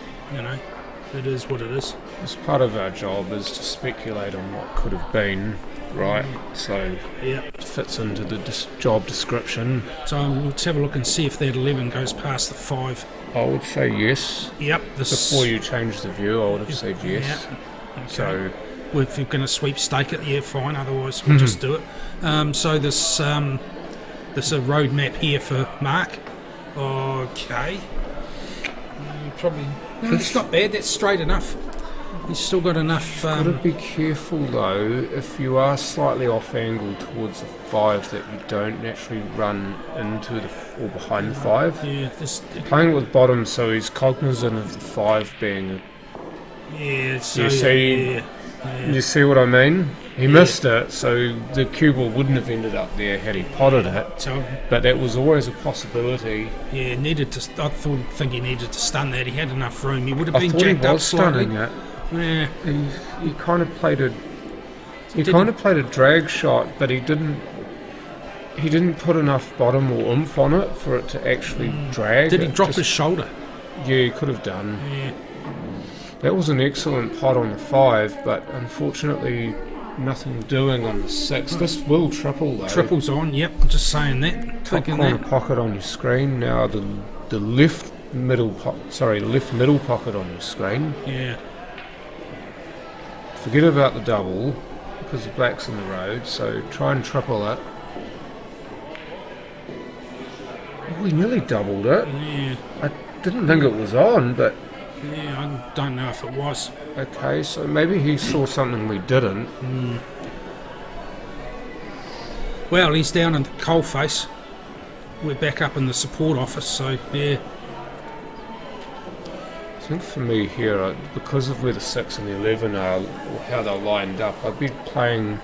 it is what it is. It's part of our job is to speculate on what could have been, right? So it fits into the job description. So let's have a look and see if that 11 goes past the 5. I would say yes. Yep. Before you change the view, I would have said yes. Yeah. Okay. So if you're going to sweepstake it, yeah, fine. Otherwise, we'll just do it. So this a road map here for Mark. Okay. Probably. No, it's not bad. That's straight enough. He's still got enough. Got to be careful though. If you are slightly off angle towards the 5, that you don't naturally run into or behind the 5. Yeah. Playing with bottom, so he's cognizant of the 5 being. Yeah. So you see what I mean? He missed it, so the cue ball wouldn't have ended up there had he potted it. But that was always a possibility. Yeah, I think he needed to stun that. He had enough room. He would have been jacked up slightly. Stunning it. Yeah. He kind of played a drag shot, but he didn't put enough bottom or oomph on it for it to actually drag. Did he drop his shoulder? Yeah, he could have done. Yeah. That was an excellent pot on the 5, but unfortunately nothing doing on the 6. This will triple though. Triple's on, yep, I'm just saying that. Top corner pocket on your screen. Now the left middle pocket on your screen. Yeah. Forget about the double, because the black's in the road, so try and triple it. Oh, we nearly doubled it. Yeah. I didn't think it was on, but... Yeah, I don't know if it was. Okay, so maybe he saw something we didn't. Well, he's down in the coalface. We're back up in the support office, so yeah. I think for me here, because of where the 6 and the 11 are, or how they're lined up, I'd be playing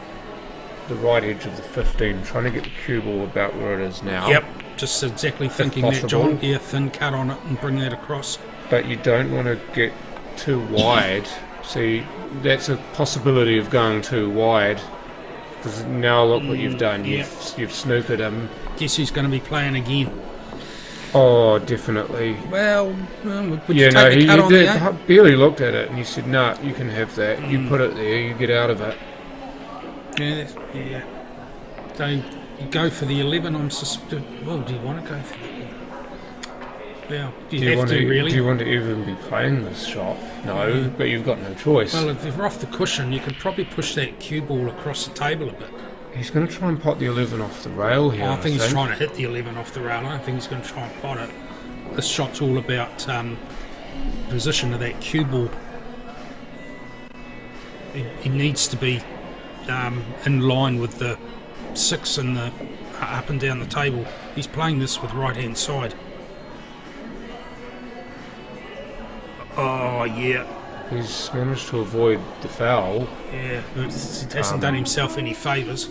the right edge of the 15, trying to get the cue ball about where it is now. Yep. just exactly thinking that, possible. John. Yeah, thin cut on it and bring that across. But you don't want to get too wide. See, that's a possibility of going too wide. Because now look what you've done. You've snookered him. Guess who's going to be playing again? Oh, definitely. Well, would you take a cut on the 8? Barely looked at it and you said, "No, you can have that. You put it there. You get out of it." Yeah. So you go for the 11. Well, do you want to go for the 11? Well, do you have to really? Do you want to even be playing this shot? No, but you've got no choice. Well, if you're off the cushion, you could probably push that cue ball across the table a bit. He's going to try and pot the 11 off the rail here. I think he's trying to hit the 11 off the rail. I don't think he's going to try and pot it. This shot's all about position of that cue ball. He needs to be in line with the 6 and the up and down the table. He's playing this with right hand side. Oh yeah. He's managed to avoid the foul. Yeah, but it hasn't done himself any favours.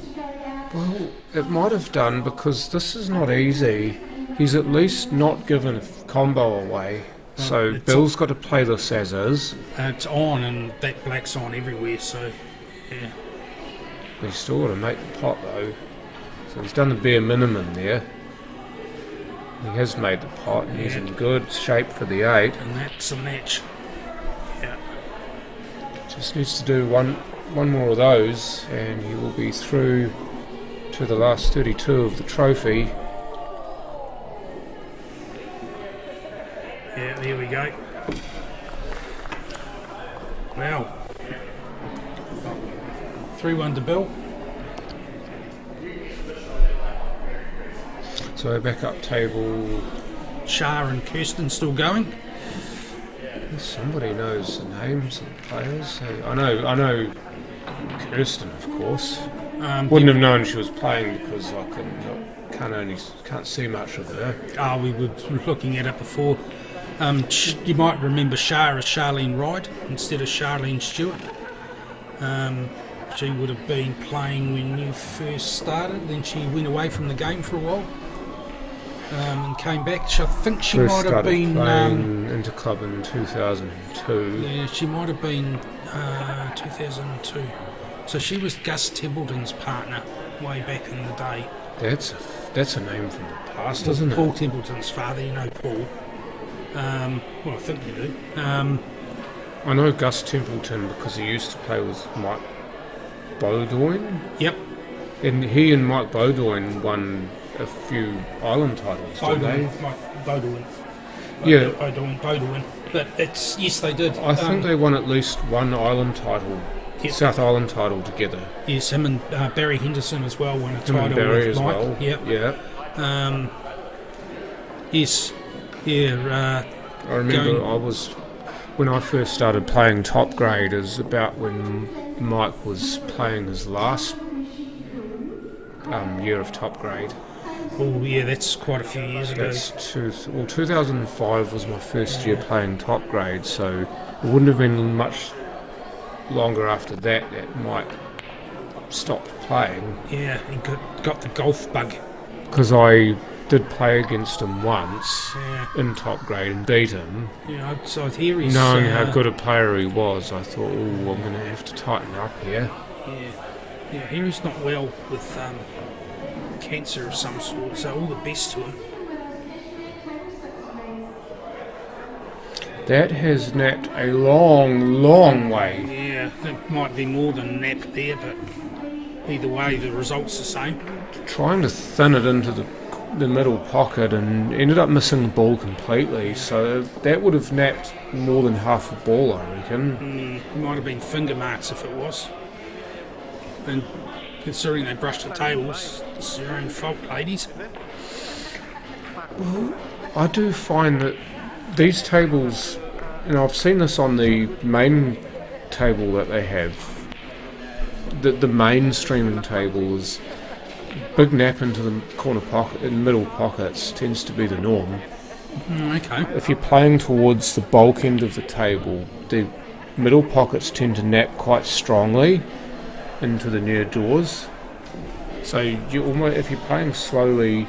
Well, it might have done because this is not easy. He's at least not given a combo away. So Bill's got to play this as is. It's on and that black's on everywhere, so yeah. He's still got to make the pot though. So he's done the bare minimum there. He has made the pot and he's in good shape for the 8. And that's a match. Yeah. Just needs to do one more of those and he will be through to the last 32 of the trophy. Yeah, there we go. Wow. 3-1 to Bill. So back up table. Shah and Kirsten still going. Somebody knows the names of the players. I know Kirsten, of course. Wouldn't have known she was playing because I can't see much of her. We were looking at it before. You might remember Shah as Charlene Wright instead of Charlene Stewart. She would have been playing when you first started, then she went away from the game for a while and came back. I think she First might have been playing Interclub in 2002. Yeah, she might have been 2002. So she was Gus Templeton's partner way back in the day. That's a name from the past, isn't it? Paul Templeton's father, you know Paul. Well, I think you do. I know Gus Templeton because he used to play with Mike Bowdoin. Yep. And he and Mike Bowdoin won a few island titles, didn't they? Mike Bowdoin. Yeah. Bowdoin. But yes, they did. I think they won at least one island title, South Island title together. Yes, him and Barry Henderson as well won a Him title and Barry with as Mike. well. Yep. Yeah. Yes. Yeah. I remember when I first started playing top grade is about when Mike was playing his last year of top grade. Oh yeah, that's quite a few years ago. 2005 was my first year playing top grade, so it wouldn't have been much longer after that Mike stopped playing. Yeah, he got the golf bug. Because I did play against him once in top grade and beat him. Yeah, so here he's... Knowing how good a player he was, I thought, I'm going to have to tighten up here. Yeah, here he's not well with cancer of some sort, so all the best to him. That has napped a long, long way. Yeah, it might be more than nap there, but either way, the result's the same. Trying to thin it into the middle pocket and ended up missing the ball completely, so that would have napped more than half a ball, I reckon. It might have been finger marks if it was. And considering they brushed the tables, it's your own fault, ladies. Well, I do find that these tables, I've seen this on the main table that they have, the mainstreaming table is big nap into the corner pocket, in middle pockets tends to be the norm. Okay. If you're playing towards the bulk end of the table, the middle pockets tend to nap quite strongly into the near doors. So you almost, if you're playing slowly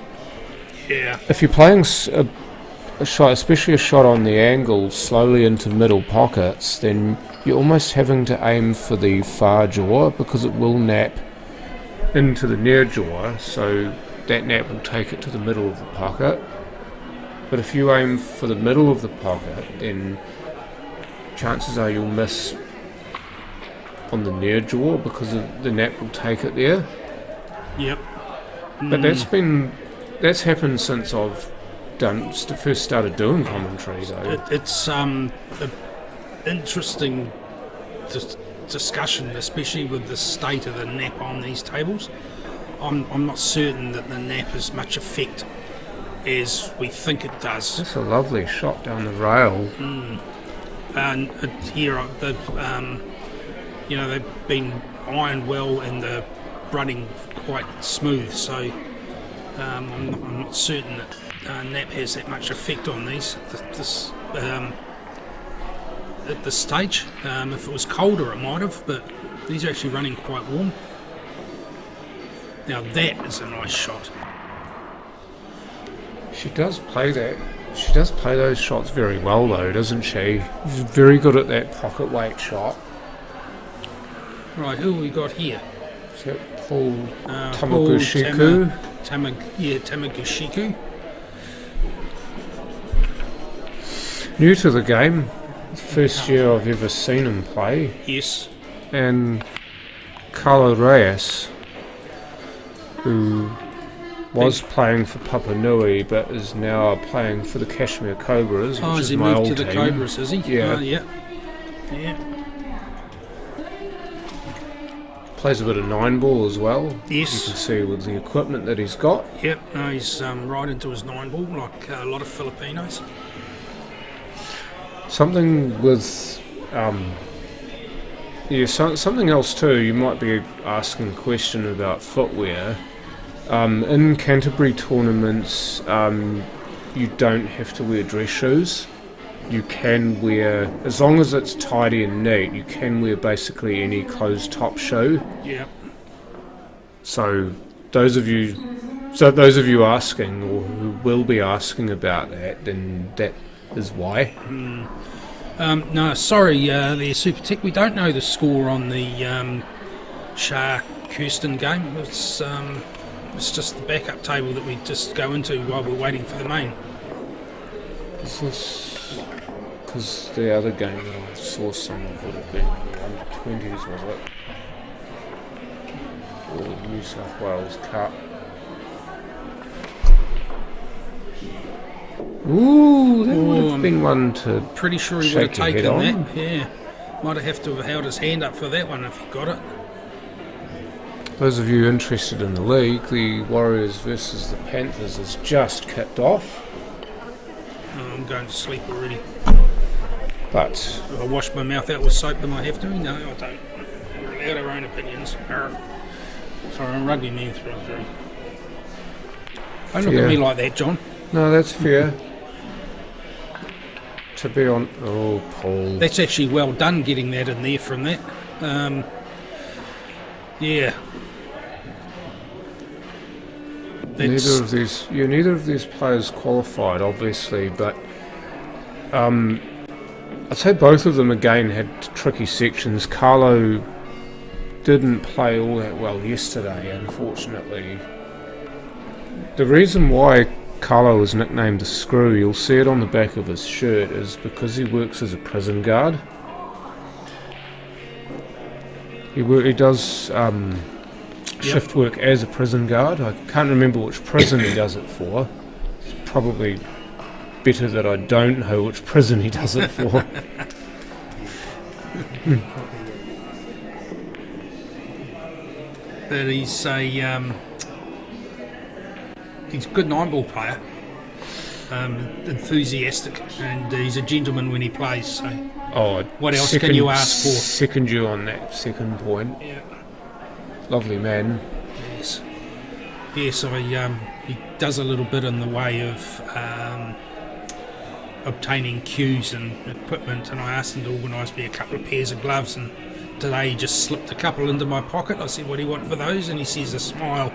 Yeah. If you're playing a shot, especially a shot on the angle, slowly into middle pockets, then you're almost having to aim for the far jaw because it will nap into the near jaw, so that nap will take it to the middle of the pocket. But if you aim for the middle of the pocket, then chances are you'll miss on the near jaw because the nap will take it there. Yep. But that's happened since I've first started doing commentary, though. It's an interesting discussion, especially with the state of the nap on these tables. I'm not certain that the nap has much effect as we think it does. That's a lovely shot down the rail. And here, they've been ironed well and the running quite smooth, so I'm not certain that nap has that much effect on these at this stage. If it was colder, it might have, but these are actually running quite warm. Now that is a nice shot. She does play that. She does play those shots very well, though, doesn't she? She's very good at that pocket weight shot. Right, who have we got here? Is that Paul Tamagushiku? Tamagushiku. New to the game. First year I've ever seen him play. Yes. And Carlo Reyes, who was playing for Papua Nui but is now playing for the Cashmere Cobras, which is my old team. Oh, has he moved to the Cobras, is he? Yeah. Yeah. Plays a bit of 9-ball as well. Yes. You can see with the equipment that he's got. Yep, no, he's right into his 9-ball like a lot of Filipinos. Something with... something else too, you might be asking a question about footwear. In Canterbury tournaments, you don't have to wear dress shoes. You can wear, as long as it's tidy and neat, you can wear basically any closed-top shoe. Yeah. So those of you asking, or who will be asking about that, then that is why. No, sorry, there, Super Tech. We don't know the score on the Shah Kirsten game. It's just the backup table that we just go into while we're waiting for the main. Is this because the other game that I saw some of would have been the under-20s, was it? Or the New South Wales Cup. Ooh, that would have been one to pretty sure he would have taken that. Yeah, might have to have held his hand up for that one if he got it. Those of you interested in the league, the Warriors versus the Panthers has just kicked off. Oh, I'm going to sleep already. But I wash my mouth out with soap, and I have to. No, I don't. We're allowed our own opinions. Sorry, I'm rugby man through and through. Don't look at me like that, John. No, that's fair. To be on... Oh, Paul. That's actually well done getting that in there from that. Yeah. Neither of these players qualified, obviously, but I'd say both of them again had tricky sections. Carlo didn't play all that well yesterday, unfortunately. The reason why Carlo was nicknamed the Screw, you'll see it on the back of his shirt, is because he works as a prison guard. He does shift work as a prison guard. I can't remember which prison he does it for. It's probably better that I don't know which prison he does it for. But he's a good 9-ball player, enthusiastic, and he's a gentleman when he plays. So, what else can you ask for? Second you on that second point. Yeah. Lovely man. Yes. Yes, he does a little bit in the way of obtaining cues and equipment, and I asked him to organise me a couple of pairs of gloves, and today he just slipped a couple into my pocket. I said, what do you want for those? And he says a smile.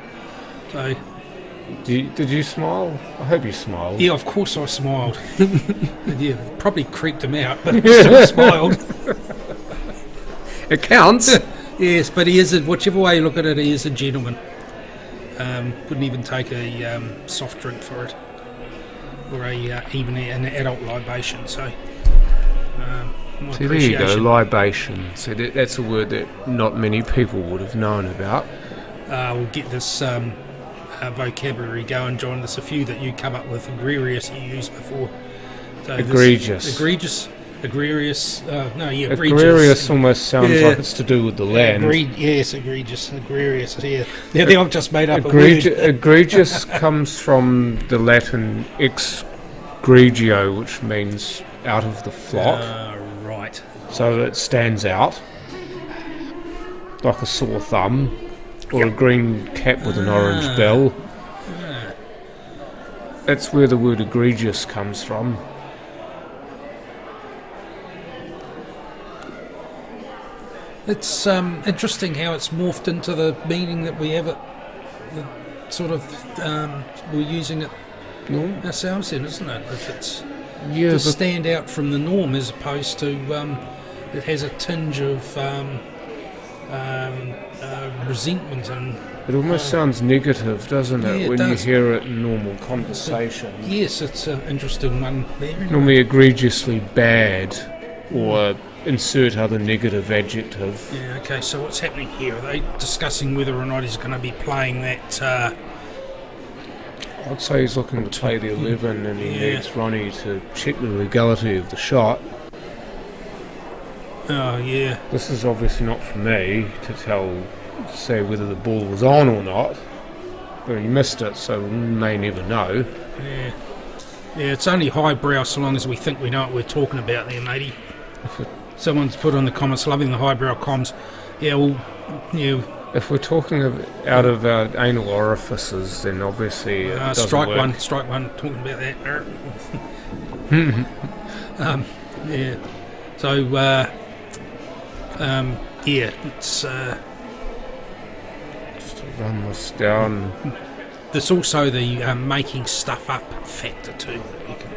So Did you smile? I hope you smiled. Yeah, of course I smiled. Yeah, probably creeped him out, but I still smiled. It counts. Yes, but he is, whichever way you look at it, he is a gentleman. Wouldn't even take a soft drink for it, or even an adult libation. So, my See, there you go, appreciation. libation. So that's a word that not many people would have known about. We'll get this vocabulary going, John. There's a few that you come up with. Egregious you used before. So Egregious. Egregious. Egregious. Egregious. Egregious almost sounds like it's to do with the land. Yes, egregious. Egregious. Yeah. Now I've just made up a word. Egregious comes from the Latin ex grigio, which means out of the flock. Right. So it stands out like a sore thumb, or a green cap with an orange bell. That's where the word egregious comes from. It's interesting how it's morphed into the meaning that we have it. Sort of, we're using it ourselves in, isn't it? If it's to stand out from the norm, as opposed to it has a tinge of resentment and. It almost sounds negative, doesn't it, Yeah, it when does. you hear it in normal conversation? Yes, it's an interesting one there. Normally egregiously bad, or insert other negative adjective. Yeah, okay, so what's happening here? Are they discussing whether or not he's going to be playing that... I'd say he's looking to play the 11 and he needs Ronnie to check the legality of the shot. Oh, yeah. This is obviously not for me to say whether the ball was on or not. But he missed it, so we may never know. Yeah. Yeah, it's only highbrow so long as we think we know what we're talking about there, matey. Someone's put on the comments, loving the highbrow comms. Yeah, well, If we're talking out of our anal orifices, then obviously it doesn't strike work. Strike one, talking about that. Yeah. So, it's... Just to run this down. There's also the making stuff up factor too. That you can,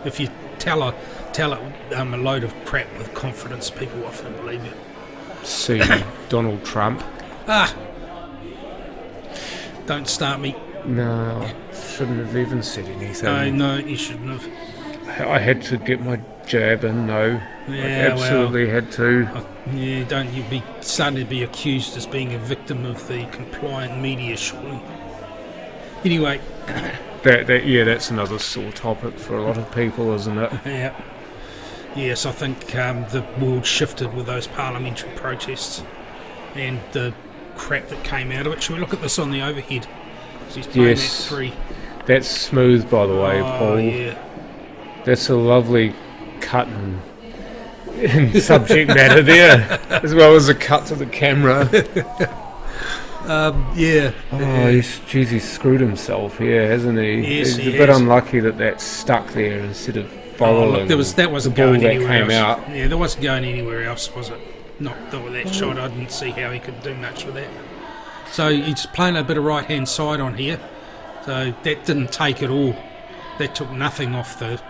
if you tell a load of crap with confidence, people often believe you. See Donald Trump. Don't start me. No, shouldn't have even said anything. No, you shouldn't have. I had to get my jab in, though. Yeah, I absolutely had to. Don't you be starting to be accused as being a victim of the compliant media, surely. Anyway. That's another sore topic for a lot of people, isn't it? Yeah. Yes, I think the world shifted with those parliamentary protests and the crap that came out of it. Shall we look at this on the overhead? So he's playing that 3. That's smooth, by the way, Paul. Yeah. That's a lovely cut in subject matter there, as well as a cut to the camera. Yeah. Oh, he's screwed himself here, hasn't he? Yes, he's he a bit has. unlucky that stuck there instead of Oh, following. look, that wasn't the ball going that anywhere came else. out. Yeah, that wasn't going anywhere else, was it? Not with that shot. I didn't see how he could do much with that. So he's playing a bit of right-hand side on here. So that didn't take it all. That took nothing off the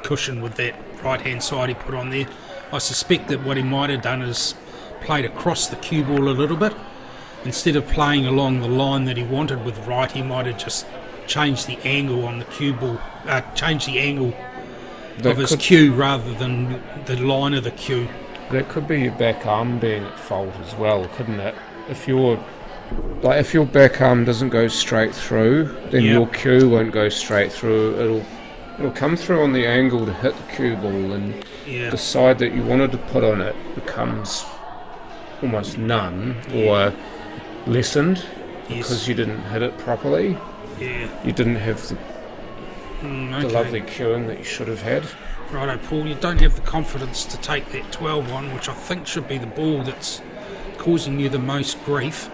cushion with that right-hand side he put on there. I suspect that what he might have done is played across the cue ball a little bit. Instead of playing along the line that he wanted with right, he might have just changed the angle on the cue ball, changed the angle of his cue rather than the line of the cue. That could be your back arm being at fault as well, couldn't it? If your back arm doesn't go straight through, then your cue won't go straight through. It'll come through on the angle to hit the cue ball, and the side that you wanted to put on it becomes almost none or lessened because you didn't hit it properly. Yeah. You didn't have the lovely cueing that you should have had. Righto, Paul, you don't have the confidence to take that 12 on, which I think should be the ball that's causing you the most grief.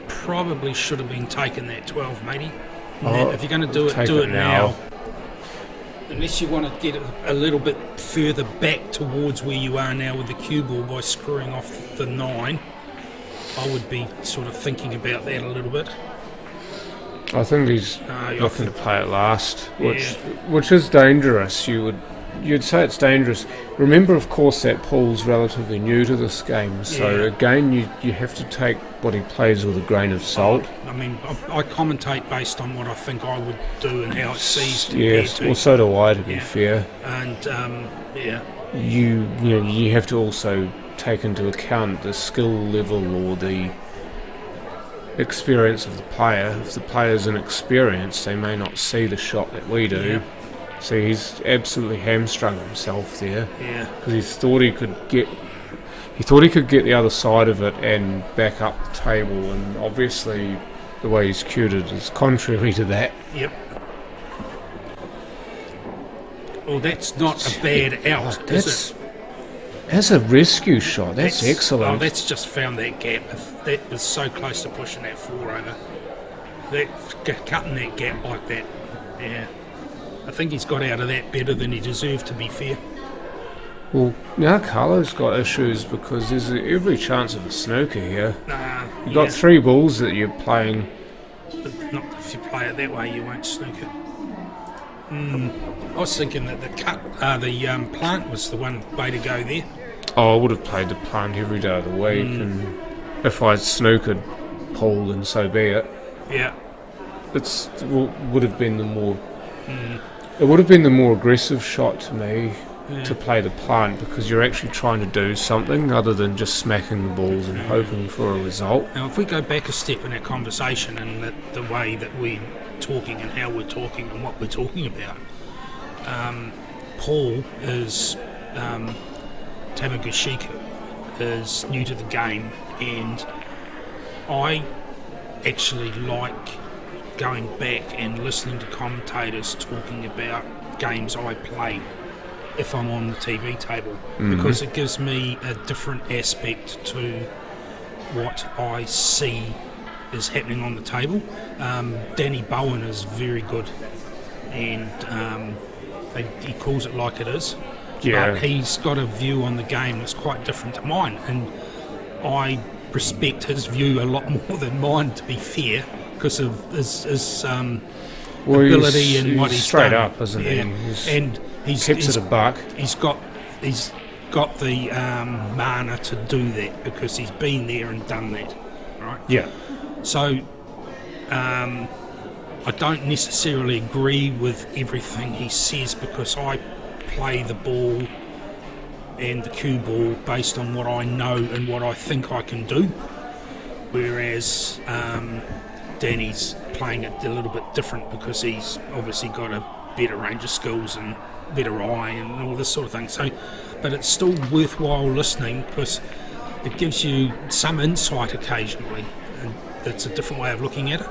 Probably should have been taking that 12, matey. If you're going to do it now. Unless you want to get a little bit further back towards where you are now with the cue ball by screwing off the 9. I would be sort of thinking about that a little bit. I think he's I looking to think- play it last, which is dangerous. You'd say it's dangerous. Remember, of course, that Paul's relatively new to this game, so again, you have to take what he plays with a grain of salt. I mean, I commentate based on what I think I would do and how it sees compared Yes, to. well, so do I, to be fair. And You have to also take into account the skill level or the experience of the player. If the player's inexperienced, they may not see the shot that we do. Yeah. So he's absolutely hamstrung himself there because he thought he could get the other side of it and back up the table, and obviously the way he's cued it is contrary to that. Yep. Well, that's not a bad out, is it? That's a rescue shot. That's excellent. Oh, that's just found that gap. That was so close to pushing that 4 over. Cutting that gap like that. Yeah. I think he's got out of that better than he deserved, to be fair. Well, now Carlo's got issues because there's every chance of a snooker here. You've got 3 balls that you're playing. But not if you play it that way, you won't snooker. I was thinking that the plant was the one way to go there. Oh, I would have played the plant every day of the week, and if I snookered Paul, then so be it. Yeah. Would have been the more. It would have been the more aggressive shot to me to play the plant, because you're actually trying to do something other than just smacking the balls and hoping for a result. Now, if we go back a step in our conversation and the way that we're talking and how we're talking and what we're talking about, Paul is Tamagashika is new to the game, and I actually like going back and listening to commentators talking about games I play if I'm on the TV table, because it gives me a different aspect to what I see is happening on the table. Danny Bowen is very good, and he calls it like it is. Yeah. But he's got a view on the game that's quite different to mine, and I respect his view a lot more than mine, to be fair, because of his ability and what he's straight done. up, isn't he? And he's Keeps it a buck. He's got the mana to do that because he's been there and done that, right? Yeah. So I don't necessarily agree with everything he says, because I play the ball and the cue ball based on what I know and what I think I can do, whereas Danny's playing it a little bit different because he's obviously got a better range of skills and better eye and all this sort of thing. So, but it's still worthwhile listening because it gives you some insight occasionally, and it's a different way of looking at it.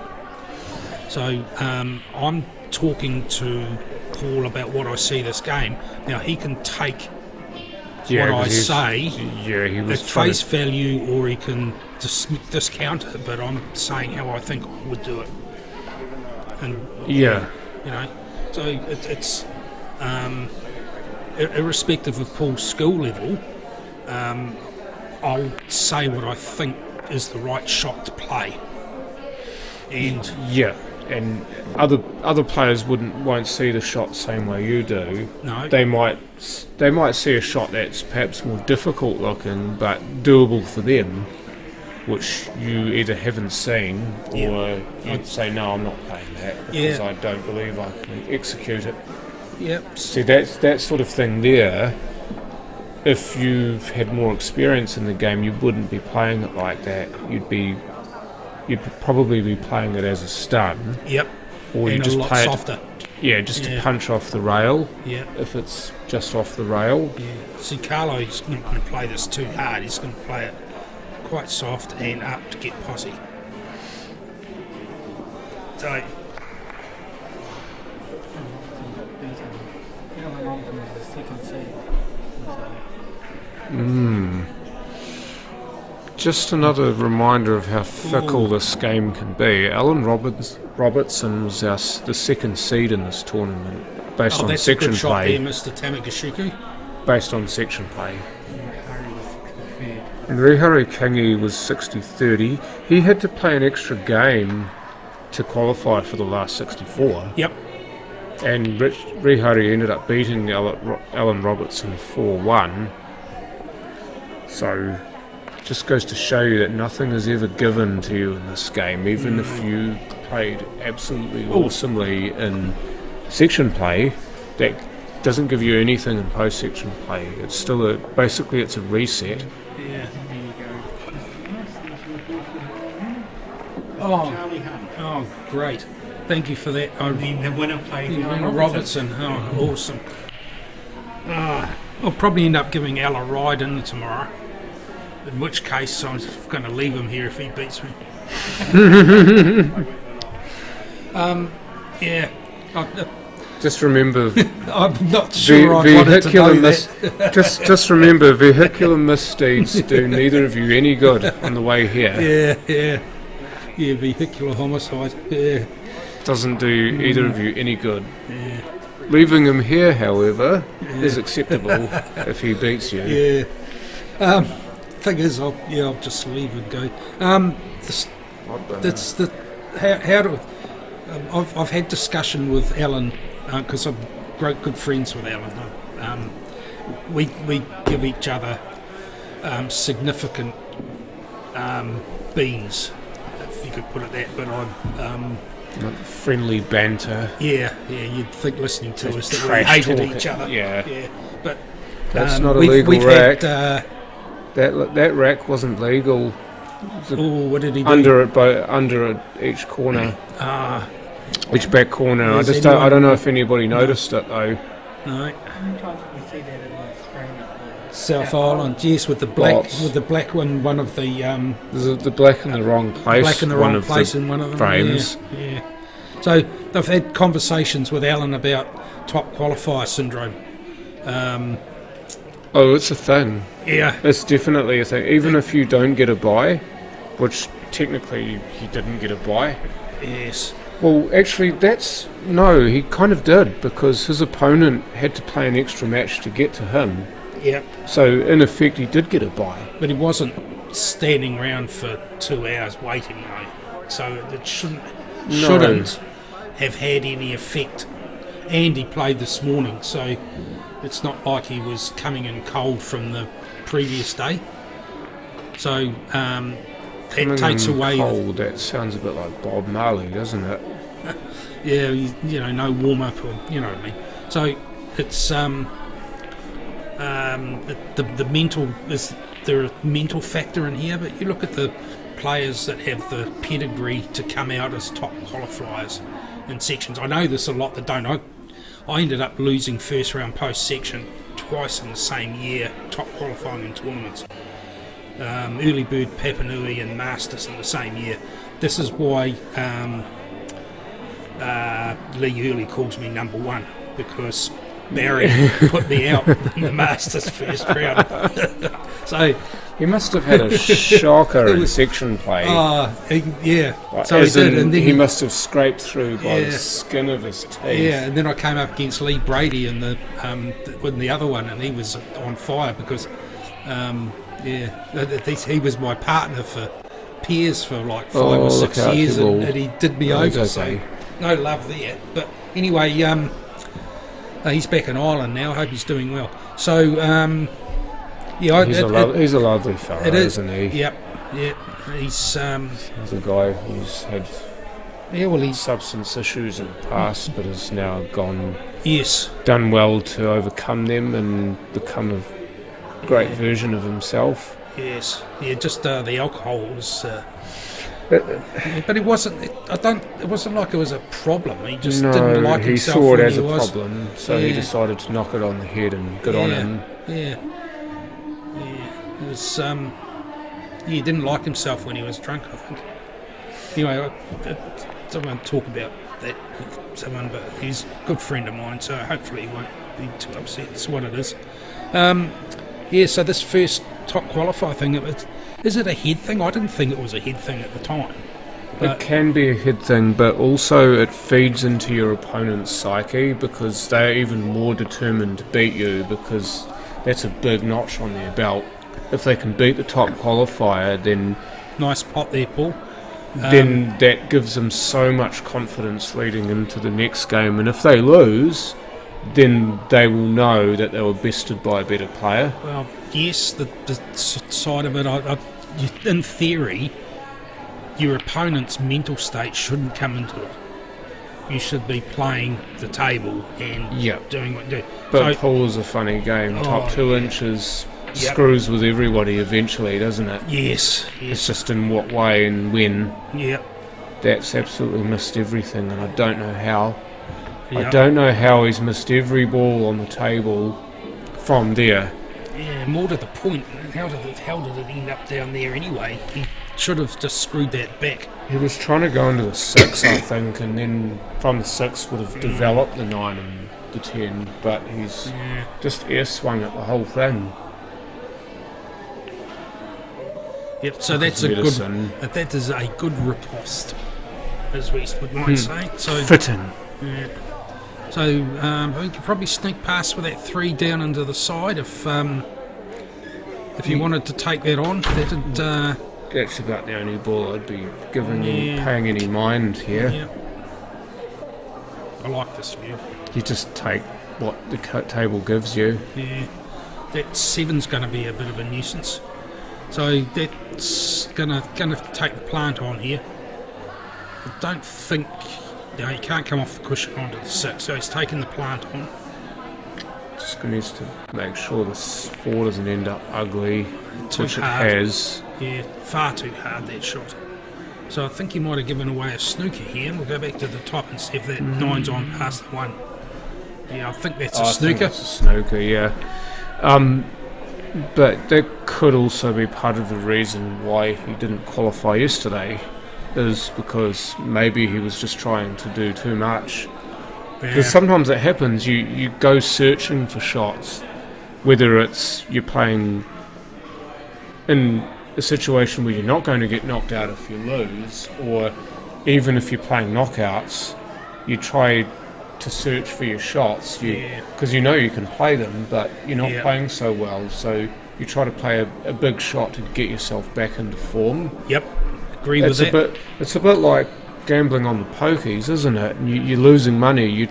So I'm talking to Paul about what I see this game. Now he can take what I say at face value, or he can discount it, but I'm saying how I think I would do it. And so it's irrespective of Paul's skill level, I'll say what I think is the right shot to play. And other players won't see the shot the same way you do. No. They might see a shot that's perhaps more difficult looking but doable for them, which you either haven't seen or you'd say, no, I'm not playing that because I don't believe I can execute it. Yep. See, that sort of thing there, if you've had more experience in the game, you wouldn't be playing it like that. You'd probably be playing it as a stun. Yep. Or and you just a lot play softer. To punch off the rail. Yeah. If it's just off the rail. Yeah. See, Carlo's not going to play this too hard. He's going to play it quite soft and up to get posse. So. Just another reminder of how fickle this game can be. Alan Robertson was the second seed in this tournament, based on section play. There, Mr. Tamagashika. Based on section play. And Rihari Kingi was 60-30. He had to play an extra game to qualify for the last 64. Yep. And Rihari ended up beating Alan Robertson 4-1. So, just goes to show you that nothing is ever given to you in this game, even if you played absolutely awesomely in section play. That doesn't give you anything in post-section play. It's still basically it's a reset. Yeah. There you go. Charlie Hunt. Oh, great. Thank you for that. The winner played Ella Robertson. Oh, awesome. I'll probably end up giving Al a ride in tomorrow. In which case, I'm going to leave him here if he beats me. Yeah. Just remember, I'm not sure I wanted to know that. just remember, vehicular misdeeds do neither of you any good on the way here. Yeah, vehicular homicide. Yeah. Doesn't do either of you any good. Yeah. Leaving him here, however, is acceptable if he beats you. Yeah. Thing is, I'll just leave and go. I've had discussion with Alan because I'm good friends with Alan. We give each other significant beans, if you could put it that. But I'm friendly banter. Yeah. You'd think listening to us that we Trash hated talk. each other. Yeah. But That's not a we've legal rack. had, that rack wasn't legal. what did he do? Under each corner, each back corner. Has I don't know if anybody noticed it though. No. Sometimes we see that in the Australian South Island, yes, with the black, Lots. with the black one of the There's the black in the wrong place. black in the one wrong of place the in one of them. frames. Yeah. So I've had conversations with Alan about top qualifier syndrome. Oh, it's a thing. Yeah. It's definitely a thing. Even if you don't get a bye, which technically he didn't get a bye. Yes. Well, actually, he kind of did, because his opponent had to play an extra match to get to him. Yep. So, in effect, he did get a bye. But he wasn't standing around for 2 hours waiting, though. So it shouldn't have had any effect. And he played this morning, so it's not like he was coming in cold from the previous day. So it takes away. Cold, that sounds a bit like Bob Marley, doesn't it? Yeah, no warm up, or you know what I mean. So it's the mental is there a mental factor in here, but you look at the players that have the pedigree to come out as top qualifiers in sections. I know there's a lot that don't. I ended up losing first round post section twice in the same year, top qualifying in tournaments. Early Bird, Papanui and Masters in the same year. This is why Lee Hurley calls me number one, because Barry put me out in the Masters first round. So he must have had a shocker in section play. Yeah. Like, so he did, and then he must have scraped through by the skin of his teeth. Yeah, and then I came up against Lee Brady in the other one, and he was on fire because he was my partner for peers for like 5 or 6 years, and he did me over. Okay. So no love there. But anyway, he's back in Ireland now. I hope he's doing well. So he's a lovely fellow, isn't he? Yep. Yeah. He's a guy who's had substance issues in the past, but has now done well to overcome them and become a great version of himself. Yes. Yeah. Just the alcohol was. But it wasn't. It wasn't like it was a problem. He just didn't like himself. He saw it when as he a was. problem, so he decided to knock it on the head, and good on him. Yeah. It was. He didn't like himself when he was drunk, I think. Anyway, I don't want to talk about that with someone, but he's a good friend of mine, so hopefully he won't be too upset. It's what it is. So this first top qualifier thing, is it a head thing? I didn't think it was a head thing at the time. It can be a head thing, but also it feeds into your opponent's psyche, because they're even more determined to beat you, because that's a big notch on their belt. if they can beat the top qualifier, then Nice pot there, Paul. then that gives them so much confidence leading into the next game. And if they lose, then they will know that they were bested by a better player. Well, yes, the side of it, in theory, your opponent's mental state shouldn't come into it. You should be playing the table and Yep. doing what you do. But So, pool is a funny game. Top 2 inches Yep. screws with everybody eventually, doesn't it? yes, It's just in what way and when. yep. That's absolutely missed everything, and I don't know how. I Yep. don't know how he's missed every ball on the table from there. Yeah, more to the point, how did it end up down there anyway? He should have just screwed that back. He was trying to go into the 6, I think, and then from the 6 would have developed the 9 and the 10, but he's Yeah. just air swung at the whole thing. Yep, so that's a Medicine. good. That is a good riposte, as we might say. So, Fitting. yeah. So we could probably sneak past with that 3 down into the side if you wanted to take that on. That'd, That's about the only ball I'd be Yeah. paying any mind here. yeah. I like this view. You just take what the table gives you. Yeah, that 7's going to be a bit of a nuisance. So that's gonna take the plant on here. I don't think he can't come off the cushion onto the 6, so he's taking the plant on. Just needs to make sure this 4 doesn't end up ugly, Too which hard. it has. Yeah, far too hard that shot. So I think he might have given away a snooker here, and we'll go back to the top and see if that 9's on past the 1. Yeah, I think that's a I think snooker. it's a snooker, yeah. But that could also be part of the reason why he didn't qualify yesterday, is because maybe he was just trying to do too much. Because Yeah. sometimes it happens, you go searching for shots, whether it's you're playing in a situation where you're not going to get knocked out if you lose, or even if you're playing knockouts, you try to search for your shots, because you know you can play them, but you're not Yeah. playing so well, so you try to play a big shot to get yourself back into form. Yep, agree with that. It's a bit like gambling on the pokies, isn't it? You're losing money. You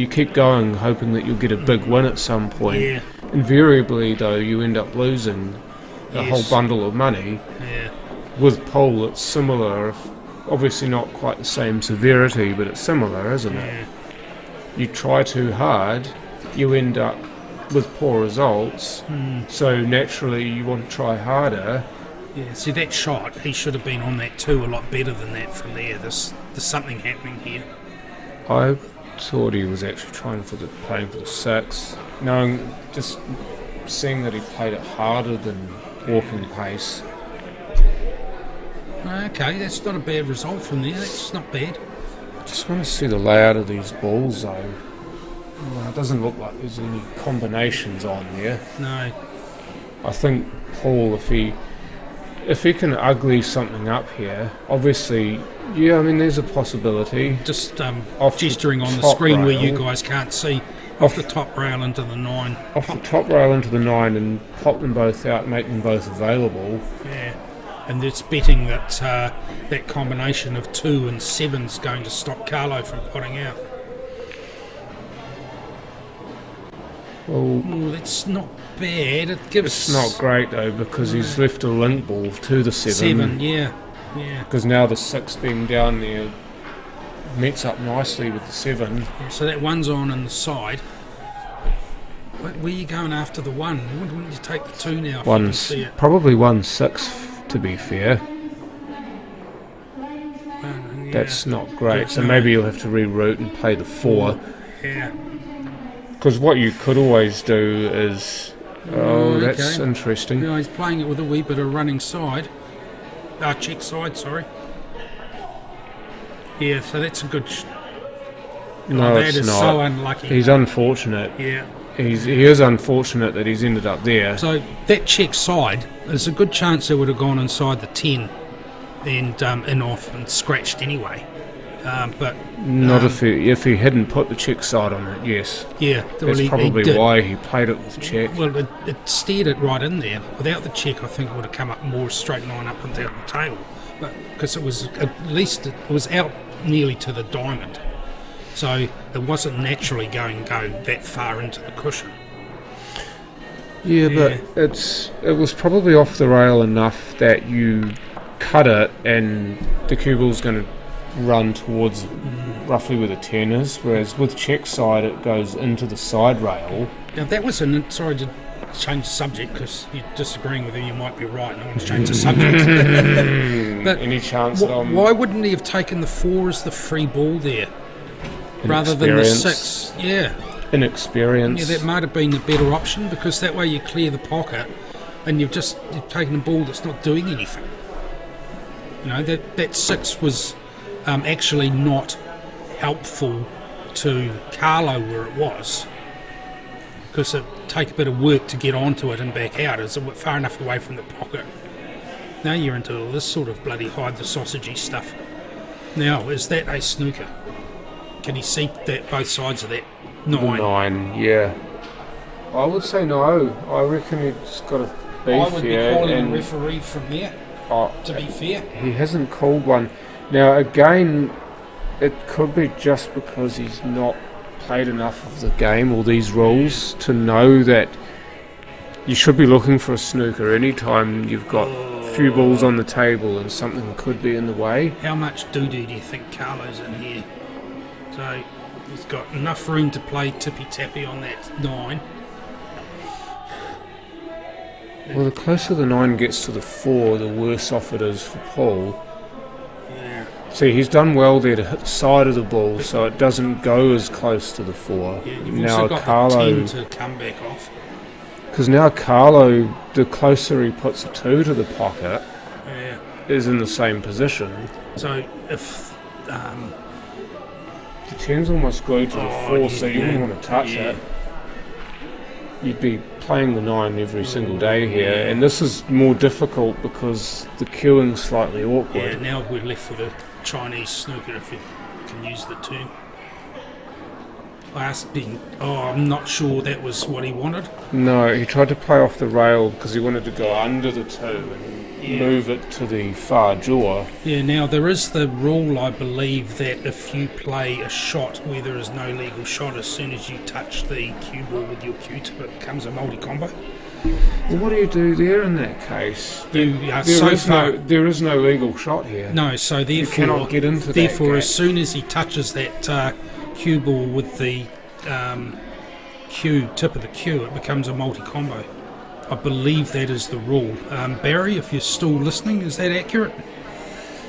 keep going, hoping that you'll get a big win at some point. Yeah. Invariably, though, you end up losing a whole Yes. bundle of money. Yeah, With pool, it's similar. Obviously, not quite the same severity, but it's similar, isn't it? yeah. You try too hard, you end up with poor results. So naturally, you want to try harder. Yeah, see that shot, he should have been on that 2 a lot better than that from there. There's something happening here. I thought he was actually playing for the 6, just seeing that he played it harder than walking pace. Okay, that's not a bad result from there. That's not bad. Just want to see the layout of these balls, though. Well, it doesn't look like there's any combinations on there. No. I think Paul, if he can ugly something up here, obviously, yeah, I mean, there's a possibility. Just Off the gesturing on the top screen where you rail. guys can't see. Off the top rail into the 9. Off the top rail into the 9 and pop them both out, make them both available. Yeah. And it's betting that that combination of 2 and 7's going to stop Carlo from potting out. Well, Oh, that's not bad. It gives it's not great, though, because he's left a link ball to the 7. 7, yeah. Yeah. Because now the 6 being down there meets up nicely with the 7. So that 1's on the side. Where are you going after the 1? Wouldn't you take the 2 now if you can see it? Probably 1/6, to be fair. Yeah. That's not great. Good, So no. maybe you'll have to reroute and play the 4. Yeah. Because what you could always do is... Oh, that's okay. interesting. No, he's playing it with a wee bit of running side. Check side, sorry. Yeah, so that's a good... No, that it's is not. so unlucky. He's unfortunate. Yeah. He is unfortunate that he's ended up there. So that check side, there's a good chance it would have gone inside the 10 and off and scratched anyway. But Not if he hadn't put the check side on it, yes. yeah, That's probably why he played it with check. Well, it steered it right in there. Without the check, I think it would have come up more straight line up and down the table. But because it was it was out nearly to the diamond, so it wasn't naturally go that far into the cushion. Yeah, but it was probably off the rail enough that you cut it and the cue ball's going to run towards roughly where the 10 is, whereas with check side it goes into the side rail. Now that was sorry to change the subject because you're disagreeing with me, you might be right, and I want to change the subject. But any chance that why wouldn't he have taken the 4 as the free ball there rather than the 6? Yeah. Inexperience. Yeah, that might have been the better option because that way you clear the pocket and you've taken a ball that's not doing anything. You know, that 6 was actually not helpful to Carlo where it was because it take a bit of work to get onto it and back out. Is it far enough away from the pocket? Now you're into all this sort of bloody hide the sausagey stuff. Now, is that a snooker? Can he see that both sides of that 9? 9, yeah. I would say no. I reckon he's got a beef I would here. be calling a referee from there, to be fair. He hasn't called one. Now, again, it could be just because he's not played enough of the game or these rules to know that you should be looking for a snooker anytime you've got a few balls on the table and something could be in the way. How much doo-doo do you think Carlo's in here? So he's got enough room to play tippy-tappy on that 9. Well, the closer the 9 gets to the 4, the worse off it is for Paul. Yeah. See, he's done well there to hit the side of the ball so it doesn't go as close to the 4. Yeah, you've now also got Carlo, the 10 to come back off. because now Carlo, the closer he puts a 2 to the pocket, Yeah. is in the same position. So if The 10's almost glued to the 4, so you wouldn't want to touch it. You'd be playing the 9 every single day here, and this is more difficult because the queuing's slightly awkward. Yeah, now we're left with a Chinese snooker, if you can use the term. I asked him, I'm not sure that was what he wanted. No, he tried to play off the rail because he wanted to go under the 2 and move it to the far jaw. Yeah, now there is the rule, I believe, that if you play a shot where there is no legal shot, as soon as you touch the cue ball with your cue tip, it becomes a multi-combo. Well, what do you do there in that case? There is no legal shot here. No, so therefore, you cannot get into therefore that as soon as he touches that cue ball with the tip of the cue, it becomes a multi-combo. I believe that is the rule. Barry, if you're still listening, is that accurate?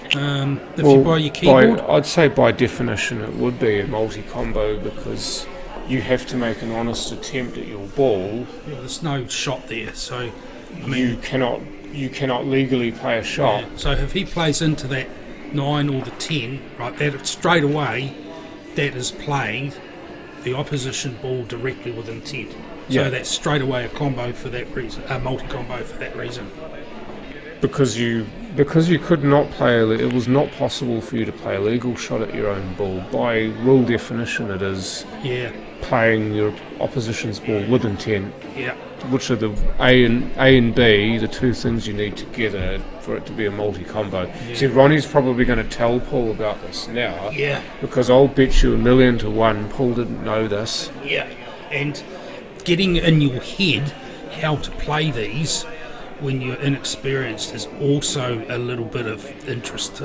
If you buy your keyboard? I'd say by definition it would be a multi-combo because you have to make an honest attempt at your ball. Yeah, there's no shot there, so I mean, you cannot legally play a shot. Yeah, so if he plays into that 9 or the 10, right, that straight away that is playing the opposition ball directly with intent. So that's straight away a combo for that reason, a multi-combo for that reason. Because you could not play, it was not possible for you to play a legal shot at your own ball. By rule definition, it is playing your opposition's ball with intent. Yeah. Which are the A and B, the two things you need together for it to be a multi-combo. Yeah. See, Ronnie's probably going to tell Paul about this now. Yeah. Because I'll bet you $1,000,000 to 1 Paul didn't know this. Yeah. And getting in your head how to play these when you're inexperienced is also a little bit of interest.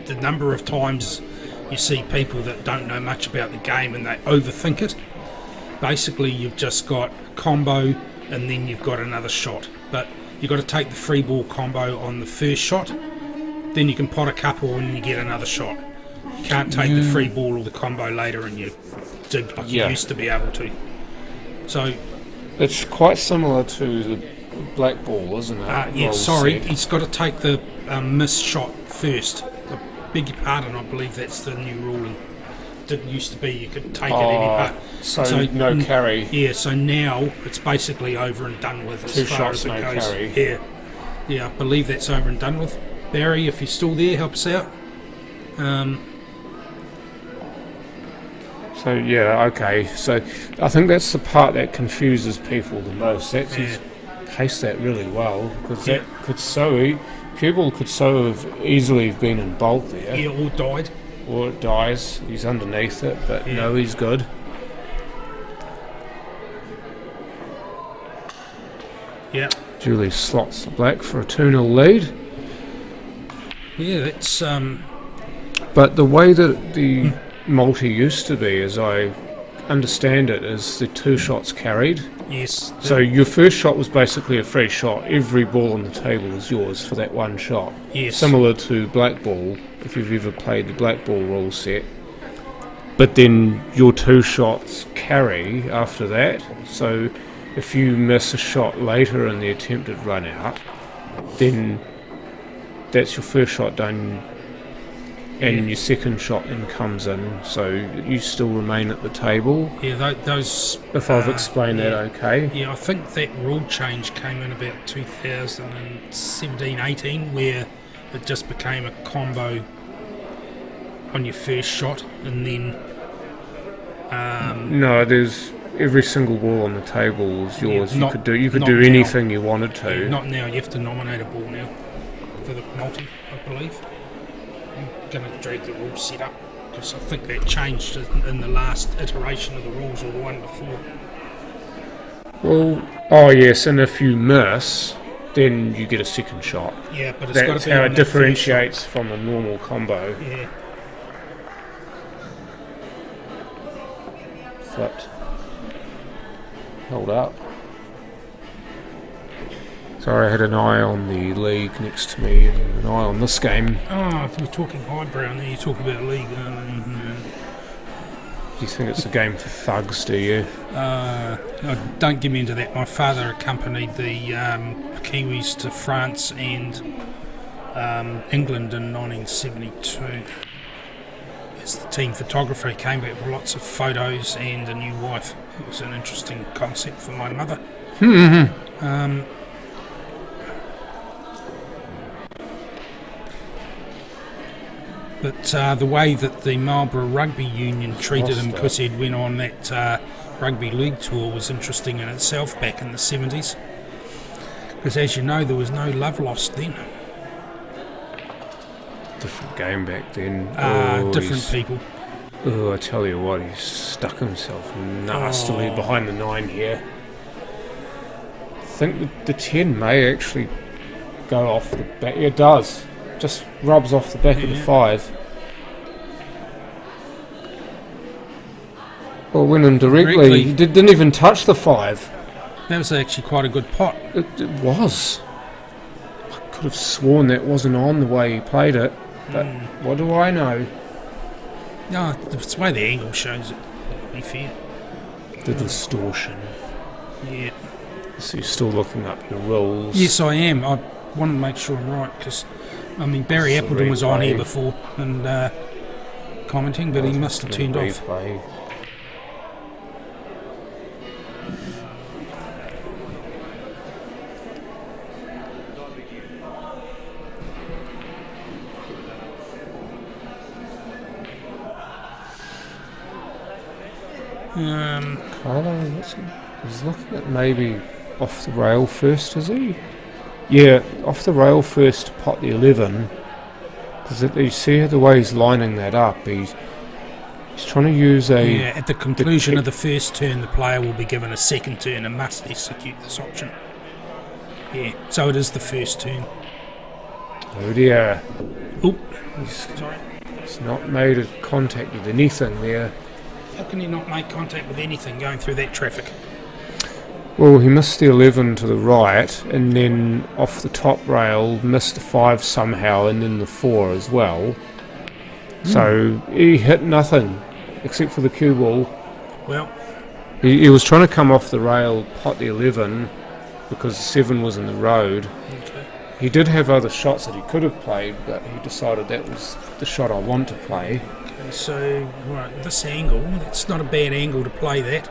The number of times you see people that don't know much about the game and they overthink it. Basically, you've just got a combo and then you've got another shot. But you've got to take the free ball combo on the first shot, then you can pot a couple and you get another shot. You can't take the free ball or the combo later and you dig like you used to be able to. So it's quite similar to the black ball, isn't it? He's got to take the missed shot first. I beg your pardon, I believe that's the new ruling. It used to be you could take it any part. So no carry. Yeah, so now it's basically over and done with as 2 far shots, as it no goes. carry. Yeah, I believe that's over and done with. Barry, if you're still there, help us out. So yeah, okay. So I think that's the part that confuses people the most. That's he's paced that really well, because that could cue ball could so have easily have been in bulk there. Yeah, or died. Or it dies. He's underneath it, but no, he's good. Yeah. Julie slots the black for a 2-0 lead. Yeah, that's But the way that the multi used to be, as I understand it, is the 2 shots carried. yes. So your first shot was basically a free shot. Every ball on the table is yours for that one shot. Yes. Similar to black ball, if you've ever played the black ball rule set. But then your 2 shots carry after that. So if you miss a shot later in the attempted run out, then that's your first shot done, and your second shot then comes in, so you still remain at the table. Yeah, those... If I've explained that okay. Yeah, I think that rule change came in about 2017-18, where it just became a combo on your first shot, and then... No, there's every single ball on the table is yours. Yeah, you could do now. anything you wanted to. Not now, you have to nominate a ball now for the multi, I believe. I'm going to drag the rule set up, because I think that changed in the last iteration of the rules, or the one before. Well, oh yes, and if you miss, then you get a second shot. Yeah, but it's got That's to be how on it that differentiates from a normal combo. first shot. Yeah. Flipped. Hold up. Sorry, I had an eye on the league next to me and an eye on this game. Oh, we're talking highbrow now, you talk about league. Do you think it's a game for thugs, do you? Don't get me into that. My father accompanied the Kiwis to France and England in 1972. As the team photographer, he came back with lots of photos and a new wife. It was an interesting concept for my mother. But the way that the Marlborough Rugby Union treated him, because he'd went on that rugby league tour, was interesting in itself back in the 70s. Because as you know, there was no love lost then. Different game back then. Different people. Oh, I tell you what, he's stuck himself nastily behind the 9 here. I think the 10 may actually go off the back. Yeah, it does. Just rubs off the back of the 5. Well, went in directly. He didn't even touch the 5. That was actually quite a good pot. It was. I could have sworn that wasn't on the way he played it, but what do I know? No, it's the way the angle shows it, to be fair. The distortion. Yeah. So you're still looking up your rules. Yes, I am. I want to make sure I'm right, because, I mean, Barry It's a Appleton was on here replay. before and commenting, but he must have turned off. Replay. Carlo, he's looking at maybe off the rail first, is he? Yeah, off the rail first to pot the 11. Because you see the way he's lining that up. He's trying to use a... Yeah, at the conclusion of the first turn, the player will be given a second turn and must execute this option. Yeah, so it is the first turn. Oh dear. Oop. Sorry. He's not made a contact with anything there. How can you not make contact with anything going through that traffic? Well, he missed the 11 to the right, and then off the top rail missed the 5 somehow, and then the 4 as well. So he hit nothing except for the cue ball. Well, He was trying to come off the rail, pot the 11, because the 7 was in the road. okay. He did have other shots that he could have played, but he decided that was the shot I want to play. Okay, so, right, this angle, that's not a bad angle to play that.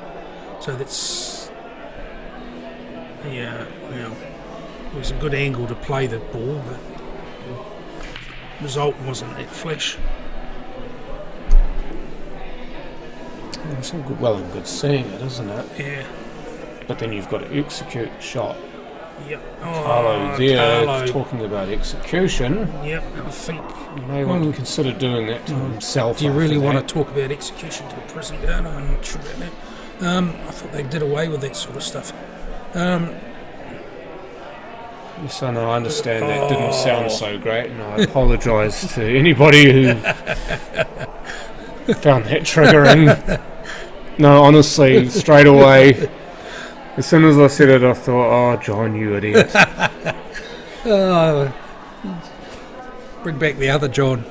So that's... Yeah, well, it was a good angle to play the ball, but the result wasn't that flash. It's all good, well and good seeing it, isn't it? Yeah. But then you've got to execute the shot. Yep. Carlo there, Carlo. talking about execution. Yep. I think. You may want to consider doing that to himself. Do you really after want that. to talk about execution to a prison guard? I'm not sure about that. I thought they did away with that sort of stuff. Yes, I know, I understand that didn't sound so great, and I apologise to anybody who found that triggering. No, honestly, straight away, as soon as I said it, I thought, oh, John, you idiot. Bring back the other John.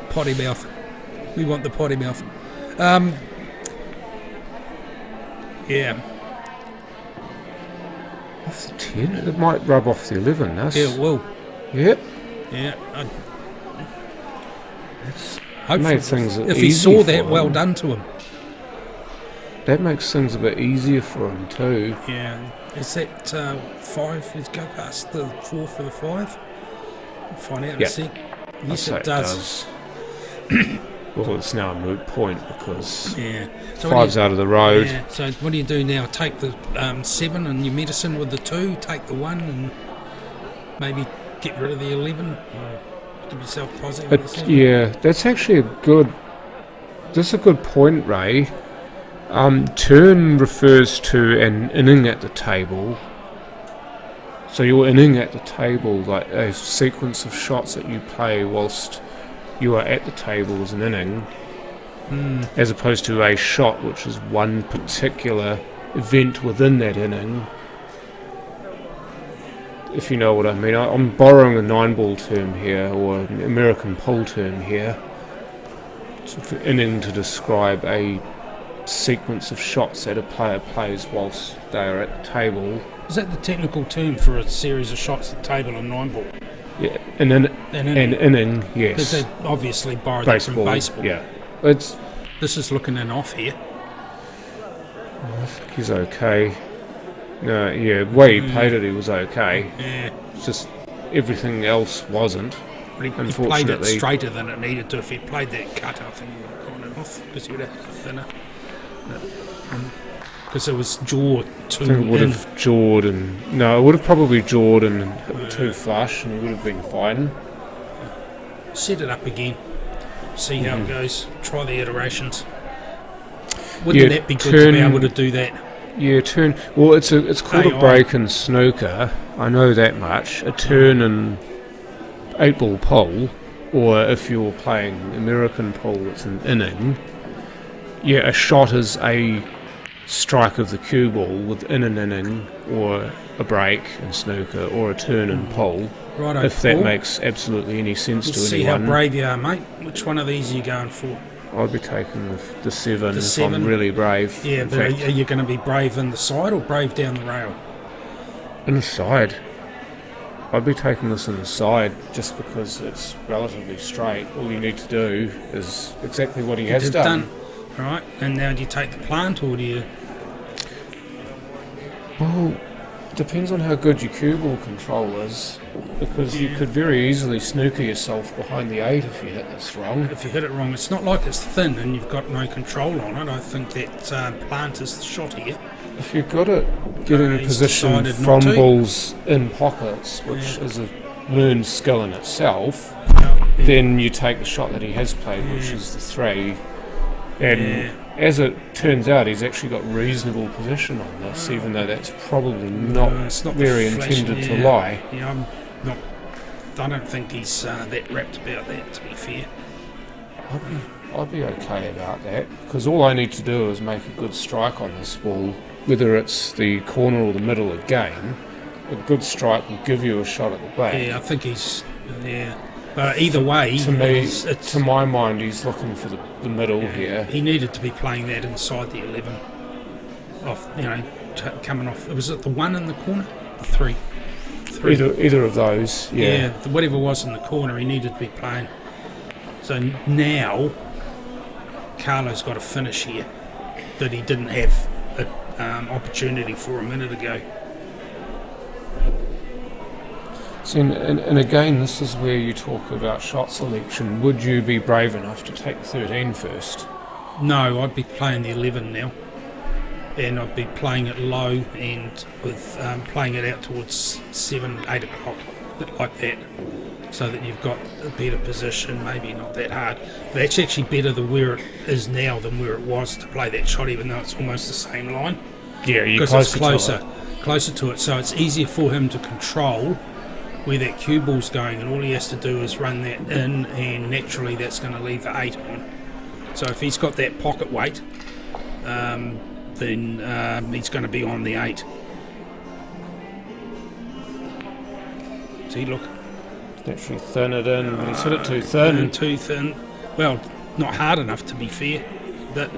Potty mouth. We want the potty mouth. Yeah. Off the 10? It might rub off the 11, this. Yeah, it will. Yep. Yeah. It's Hopefully, made things if he easy saw for that, him. well done to him. That makes things a bit easier for him too. Yeah. Is that 5? Let's go past the 4 for the 5. We'll find out in a Yep. sec. I'd Yes, say it does. Well, it's now a moot point because Yeah. So what do 5's out of the road. Yeah. So what do you do now? Take the 7 and your medicine with the 2. Take the 1 and maybe get rid of the 11. Or give yourself positive. on the 7. Yeah, that's actually that's a good point, Ray. Turn refers to an inning at the table. So your inning at the table, like a sequence of shots that you play whilst you are at the table, is an inning, as opposed to a shot, which is one particular event within that inning. If you know what I mean. I'm borrowing a 9-ball term here, or an American pool term here. Sort of inning to describe a sequence of shots that a player plays whilst they are at the table. Is that the technical term for a series of shots at the table in 9-ball? Yeah, an inning, Because yes. they obviously borrowed that from baseball. Yeah. It's, This is looking an off here. I think he's okay. No, yeah, the way he played it, he was okay. Yeah. It's just everything else wasn't. But he played it Unfortunately. straighter than it needed to. If he played that cut, I think he would have gone it off because he would have had thinner. Because it was jaw I too think it would in. have jawed and... No, it would have probably jawed and hit too flush and he would have been fine. Set it up again. See how it goes. Try the iterations. Wouldn't that be good to be able to do that? Yeah, turn. Well, it's called a AI. break in snooker. I know that much. A turn in 8-ball pool, or if you're playing American pool, it's an inning. Yeah, a shot is a strike of the cue ball within an inning, or a break in snooker, or a turn in pool. Righto, If that Paul. makes absolutely any sense Let's to see how anyone. brave you are, mate. Which one of these are you going for? I'd be taking the 7 The if 7? I'm really brave. Yeah, In but are fact, you going to be brave in the side or brave down the rail? inside. I'd be taking this inside just because it's relatively straight. All you need to do is exactly what he has It's done. Right, and now do you take the plant or do you... Well, depends on how good your cue ball control is, because you could very easily snooker yourself behind the 8 if you hit this wrong. If you hit it wrong, it's not like it's thin and you've got no control on it. I think that plant is the shot here. If you're good at getting a He's position decided from not to. balls in pockets, which is a learned skill in itself, Yeah. then you take the shot that he has played, which is the 3. And as it turns out, he's actually got reasonable position on this, even though that's probably not, It's not very the flash, intended to lie. Yeah, I'm not... I don't think he's that rapt about that, to be fair. I'd be okay about that, because all I need to do is make a good strike on this ball, whether it's the corner or the middle again. A good strike will give you a shot at the back. Yeah, I think he's... Yeah. But either way... To me, it's to my mind, he's looking for the middle here. He needed to be playing that inside the 11. Off, coming off... Was it the 1 in the corner? The 3? 3. Either of those, yeah. Whatever was in the corner, he needed to be playing. So now, Carlo's got a finish here that he didn't have an opportunity for a minute ago. So and again, this is where you talk about shot selection. Would you be brave enough to take 13 first? No, I'd be playing the 11 now, and I'd be playing it low and with playing it out towards 7, 8 o'clock, a bit like that, so that you've got a better position. Maybe not that hard, but it's actually better than where it is now than where it was to play that shot, even though it's almost the same line. Yeah, you're Because closer, it's closer to it, so it's easier for him to control where that cue ball's going, and all he has to do is run that in, and naturally that's going to leave the 8 on. So if he's got that pocket weight, then he's going to be on the 8. See, look. Naturally thin it in. He's hit it too thin. Too thin. Well, not hard enough to be fair. But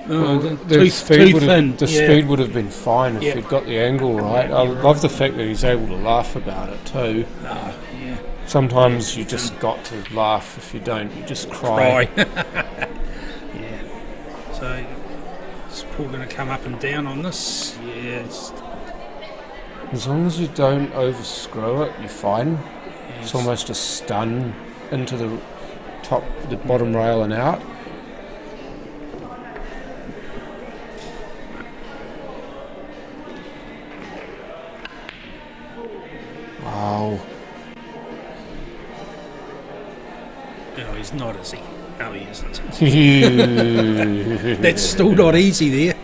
The speed would have been fine if he'd got the angle right. Yeah, I you're love the fact that he's able to laugh about it too. yeah. Sometimes you just got to laugh. If you don't, you just cry. Yeah. So, is Paul going to come up and down on this? Yeah. As long as you don't overscrew it, you're fine. It's almost a stun into the bottom rail and out. Wow. No, he's not, is he? No, he isn't. That's That's still not easy there.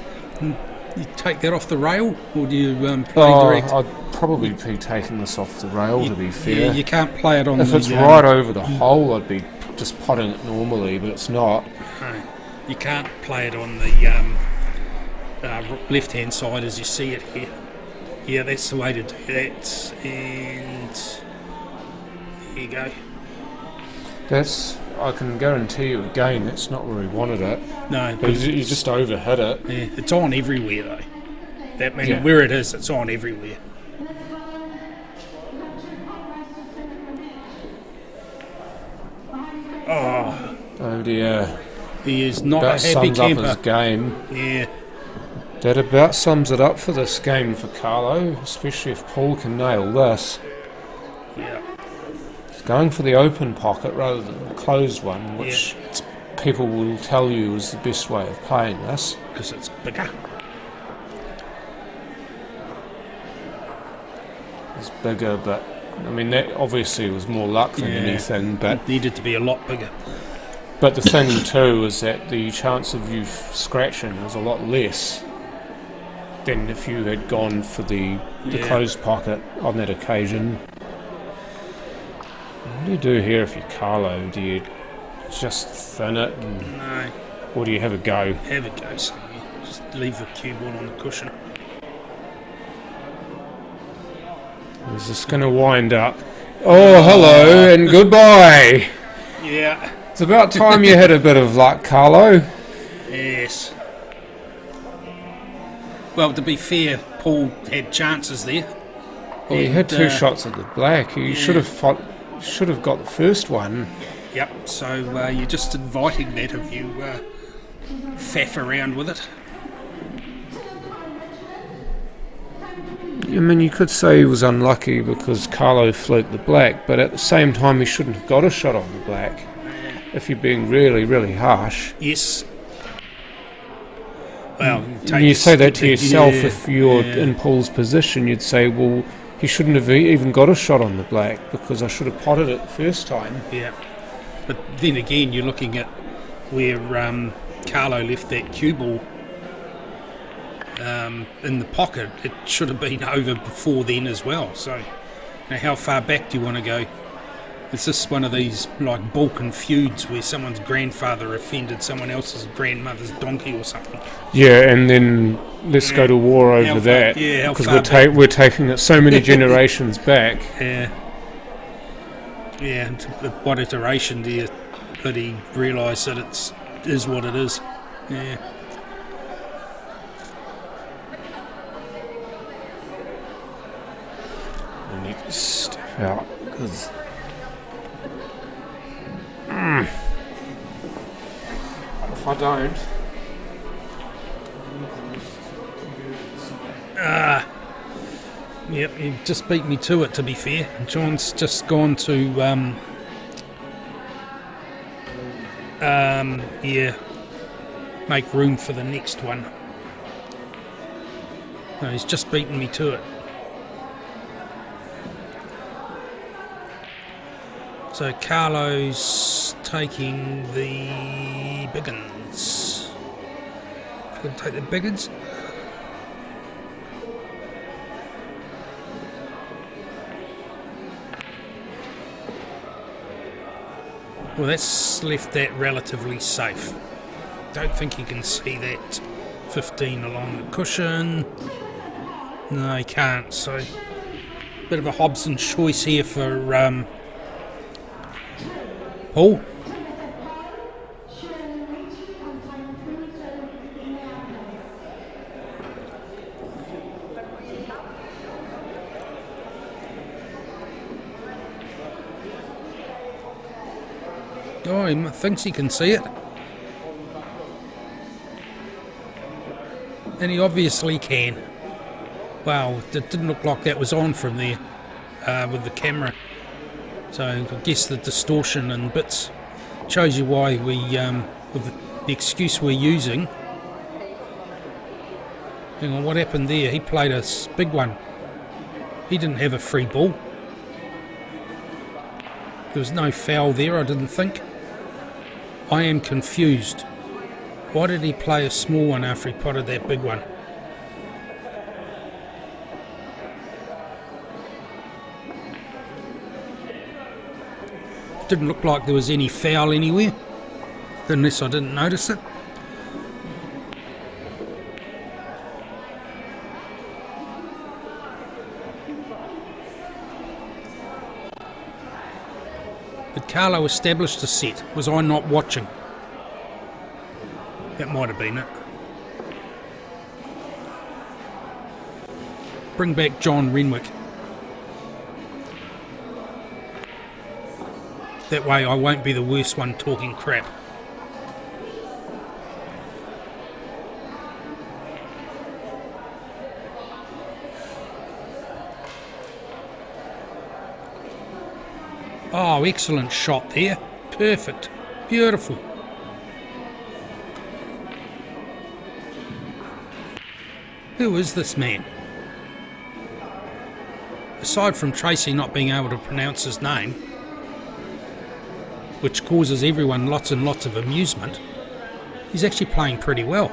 You take that off the rail, or do you play direct? I'd probably be taking this off the rail, to be fair. Yeah, you can't play it on if the... it's right over the hole, I'd be just potting it normally, but it's not. No, you can't play it on the left-hand side as you see it here. Yeah, that's the way to do that. And there you go. I can guarantee you again, that's not where he wanted it. No, But you just overhit it. yeah, it's on everywhere though. That means Yeah. where it is, it's on everywhere. Oh dear. He is not That a happy sums up his camper. game. Yeah, That about sums it up for this game for Carlo, especially if Paul can nail this. yeah. He's going for the open pocket rather than the closed one, which people will tell you is the best way of playing this. Because it's bigger. It's bigger, but I mean that obviously was more luck than anything. But It needed to be a lot bigger. the thing too is that the chance of you scratching is a lot less than if you had gone for the closed pocket on that occasion. What do you do here if you're Carlo? Do you just thin it, No, or do you have a go? have it go somewhere. Just leave the cue ball on the cushion. Is this going to wind up? Oh, hello and goodbye. Yeah. It's about time you had a bit of luck, Carlo. Yes. Well, to be fair, Paul had chances there. He had And, two shots at the black. He should have got the first one. Yep. So you're just inviting that if you faff around with it. I mean, you could say he was unlucky because Carlo fluked the black, but at the same time, he shouldn't have got a shot on the black. If you're being really, really harsh. Yes. Well, You say that to yourself if you're in Paul's position, you'd say, well, he shouldn't have even got a shot on the black because I should have potted it the first time. Yeah. But then again, you're looking at where Carlo left that cue ball in the pocket. It should have been over before then as well. So, how far back do you want to go? Is this one of these like Balkan feuds where someone's grandfather offended someone else's grandmother's donkey or something? Yeah, and then let's go to war over that because we're taking it so many generations back. Yeah. Yeah, and what iteration do you bloody realise that it is what it is? Yeah. I need to step out because if I don't, Yep, you just beat me to it, to be fair. John's just gone to, make room for the next one. No, he's just beaten me to it. So Carlo's taking the big uns. Going to take the big uns. Well, that's left that relatively safe. Don't think you can see that 15 along the cushion. No, he can't. So, bit of a Hobson's choice here for Paul. Oh, he thinks he can see it. And he obviously can. Wow, it didn't look like that was on from there with the camera. So I guess the distortion and bits shows you why we, with the excuse we're using. Hang on, what happened there? He played a big one. He didn't have a free ball. There was no foul there, I didn't think. I am confused. Why did he play a small one after he potted that big one? Didn't look like there was any foul anywhere, unless I didn't notice it. But Carlo established a set. Was I not watching? That might have been it. Bring back John Renwick. That way I won't be the worst one talking crap. Oh, excellent shot there. Perfect. Beautiful. Who is this man? Aside from Tracy not being able to pronounce his name, which causes everyone lots and lots of amusement, he's actually playing pretty well.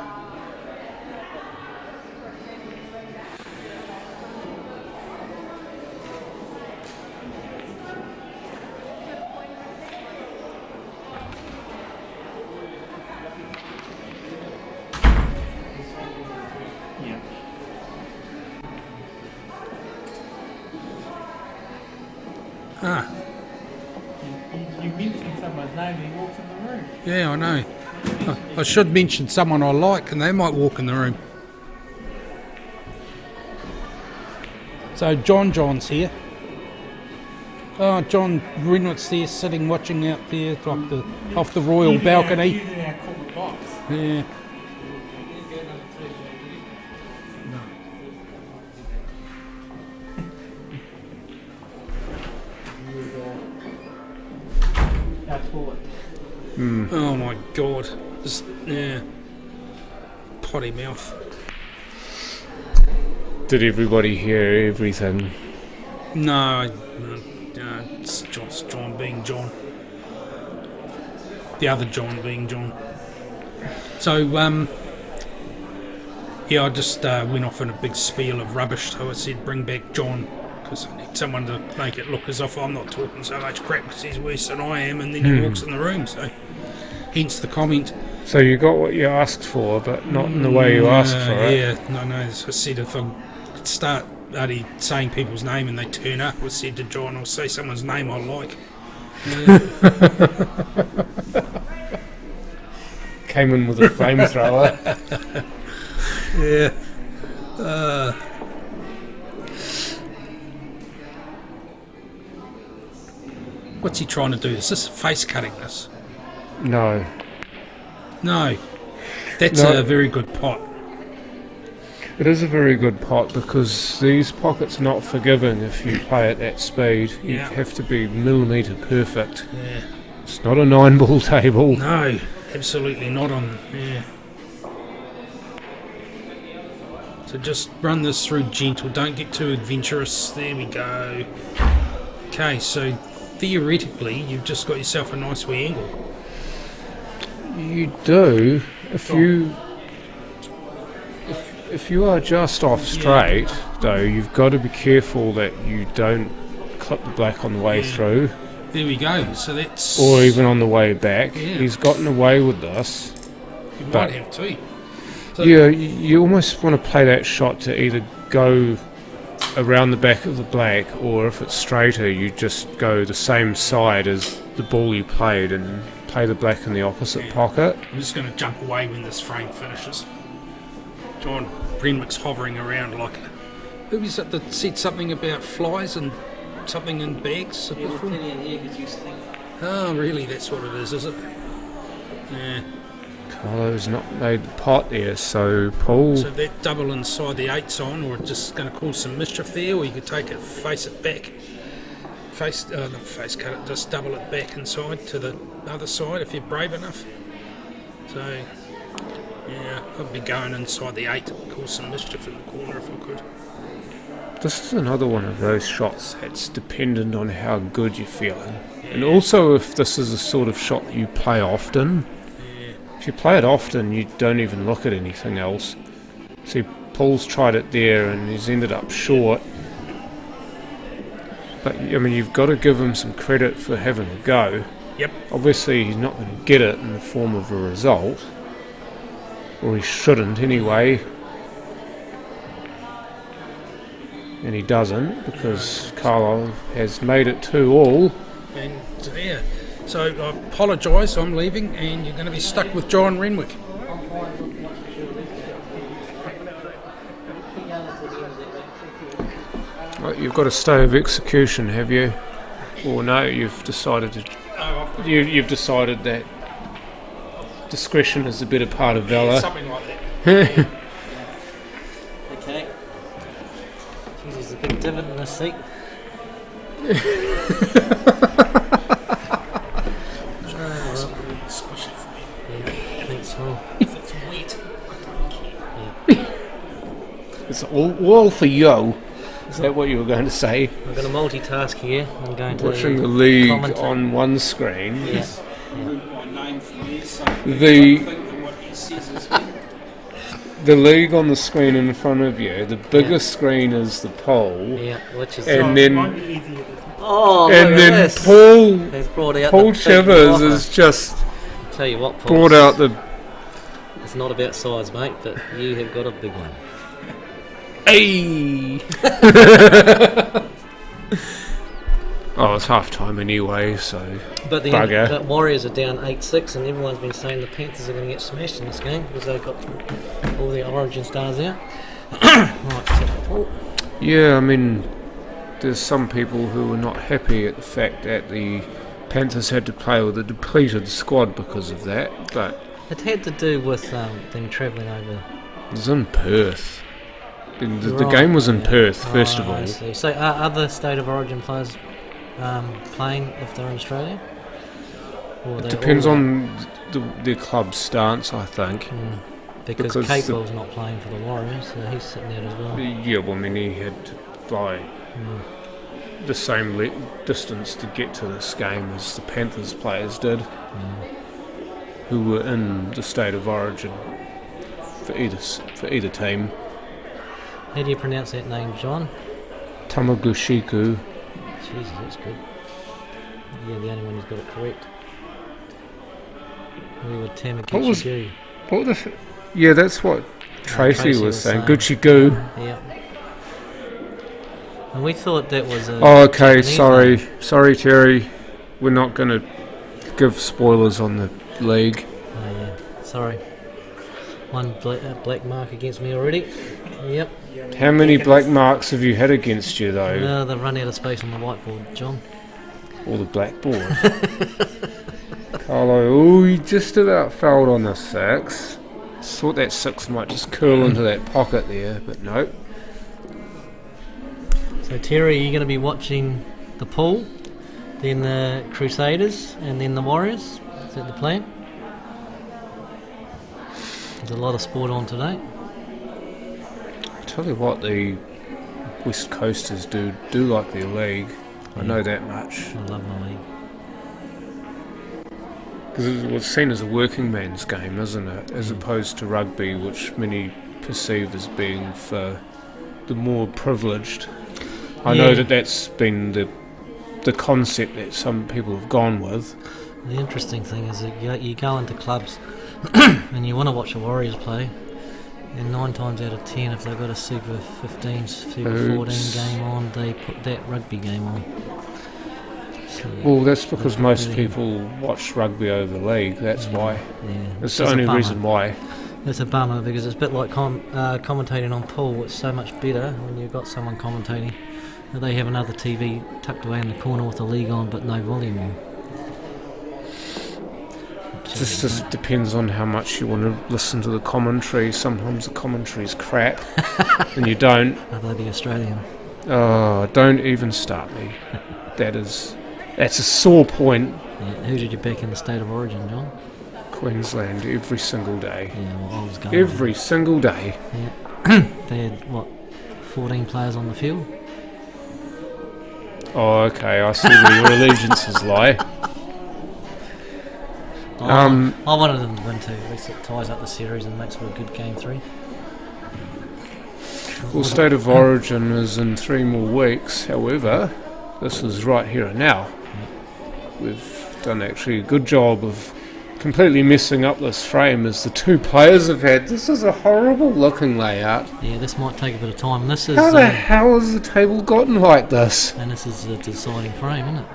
Ah. You mentioned someone's name and he walks in the room. Yeah, I know. I should mention someone I like and they might walk in the room. So John's here. Oh, John Renwick's there sitting watching out there like off the royal balcony. Using our corporate box. Yeah. Oh my god. Just, yeah. Potty mouth. Did everybody hear everything? No, it's John being John. The other John being John. So, yeah, I just went off in a big spiel of rubbish, so I said bring back John, because I need someone to make it look as if I'm not talking so much crap because he's worse than I am, and then he walks in the room, so hence the comment. So you got what you asked for, but not in the way you asked for it. Yeah, no, as I said, if I start saying people's name and they turn up, I said to John, I'll say someone's name I like. Yeah. Came in with a flamethrower. Yeah. What's he trying to do? Is this face cutting this? No. No. That's a very good pot. It is a very good pot because these pockets are not forgiving if you play at that speed. You have to be millimetre perfect. Yeah. It's not a 9-ball table. No, absolutely not on. Yeah. So just run this through gentle. Don't get too adventurous. There we go. Okay, so theoretically, you've just got yourself a nice wee angle. You do. If you are just off straight, though, you've got to be careful that you don't clip the black on the way through. There we go. So that's... Or even on the way back. Yeah. He's gotten away with this. You But- might have to. So, Yeah, you almost want to play that shot to either go around the back of the black, or if it's straighter, you just go the same side as the ball you played and play the black in the opposite pocket. I'm just going to jump away when this frame finishes. John Renwick's hovering around like a... Who was it that said something about flies and something in bags? Oh, really? That's what it is it? Yeah. Carlo's not made the pot there, so Paul... So that double inside the 8's on, or just going to cause some mischief there, or you could take it, face it back. Not face cut it, just double it back inside to the other side if you're brave enough. So, yeah, I'd be going inside the 8, cause some mischief in the corner if I could. This is another one of those shots that's dependent on how good you're feeling. And also if this is a sort of shot that you play often. If you play it often, you don't even look at anything else. See, Paul's tried it there and he's ended up short. But, I mean, you've got to give him some credit for having a go. Yep. Obviously, he's not going to get it in the form of a result. Or he shouldn't, anyway. And he doesn't, because Carlo has made it 2-all. And, yeah. So I apologise, I'm leaving, and you're going to be stuck with John Renwick. Right, you've got a stay of execution, have you? Or no, you've decided to... You've decided that discretion is a better part of valour. Something like that. Okay. Jeez, there's a big divot in the seat. Squish it for me. Yeah, I think so. If it's wet, I don't care. It's all for you. Is that what you were going to say? I'm going to multitask here. I'm going to Watching the league commentate. on one screen. Yeah. The league on the screen in front of you. The biggest screen is the poll. Yeah, which is... And then oh, and look at then this. Paul He's brought out Paul the big Chivers blocker. has just Tell you what, Paul, brought out the it's not about size, mate, but you have got a big one. Hey! Oh, it's half time anyway, so But the bugger. but Warriors are down 8-6, and everyone's been saying the Panthers are going to get smashed in this game because they've got all their Origin stars out. Right, so Paul. Yeah, I mean, there's some people who are not happy at the fact that the Panthers had to play with a depleted squad because of that, but It had to do with them travelling over. it was in Perth. The Right, game was in yeah. Perth, first of I all. see. So are other State of Origin players playing if they're in Australia? Or It they're depends all- on their club's stance, I think. Because because Capewell's not playing for the Warriors, so he's sitting out as well. Yeah, well, I mean, he had to fly the same distance to get to this game as the Panthers players did, who were in the State of Origin for either team. How do you pronounce that name, John? Tamagushiku. Jesus, that's good. Yeah, the only one who's got it correct. We were Tamaguchi. What the? Yeah, that's what Tracy Tracy was was saying. saying. Gucci Goo. Yeah. And we thought that was a... Oh, okay. Japanese name. Sorry, Terry. We're not going to give spoilers on the league. Oh, yeah. Sorry. One black mark against me already. Yep. How many black marks have you had against you, though? No, they've run out of space on the whiteboard, John. Or the blackboard? Carlo, oh, he just about failed on the 6. Thought that 6 might just curl into that pocket there, but nope. So, Terry, you're going to be watching the pool, then the Crusaders, and then the Warriors. Is that the plan? There's a lot of sport on today. tell you what, the West Coasters do like their league. I know that much. I love my league. Because it was seen as a working man's game, isn't it? As opposed to rugby, which many perceive as being for the more privileged. I know that's been the concept that some people have gone with. The interesting thing is that you go into clubs and you want to watch the Warriors play, and 9 times out of 10, if they've got a Super 15, Super 14 game on, they put that rugby game on. So, well, that's because most people watch rugby over league, that's why. Yeah. That's the only reason why. It's a bummer because it's a bit like commentating on pool. It's so much better when you've got someone commentating. They have another TV tucked away in the corner with the league on but no volume on. It just depends on how much you want to listen to the commentary. Sometimes the commentary's crap and you don't. Are they the Australian? Oh, don't even start me. That's a sore point. Yeah. Who did you back in the state of origin, John? Queensland, every single day. Yeah, well, I was going every single day. Yeah. They had, 14 players on the field? Oh, okay, I see where your allegiances lie. I wanted them to win too. At least it ties up the series and makes for a good game 3. Well, State of Origin is in 3 more weeks. However, this is right here and now. We've done actually a good job of completely messing up this frame as the 2 players have had. This is a horrible looking layout. Yeah, this might take a bit of time. This is how the hell has the table gotten like this? And this is a deciding frame, isn't it?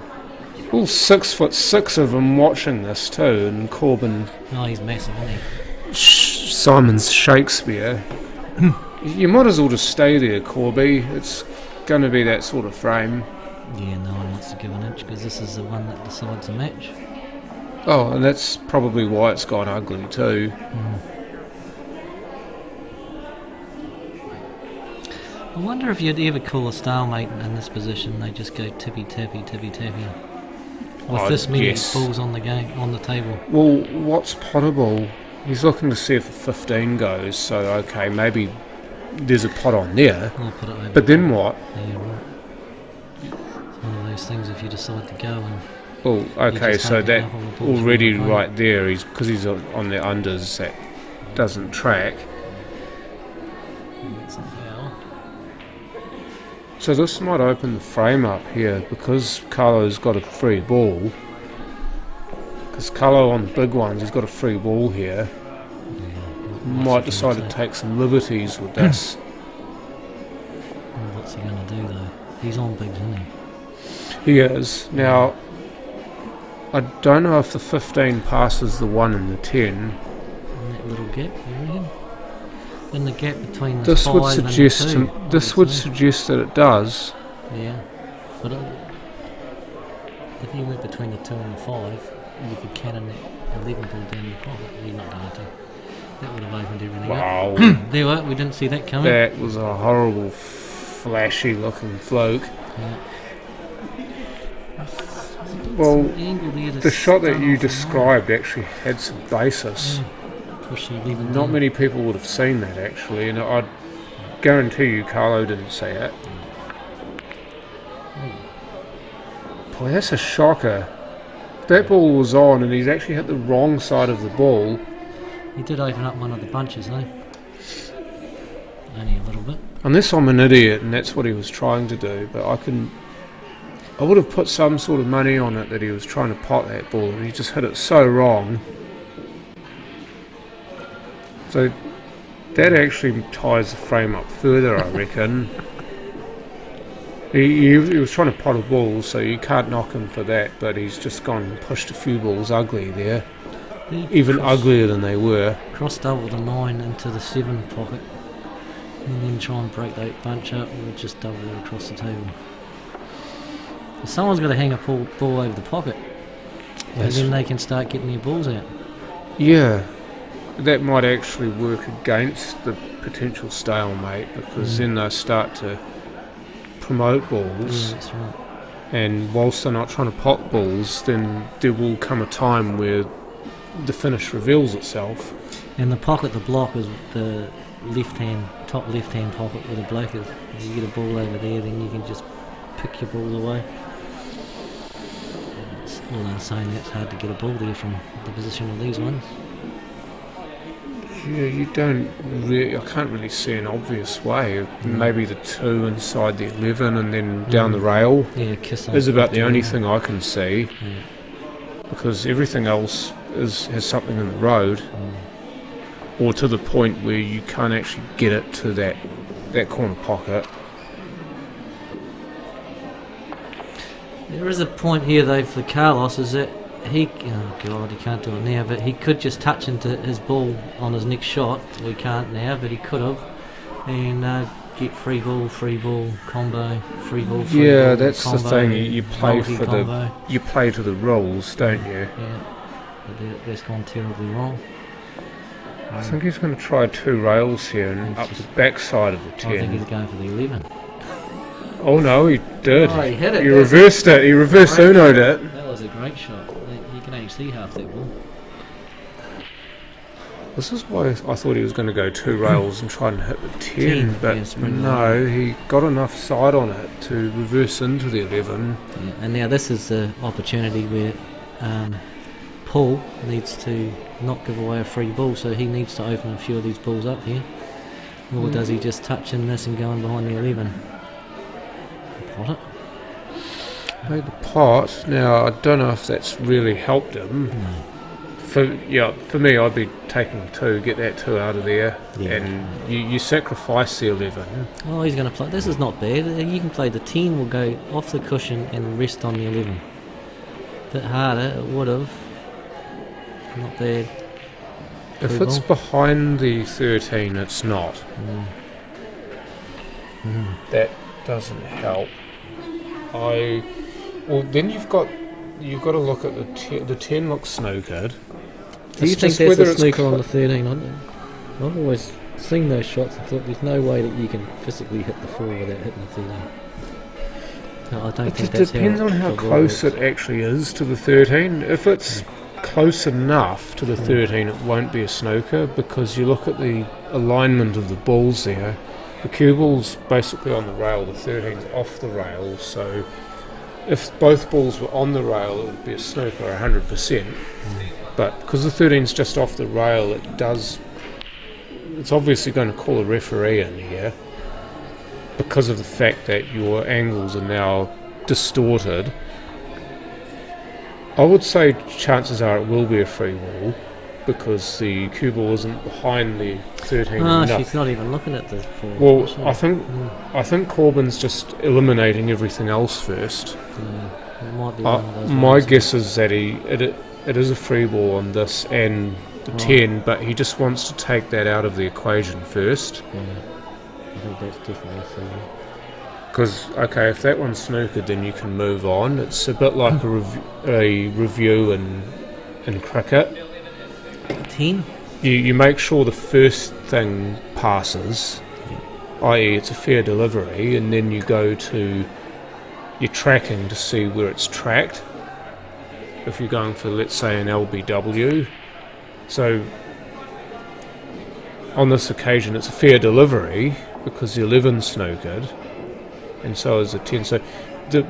All 6'6" of them watching this too, and Corbin. Oh, he's massive, isn't he? Simon's Shakespeare. You might as well just stay there, Corby. It's going to be that sort of frame. Yeah, no one wants to give an inch because this is the one that decides a match. Oh, and that's probably why it's gone ugly too. I wonder if you'd ever call a stalemate in this position. They just go tippy tappy, tippy tappy. With this many balls on the table. Well, what's potable? He's looking to see if the 15 goes. So okay, maybe there's a pot on there. I'll put it over. But then what? Yeah, right. It's one of those things if you decide to go and. Oh, okay, so that already right there, because he's on the unders, that doesn't track. That's a foul. So this might open the frame up here, because Carlo's got a free ball. Because Carlo on the big ones, he's got a free ball here. Yeah, might decide to take some liberties with this. What's he going to do though? He's on bigs, isn't he? He is. Now, I don't know if the 15 passes the 1 and the 10. In that little gap, you reckon? In the gap between the This 5 would and suggest the 2. this would suggest that it does. Yeah, but if you went between the 2 and the 5, you could cannon that 11 ball down the pocket. You're not going to. That would have opened everything Wow. up. There we are. We didn't see that coming. That was a horrible, flashy looking fluke. Yeah. Well, the shot that you described actually had some basis. Not many people would have seen that actually, and I'd guarantee you Carlo didn't see it. Boy, that's a shocker. That ball was on and he's actually hit the wrong side of the ball. He did open up one of the bunches, eh? Only a little bit. Unless I'm an idiot and that's what he was trying to do, but I would have put some sort of money on it that he was trying to pot that ball and he just hit it so wrong. So that actually ties the frame up further, I reckon. He was trying to pot a ball, so you can't knock him for that, but he's just gone and pushed a few balls ugly there. Even uglier than they were. Cross double the 9 into the 7 pocket and then try and break that bunch up or just double it across the table. Someone's got to hang a ball over the pocket and then they can start getting their balls out. Yeah, that might actually work against the potential stalemate because then they start to promote balls. Yeah, that's right. And whilst they're not trying to pot balls, then there will come a time where the finish reveals itself. And the pocket, the block, is the top left hand pocket where the bloke is. If you get a ball over there, then you can just pick your balls away. All I'm saying, it's hard to get a ball there from the position of these ones. Yeah, you don't really, I can't really see an obvious way. Maybe the 2 inside the 11 and then down the rail Yeah, kiss is about the only thing I can see, Yeah. because everything else has something in the road, or to the point where you can't actually get it to that corner pocket. There is a point here though for Carlos, is that he can't do it now, but he could just touch into his ball on his next shot. We can't now, but he could have, and get free ball combo, free ball. Yeah, ball, that's combo, the thing. You play for multi-combo. you play to the rules, don't you? Yeah, but that's gone terribly wrong. I think he's going to try 2 rails here and up the back side of the I think 10. he's going for the 11. Oh no, he did. Oh, he hit it. He reversed it. He reverse uno'd it. That was a great shot. You can only see half that ball. This is why I thought he was going to go 2 rails and try and hit the 10, but yeah, spring no, he got enough side on it to reverse into the 11. Yeah. And now this is the opportunity where Paul needs to not give away a free ball, so he needs to open a few of these balls up here. Or does he just touch in this and go in behind the 11? Pot it? Made the pot. Now, I don't know if that's really helped him. No. For me, I'd be taking 2, get that 2 out of there, Yeah. and you sacrifice the 11. Oh, he's going to play. This is not bad. You can play the 10, will go off the cushion and rest on the 11. Bit harder, it would have. Not bad. If Free it's ball. behind the 13, it's not. That doesn't help. Then you've got to look at the 10. The 10 looks snookered. Do you It's think just that's whether a it's snooker on the 13? I've always seen those shots and thought there's no way that you can physically hit the 4 without hitting the 13. No, I don't It think just that's depends how on how the ball close works. it actually is to the 13. If it's close enough to the 13, it won't be a snooker, because you look at the alignment of the balls there. The cue ball's basically on the rail, the 13's off the rail, so if both balls were on the rail, it would be a snooker 100%. But because the 13's just off the rail, it's obviously going to call a referee in here, because of the fact that your angles are now distorted. I would say chances are it will be a free ball, because the cue ball isn't behind the 13 Ah, enough. she's not even looking at the 4. Well, is she? I think Corbyn's just eliminating everything else first. It might be one of those My ones. guess is that it is a free ball on this and the 10, but he just wants to take that out of the equation first. Yeah, I think that's definitely a free. Because, okay, if that one's snookered, then you can move on. It's a bit like a review in cricket. 10? You make sure the first thing passes, i.e. it's a fair delivery, and then you go to your tracking to see where it's tracked. If you're going for, let's say, an LBW. So, on this occasion, it's a fair delivery, because the 11's snookered, and so is the 10. So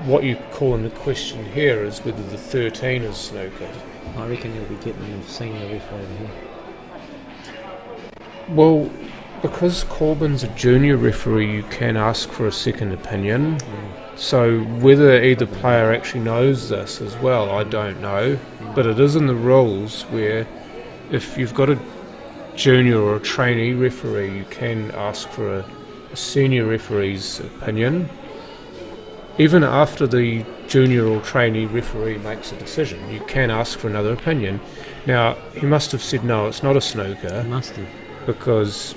what you call in the question here is whether the 13 is snookered. I reckon you'll be getting the senior ref over here. Well, because Corbyn's a junior referee, you can ask for a second opinion. So whether either player actually knows this as well, I don't know. But it is in the rules where if you've got a junior or a trainee referee, you can ask for a senior referee's opinion. Even after the junior or trainee referee makes a decision, you can ask for another opinion. Now, he must have said no, it's not a snooker, He must have. because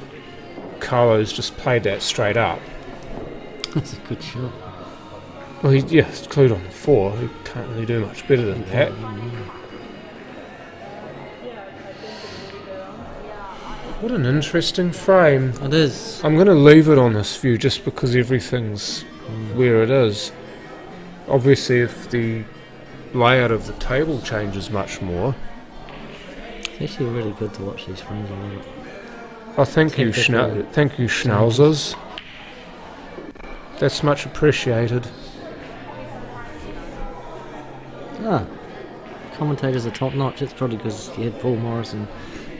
Carlo's just played that straight up. That's a good shot. Well, it's clued on the 4. He can't really do much better than that. What an interesting frame. It is. I'm going to leave it on this view just because everything's where it is. Obviously, if the layout of the table changes much more. It's actually really good to watch these frames. I love it. Oh, thank you, 10-15. thank you, Schnauzers. That's much appreciated. Ah, commentators are top notch. It's probably because you had Paul Morris and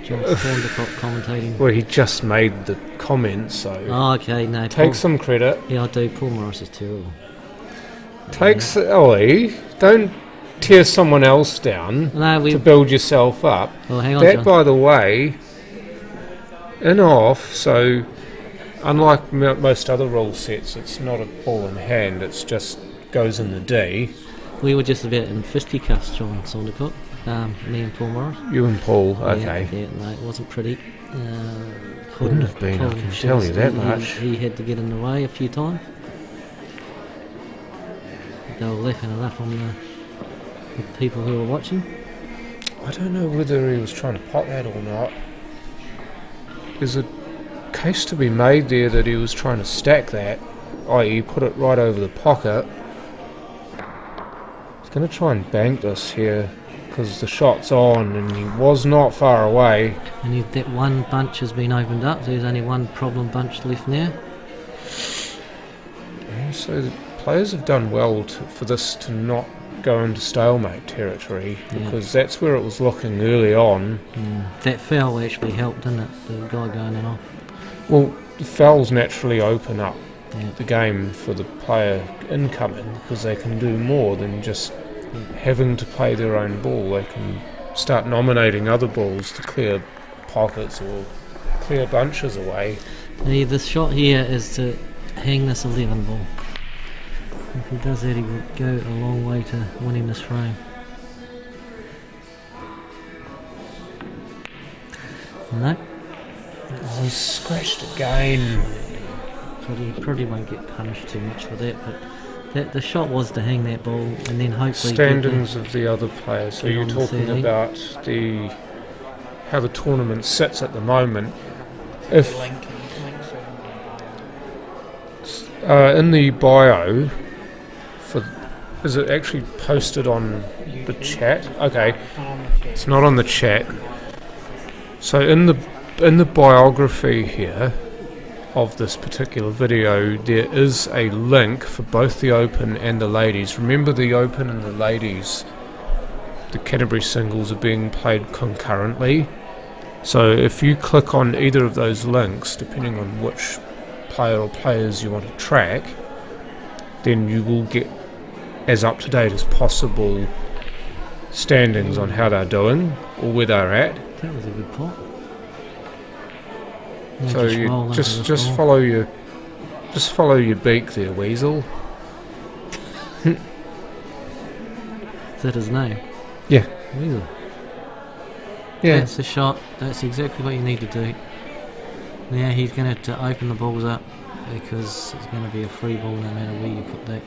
John Thorndicott commentating. Well, he just made the comment, so Oh, okay, no. take Paul, some credit. Yeah, I do. Paul Morris is terrible. Ollie, don't tear someone else down No, to build yourself up. Well, hang on, That, John. by the way, in off, so unlike most other rule sets, it's not a ball in hand, it's just goes in the D. We were just about in fisticuffs, John Thorndicott. Me and Paul Morris. You and Paul, okay. Yeah, no, it wasn't pretty. Wouldn't have been, I can tell you that much. He had to get in the way a few times. They were laughing it up on the people who were watching. I don't know whether he was trying to pot that or not. There's a case to be made there that he was trying to stack that, i.e. put it right over the pocket. He's going to try and bank this here because the shot's on and he was not far away. And that one bunch has been opened up. There's only one problem bunch left now. So the players have done well for this to not go into stalemate territory because that's where it was looking early on. That foul actually helped, didn't it? The guy going in off. Well, the fouls naturally open up Yeah. the game for the player incoming because they can do more than just having to play their own ball. They can start nominating other balls to clear pockets or clear bunches away. The shot here is to hang this 11 ball. If he does that, he would go a long way to winning this frame. No. He scratched again. But he probably won't get punished too much for that, but the shot was to hang that ball and then hopefully Standings of the other players. So get you're on the talking 13. about how the tournament sits at the moment. If in the bio, is it actually posted on the chat? Okay, it's not on the chat. So in the biography here of this particular video, there is a link for both the Open and the Ladies. Remember, the Open and the Ladies, the Canterbury singles are being played concurrently. So if you click on either of those links, depending on which player or players you want to track, then you will get as up to date as possible standings on how they're doing or where they're at. That was a good pot. So you just follow your beak there, Weasel. Is that his name? Yeah. Weasel. Yeah. That's the shot. That's exactly what you need to do. Now he's going to have to open the balls up because it's going to be a free ball no matter where you put that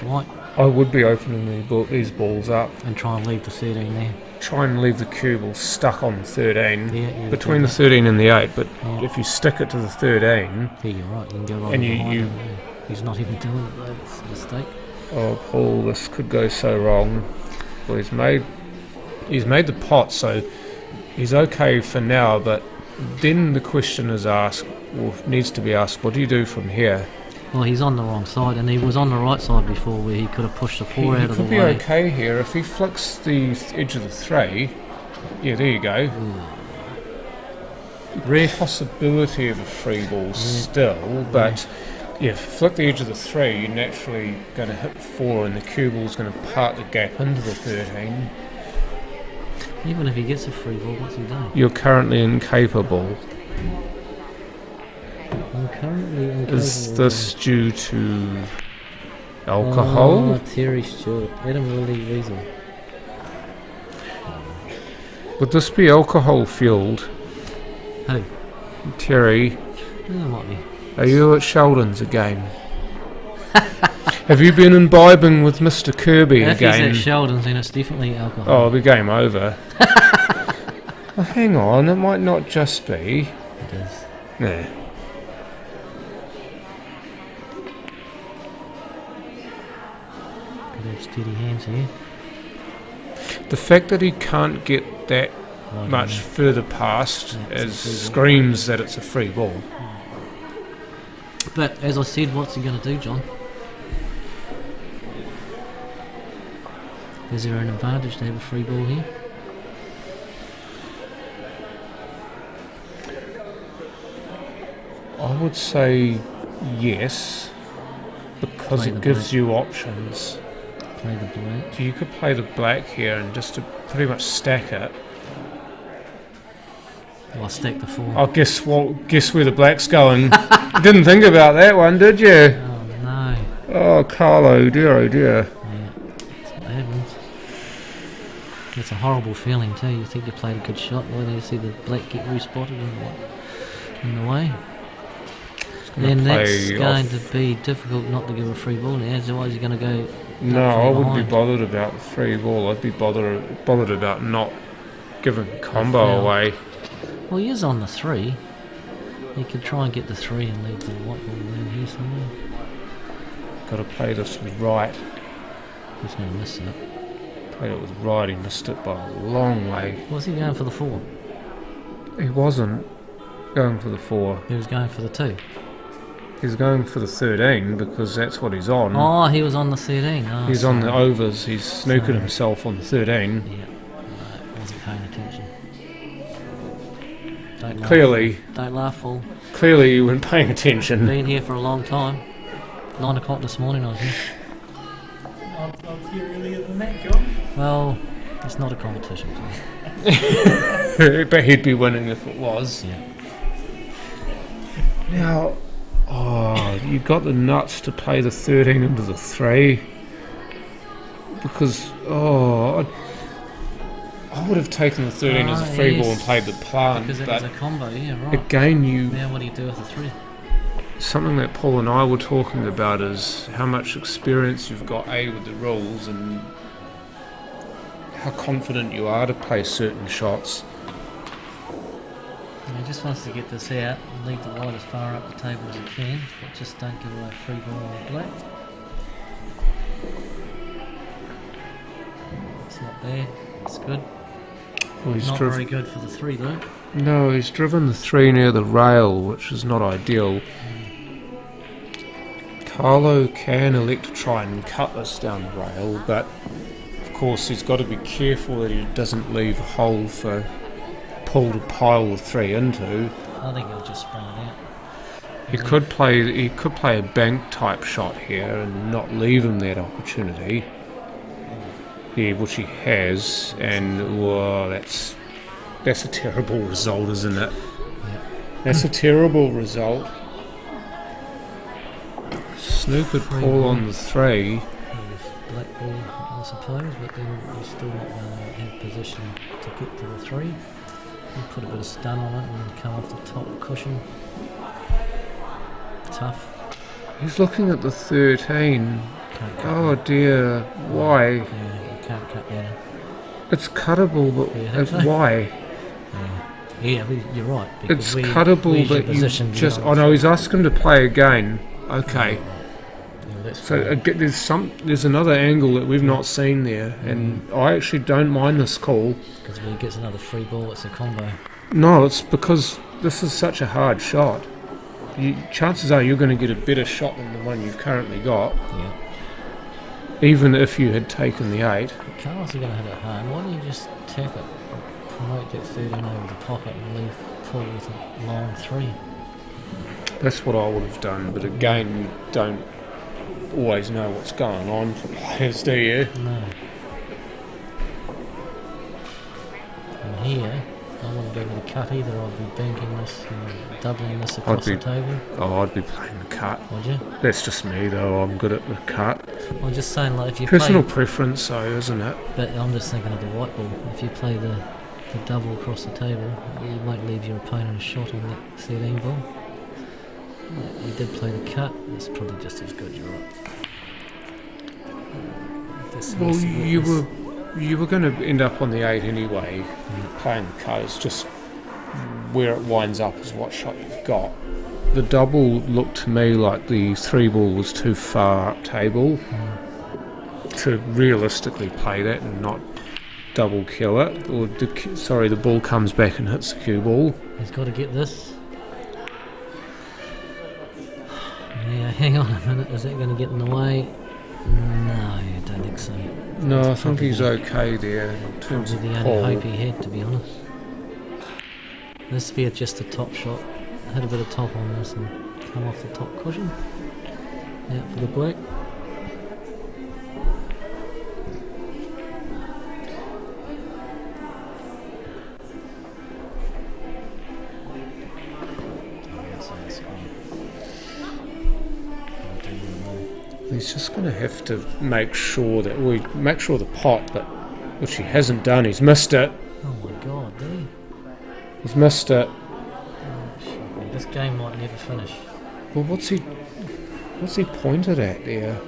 white. I would be opening these balls up. And try and leave the 13 there. Try and leave the cue ball stuck on the 13. Yeah, between the 13 and the 8, but if you stick it to the 13... Yeah, you're right. You can go right and behind you it. He's not even doing it though. That's a mistake. Oh, Paul, this could go so wrong. Well, he's made the pot, so he's okay for now, but then the question is asked, or needs to be asked, what do you do from here? Well, he's on the wrong side, and he was on the right side before where he could have pushed the 4 out of the way. He could be okay here if he flicks the edge of the 3. Yeah, there you go. Rare possibility of a free ball still, but yeah, flick the edge of the 3, you're naturally going to hit 4 and the cue ball's going to part the gap into the 13. Even if he gets a free ball, what's he doing? You're currently incapable. I'm currently incapable. Is this due to alcohol? Oh, Terry Stewart. Adam Willie Weasel. Would this be alcohol fueled? Who? Terry, Yeah, it might be. are you at Sheldon's again? Have you been imbibing with Mr. Kirby If again? he's at Sheldon's, then it's definitely alcohol. Oh, the game over. Well, hang on, it might not just be. It is. Nah. Could have steady hands here. The fact that he can't get that Right much on. further past Yeah, as it's a free ball. screams that it's a free ball. But as I said, what's he going to do, John? Is there an advantage to have a free ball here? I would say yes, because Play it the gives black. you options. Play the black. You could play the black here and just to pretty much stack it. I'll stack the 4. Oh, guess what? Guess where the black's going? Didn't think about that one, did you? Oh no. Oh, Carlo, dear, oh dear. Yeah, that's what happens. It's a horrible feeling too. You think you played a good shot, why do you see the black get respotted in the way? Then that's play going off. to be difficult not to give a free ball now, otherwise you're going to go No, up from I wouldn't be behind. bothered about the free ball. I'd be bothered about not giving combo foul. away. Well, he is on the 3. He could try and get the 3 and leave the white ball down here somewhere. Got to play this with right. He's going to miss that. Played it with right. He missed it by a long way. Was he going for the 4? He wasn't going for the 4. He was going for the 2. He's going for the 13 because that's what he's on. Oh, he was on the 13. Oh, He's on the sorry. overs. He's snookered Sorry. himself on the 13. Yeah, no, wasn't paying attention. Don't laugh. Clearly, Don't laugh, Paul. clearly you weren't paying attention. Been here for a long time. 9 o'clock this morning I was here. I was here earlier than that, John. Well, it's not a competition. So. But he'd be winning if it was. Yeah. Now, you got the nuts to play the 13 into the 3 because I would have taken the 13 as a free ball and yes. played the plant. Because it But was a combo, yeah, right. again, Now what do you do with the 3? something that Paul and I were talking about is how much experience you've got with the rules and how confident you are to play certain shots. He just wants to get this out and leave the white as far up the table as he can, but just don't give away a free ball on the black. It's not bad, it's good. Well, he's Not driv- very good for the 3 though. No, he's driven the 3 near the rail, which is not ideal. Carlo can elect to try and cut this down the rail, but of course he's got to be careful that he doesn't leave a hole for Paul to pile the 3 into. I think he'll just spring it out. He could play a bank type shot here and not leave him that opportunity. Yeah, which he has, and whoa, that's a terrible result, isn't it? That's a terrible result. Snookered Paul on the 3. Black ball, I suppose, but then you're still not going to have position to get to the 3. You put a bit of stun on it and come off the top cushion. Tough. He's looking at the 13. Can't cut Oh that. dear, why? Yeah, you can't cut that in. It's cuttable, but Yeah, I think so. why? Yeah, but you're right. It's because cuttable, where's your but you position just... beyond Oh no, the he's asked him to play again. Okay. Yeah, that's So fine. there's another angle that we've not seen there, and I actually don't mind this call. Because when he gets another free ball, it's a combo. No, it's because this is such a hard shot. Chances are you're going to get a better shot than the one you've currently got, Yeah. even if you had taken the 8. Carlos are going to have it hard. Why don't you just tap it, promote that 13 over the pocket and leave Paul with a long 3? That's what I would have done, but again, you don't always know what's going on for players, do you? No. And here, I wouldn't go with a cut either. I'd be banking this and doubling this across the table. Oh, I'd be playing the cut. Would you? That's just me, though. I'm good at the cut. I'm just saying, like, if you Personal play... preference, though, isn't it? But I'm just thinking of the white ball. If you play the double across the table, you won't leave your opponent a shot on that 13 ball. You did play the cut. It's probably just as good, you're right. Well, you were going to end up on the 8 anyway. Playing the cut is just where it winds up is what shot you've got. The double looked to me like the 3 ball was too far up table to realistically play that and not double kill it, or the ball comes back and hits the cue ball. He's got to get this. Yeah, hang on a minute. Is that going to get in the way? No, I don't think so. No, I That's think he's probably okay there in terms Probably of the pull. only hope he had, to be honest. This would be just a top shot. Hit a bit of top on this and come off the top cushion. Out for the black. He's just going to have to make sure the pot, but which he hasn't done. He's missed it. Oh my god, did he? He's missed it. Oh, shit. This game might never finish. Well, what's he pointed at there?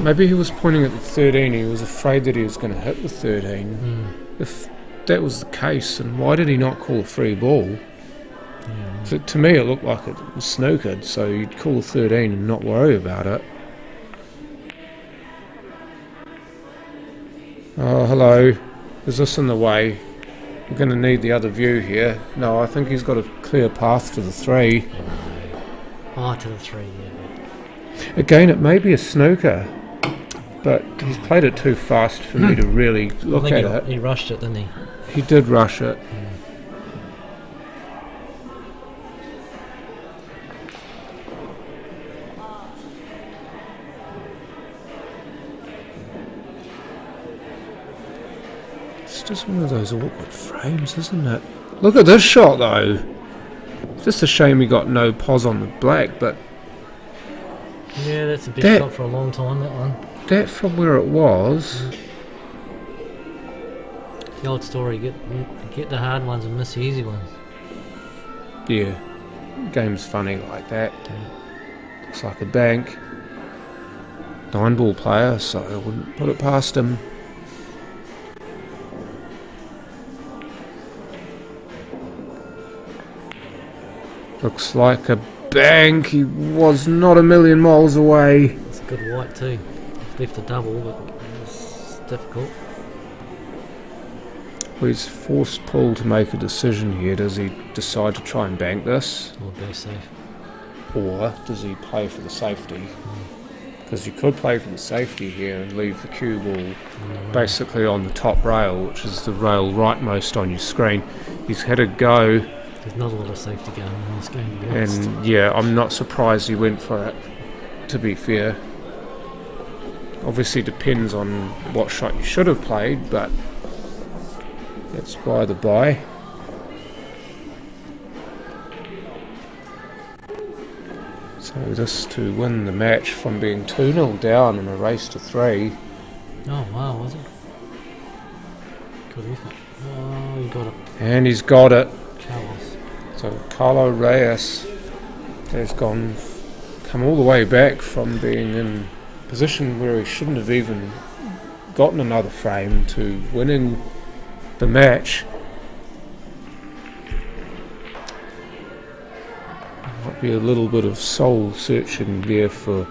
Maybe he was pointing at the 13. He was afraid that he was going to hit the 13. If that was the case, then why did he not call a free ball? Yeah. So, to me, it looked like it was snookered, so you'd call a 13 and not worry about it. Oh, hello. Is this in the way? We're going to need the other view here. No, I think he's got a clear path to the 3. Oh, to the 3, yeah. Again, it may be a snooker, but he's played it too fast for me to really look at it. He rushed it, didn't he? He did rush it. It's just one of those awkward frames, isn't it? Look at this shot, though. It's just a shame he got no pos on the black, but Yeah, that's a big shot for a long time, that one. that from where it was, The old story, get the hard ones and miss the easy ones. yeah, game's funny like that. Yeah. Looks like a bank. 9-ball player, so I wouldn't put it past him. Looks like a bank. He was not a million miles away. It's a good white too. Left a double, but it's difficult. Well, he's forced Paul to make a decision here. Does he decide to try and bank this? Or go safe. Or does he play for the safety? Because you could play for the safety here and leave the cue ball basically on the top rail, which is the rail rightmost on your screen. He's had a go, There's not a lot of safety going on in this game, to be honest. and yeah, I'm not surprised he went for it, to be fair. Obviously depends on what shot you should have played, but that's by the by. So this to win the match from being 2-0 down in a race to 3. Oh wow, was it? Good effort. Oh, you got it. And he's got it. Carlos. So Carlo Reyes has come all the way back from being in a position where he shouldn't have even gotten another frame to winning the match. Might be a little bit of soul searching there for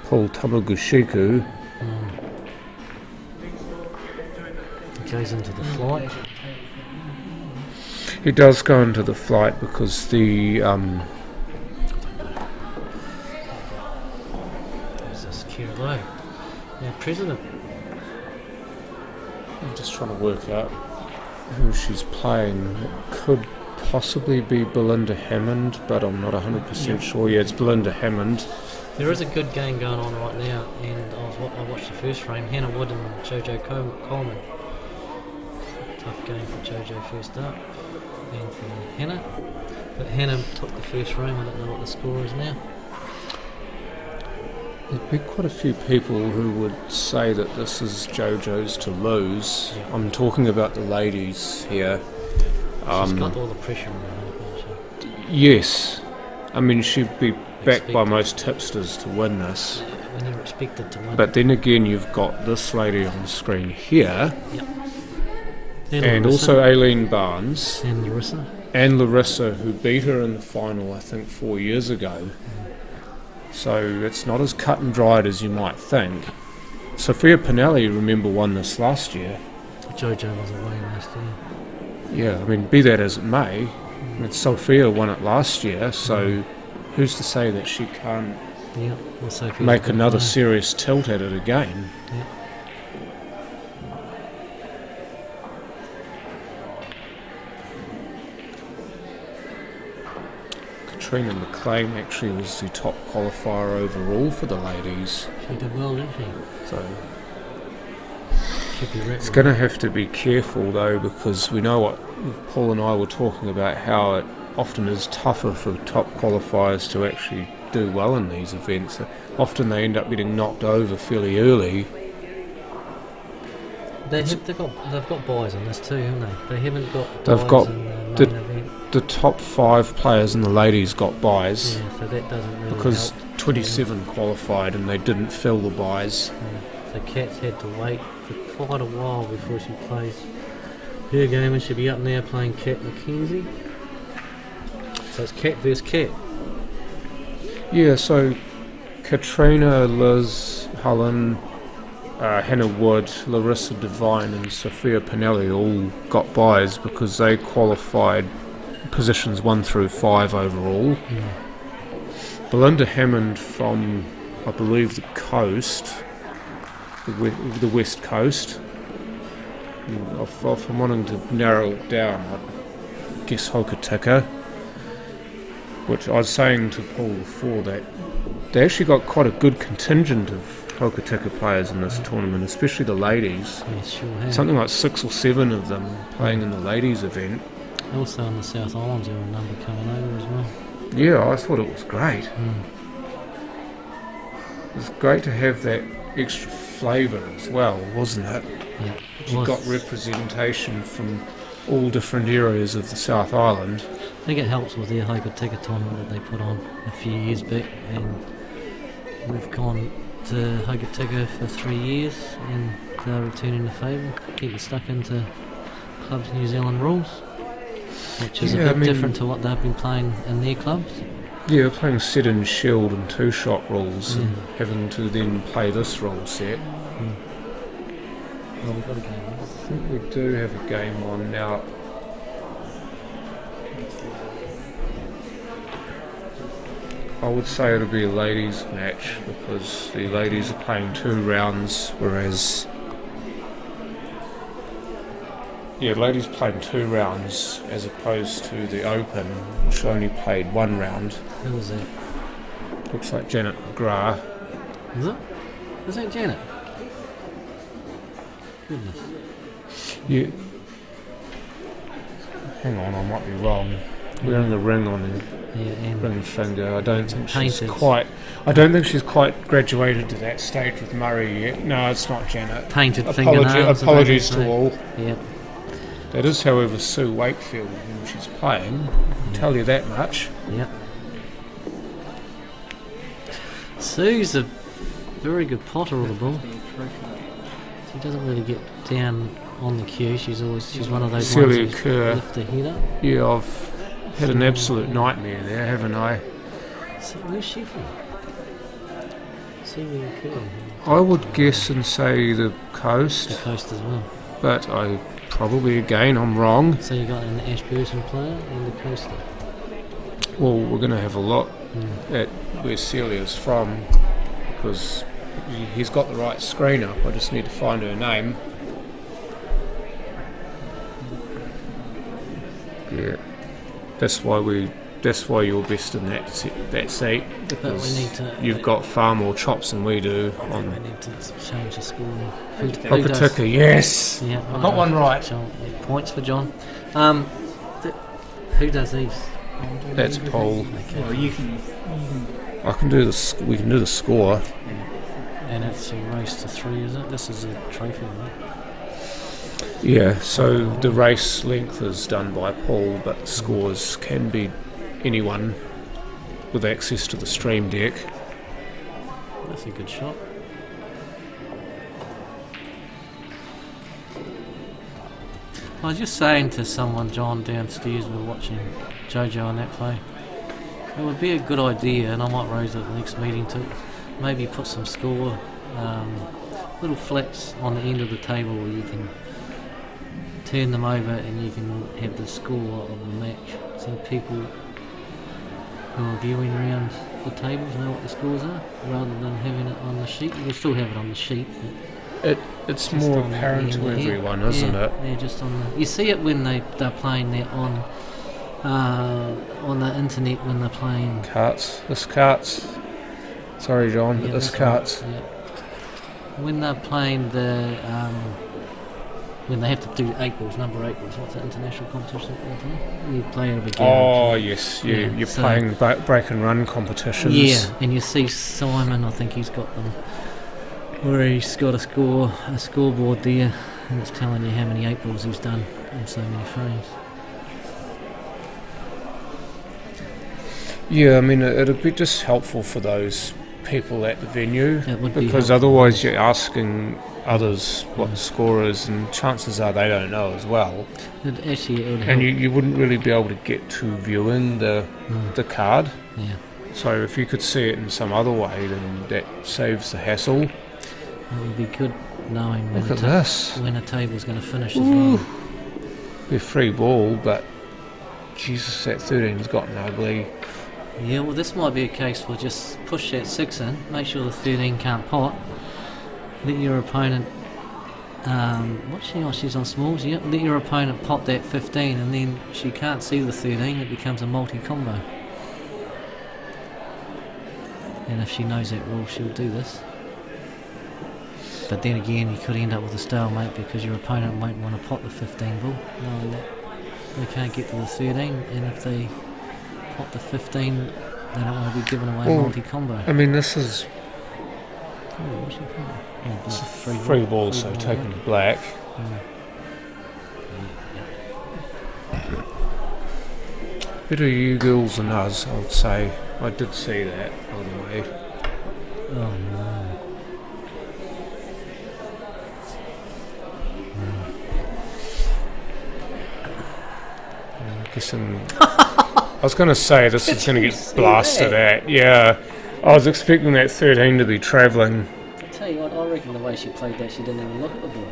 Paul Tamagushiku. He goes into the flight. He does go into the flight because the There's this Carlo. Now, President. I'm just trying to work out who she's playing. It could possibly be Belinda Hammond, but I'm not 100% sure. Yeah, it's Belinda Hammond. There is a good game going on right now, and I watched the first frame. Hannah Wood and Jojo Coleman. Tough game for Jojo first up, and for Hannah. But Hannah took the first frame. I don't know what the score is now. There'd be quite a few people who would say that this is Jojo's to lose. Yeah. I'm talking about the ladies here. She's got all the pressure on her, hasn't she? Yes. I mean, she'd be backed by Expected. most tipsters to win this. When you're expected to win. But then again, you've got this lady on the screen here, Yep. and Larissa. also Aileen Barnes, And Larissa. and Larissa, who beat her in the final, I think, 4 years ago. So it's not as cut and dried as you might think. Sophia Pinelli, remember, won this last year. Jojo was away last year. Yeah, I mean, be that as it may, Sophia won it last year, so who's to say that she can't Yeah, well, Sophia's make a good another player. serious tilt at it again? Yeah. Katrina McLean actually was the top qualifier overall for the ladies, She did well, didn't she? so Should be it's going to have to be careful though, because we know what Paul and I were talking about, how it often is tougher for top qualifiers to actually do well in these events. Often they end up getting knocked over fairly early. They've got buys on this too, haven't they? They haven't got They've buys got in the- the main event. The top 5 players in the ladies got buys, Yeah, so that doesn't really because help. 27 qualified and they didn't fill the buys. Yeah. So Kat's had to wait for quite a while before she plays her game, and she'll be up now playing Kat McKenzie. So it's Kat versus Kat. Yeah, so Katrina, Liz, Helen, Hannah Wood, Larissa Devine and Sophia Pinelli all got buys because they qualified positions 1 through 5 overall. Belinda Hammond from, I believe, the coast, the west coast. If I'm wanting to narrow it down, I guess Hokitika, which I was saying to Paul before that they actually got quite a good contingent of Hokitika players in this tournament, especially the ladies. Yeah, sure have. Something like 6 or 7 of them playing in the ladies event. Also in the South Islands there were a number coming over as well. Yeah, I thought it was great. It was great to have that extra flavour as well, wasn't it? Yeah. You got representation from all different areas of the South Island. I think it helps with their Hokitika tournament that they put on a few years back, and we've gone to Hokitika for 3 years and they're returning the favour, getting stuck into Clubs New Zealand rules, which is a bit different to what they've been playing in their clubs. Yeah, playing set and shield and 2-shot rules and having to then play this rule set. Well, we've got a game. I think we do have a game on now. I would say it'll be a ladies match because the ladies are playing 2 rounds, whereas ladies played 2 rounds as opposed to the Open, which only played 1 round. Who was that? Looks like Janet McGrath. Is it? Is that Janet? Goodness. Yeah. Hang on, I might be wrong. Wearing a ring on her Yeah, ring finger. I don't think she's Painted. quite. I don't think she's quite graduated to that stage with Murray yet. No, it's not Janet. Painted fingernails. Apologies to all. Yeah. That is, however, Sue Wakefield when she's playing. I'll tell you that much. Yep. Sue's a very good potter of the ball. She doesn't really get down on the cue. She's one of those Celia ones who Kerr. lift her head up. Yeah, I've had an absolute nightmare there, haven't I? So where's she from? Celia Kerr. I would guess and say the The coast, coast as well. but I probably again I'm wrong. So you got an Ashburton player and the coaster. Well, we're going to have a look at where Celia's from because he's got the right screen up. I just need to find her name. Yeah, that's why you're best in that seat because we need to- you've got far more chops than we do. We On need to change the score. Who does? Hokitika, yes, Yeah, I got one right. John, points for John. Who does these? That's Paul. Okay. Well, you can I can do the. We can do the score. And it's a race to 3, is it? This is a trophy, right? Yeah, so the race length is done by Paul, but scores can be anyone with access to the stream deck. That's a good shot. I was just saying to someone, John, downstairs, we were watching Jojo on that play. It would be a good idea, and I might raise it at the next meeting to maybe put some score, little flaps on the end of the table where you can turn them over and you can have the score of the match. So people who are viewing around the tables know what the scores are, rather than having it on the sheet. You can still have it on the sheet. It's more apparent to everyone, isn't it? Yeah, just on the. You see it when they're playing that on the internet when they're playing. This carts. Sorry, John, but this carts. Yeah. When they're playing the when they have to do 8 balls, number 8 balls. What's the international competition that they play? You play out of a game. Oh yes, you're playing break and run competitions. Yeah, and you see Simon. I think he's got them. Where he's got a scoreboard there, and it's telling you how many 8 balls he's done in so many frames. Yeah, I mean, it'd be just helpful for those people at the venue, It would be because helpful. otherwise you're asking others what the score is, and chances are they don't know as well. It would And help. you wouldn't really be able to get to viewing the card. Yeah, So if you could see it in some other way, then that saves the hassle. it would be good knowing Look at this. when a table's going to finish as well. Be a free ball, but Jesus, that 13's gotten ugly. Yeah, well, this might be a case for just push that 6 in, make sure the 13 can't pot, let your opponent. She's on smalls. Yeah, let your opponent pot that 15, and then she can't see the 13. It becomes a multi-combo. And if she knows that rule, she'll do this. But then again, you could end up with a stalemate because your opponent won't want to pot the 15 ball, knowing that they can't get to the 13, and if they pot the 15, they don't want to be giving away multi-combo. I mean, this is What's your problem? it's a free ball, so taking the black. Better you girls than us, I would say. I did see that, by the way. Oh no. I'm guessing. I was going to say this is going to get blasted at. Yeah, I was expecting that 13 to be travelling. I tell you what, I reckon the way she played that, she didn't even look at the ball.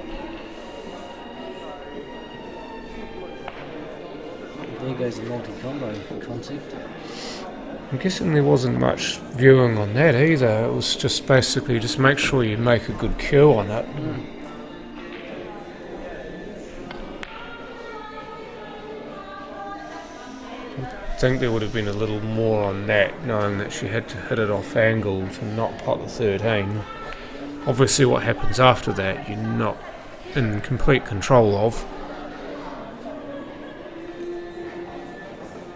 There goes the multi-combo concept. I'm guessing there wasn't much viewing on that either. It was just basically just make sure you make a good cue on it. I think there would have been a little more on that, knowing that she had to hit it off angle to not pot the 13. Obviously what happens after that you're not in complete control of.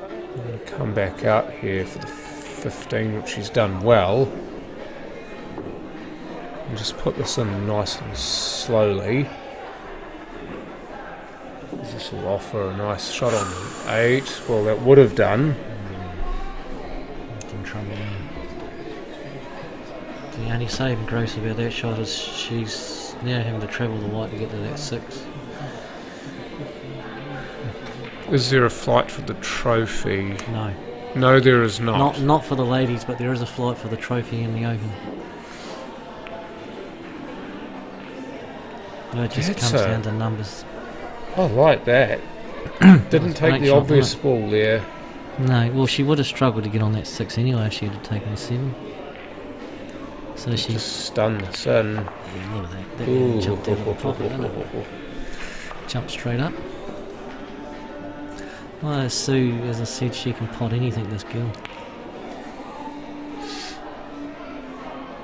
I'm going to come back out here for the 15, which she's done well. And just put this in nice and slowly. This will offer a nice shot on the 8. Well, that would have done. In trouble now. The only saving grace about that shot is she's now having to travel the white to get to that 6. Is there a flight for the trophy? No. No, there is not. Not for the ladies, but there is a flight for the trophy in the Open. It just That's comes down to numbers. I like that. Didn't take great the shot, obvious wasn't ball there. No, well, she would have struggled to get on that 6 anyway if she had taken the 7. So she Just stun this in. look at that. That Ooh. jumped out of the pocket, didn't it? Jumped straight up. Well, Sue, as I said, she can pot anything, this girl.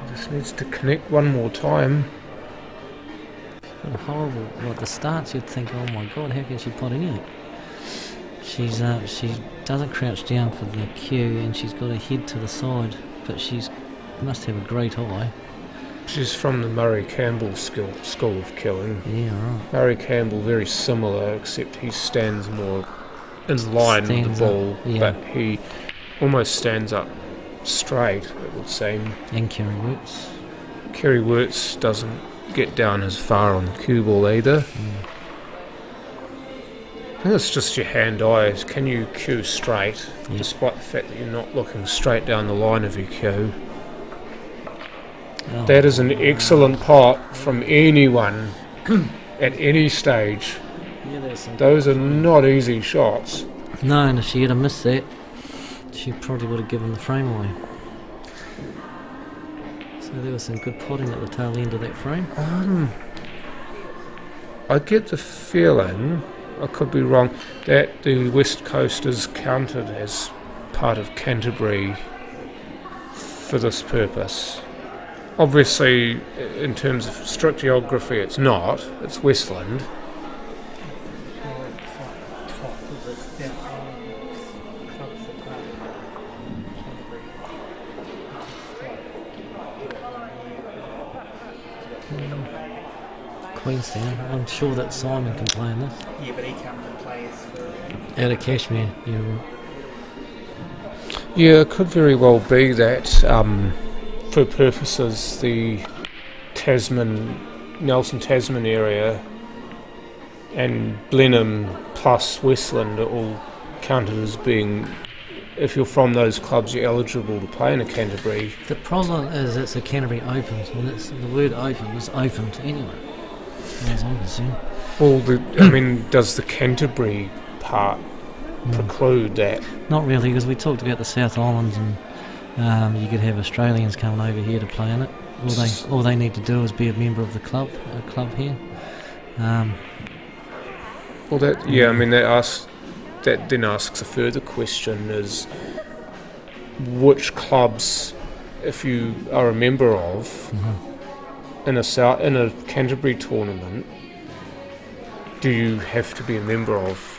Just needs to connect one more time. Got a horrible. Well, at the start, you'd think, oh my god, how can she pot anything? She doesn't crouch down for the cue, and she's got her head to the side, but must have a great eye. She's from the Murray Campbell school of cueing. Yeah, right. Murray Campbell, very similar, except he stands more in line with Stands the up, ball, yeah. but he almost stands up straight, it would seem. And Kerry Works. Kerry Wirtz doesn't get down as far on the cue ball either. I think it's just your hand-eye. Can you cue straight, Yep. despite the fact that you're not looking straight down the line of your cue? Oh, That is an excellent pot from anyone at any stage. Yeah, there's some. Those are not easy shots. No, and if she had missed that, she probably would have given the frame away. So there was some good potting at the tail end of that frame. I get the feeling, I could be wrong, that the West Coast is counted as part of Canterbury for this purpose. Obviously, in terms of strict geography, it's not. It's Westland. Queenstown. I'm sure that Simon can play in this. Yeah, but he comes and plays for... Out of Cashmere, yeah. Right. Yeah, it could very well be that, for purposes, the Nelson Tasman area and Blenheim plus Westland are all counted as being, if you're from those clubs, you're eligible to play in a Canterbury. The problem is it's a Canterbury Open, and the word open is open to anyone, as I'm concerned. Well, does the Canterbury part preclude that? Not really, because we talked about the South Islands, and you could have Australians coming over here to play in it. All they need to do is be a member of the club here. That then asks a further question: is which clubs, if you are a member of in a Canterbury tournament, do you have to be a member of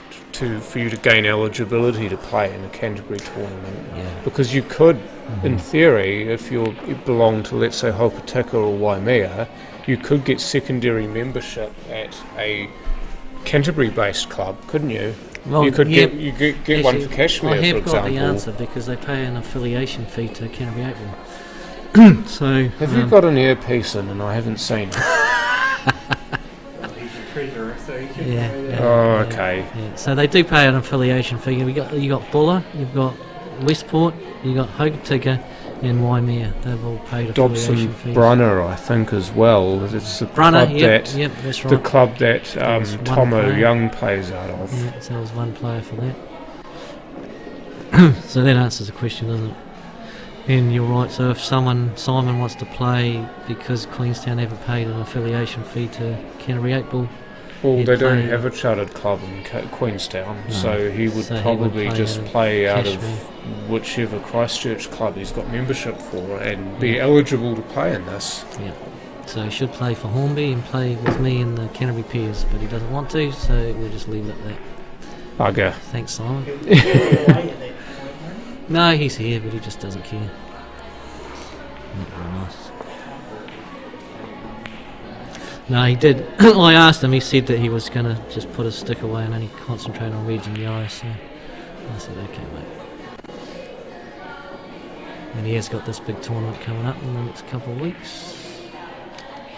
for you to gain eligibility to play in a Canterbury tournament? Yeah. Because you could, in theory, if you belong to, let's say, Hokitika or Waimea, you could get secondary membership at a Canterbury-based club, couldn't you? Well, you could yeah, get actually, one for Cashmere, I have for got example. the answer, because they pay an affiliation fee to Canterbury Open. So have you got an earpiece in and I haven't seen it? He's a treasurer, so he should Yeah, know yeah. that. Oh, okay. Yeah. So they do pay an affiliation fee. You got Buller, you've got Westport, you got Hokitika, and Waimea. They've all paid affiliation Dobson fees. Brunner, I think, as well. It's the Brunner, club yep, that's right. the club that There's one Tomo player. Young plays out of. Yeah, so there's one player for that. So that answers the question, doesn't it? And you're right, so if Simon wants to play because Queenstown haven't paid an affiliation fee to Canterbury 8 Ball, Well, he'd they don't play- have a chartered club in Queenstown, No. so he would So he probably would play just out of play out of Cashmere. whichever Christchurch club he's got membership for and be eligible to play in this. yeah. So he should play for Hornby and play with me in the Canterbury Peers, but he doesn't want to, so we'll just leave it at that. Bugger. Thanks, Simon. He'll be away at that point, won't he? No, he's here, but he just doesn't care. Not very nice. No, he did. I asked him, he said that he was going to just put his stick away and only concentrate on Reds and Yellow, so I said, okay, mate. And he has got this big tournament coming up in the next couple of weeks.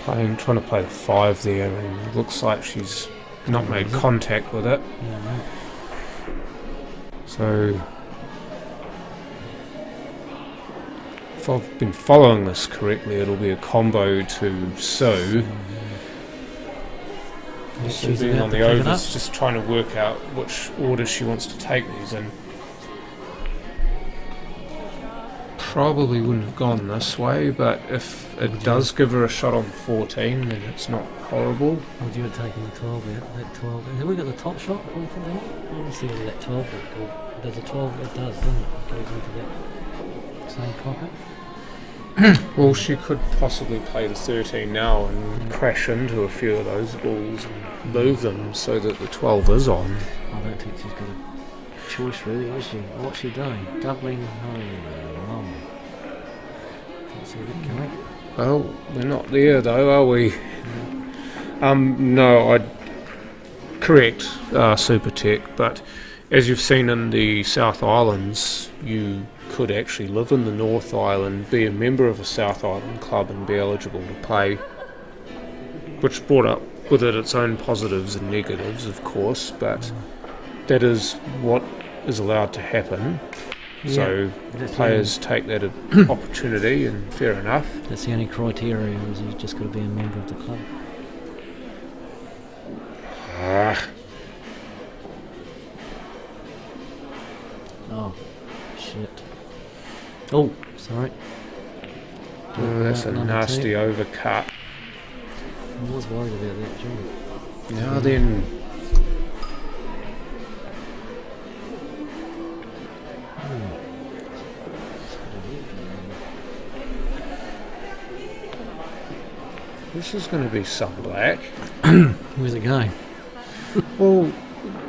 Trying to play the 5 there, and it looks like she's not made contact with it. Yeah, right. So, if I've been following this correctly, it'll be a combo to Sue. She's Being about on to the pick it up. overs, just trying to work out which order she wants to take these in. Probably wouldn't have gone this way, but if it does give her a shot on 14, then it's not horrible. Would you have taken the 12 out? That 12. Have we got the top shot? Can we put that up? Let's see whether that 12 would go. Does the 12? It does, doesn't it? It goes into that same pocket. Well, she could possibly play the 13 now and crash into a few of those balls and move them so that the 12 is on. I don't think she's got a choice really, is she? What's she doing? Doubling? Oh, no. Can't see that coming. Well, we're not there though, are we? No, I'd correct Super Tech, but as you've seen in the South Islands, you could actually live in the North Island, be a member of a South Island club and be eligible to play, which brought up with it its own positives and negatives, of course, but that is what is allowed to happen. So that's players take that opportunity, and fair enough. That's the only criteria, is you've just got to be a member of the club. Oh, shit. Oh, sorry. Oh, that's a Number nasty 2. overcut. I was worried about that, Jody. Now then, this is going to be some black. Where's it going? Well,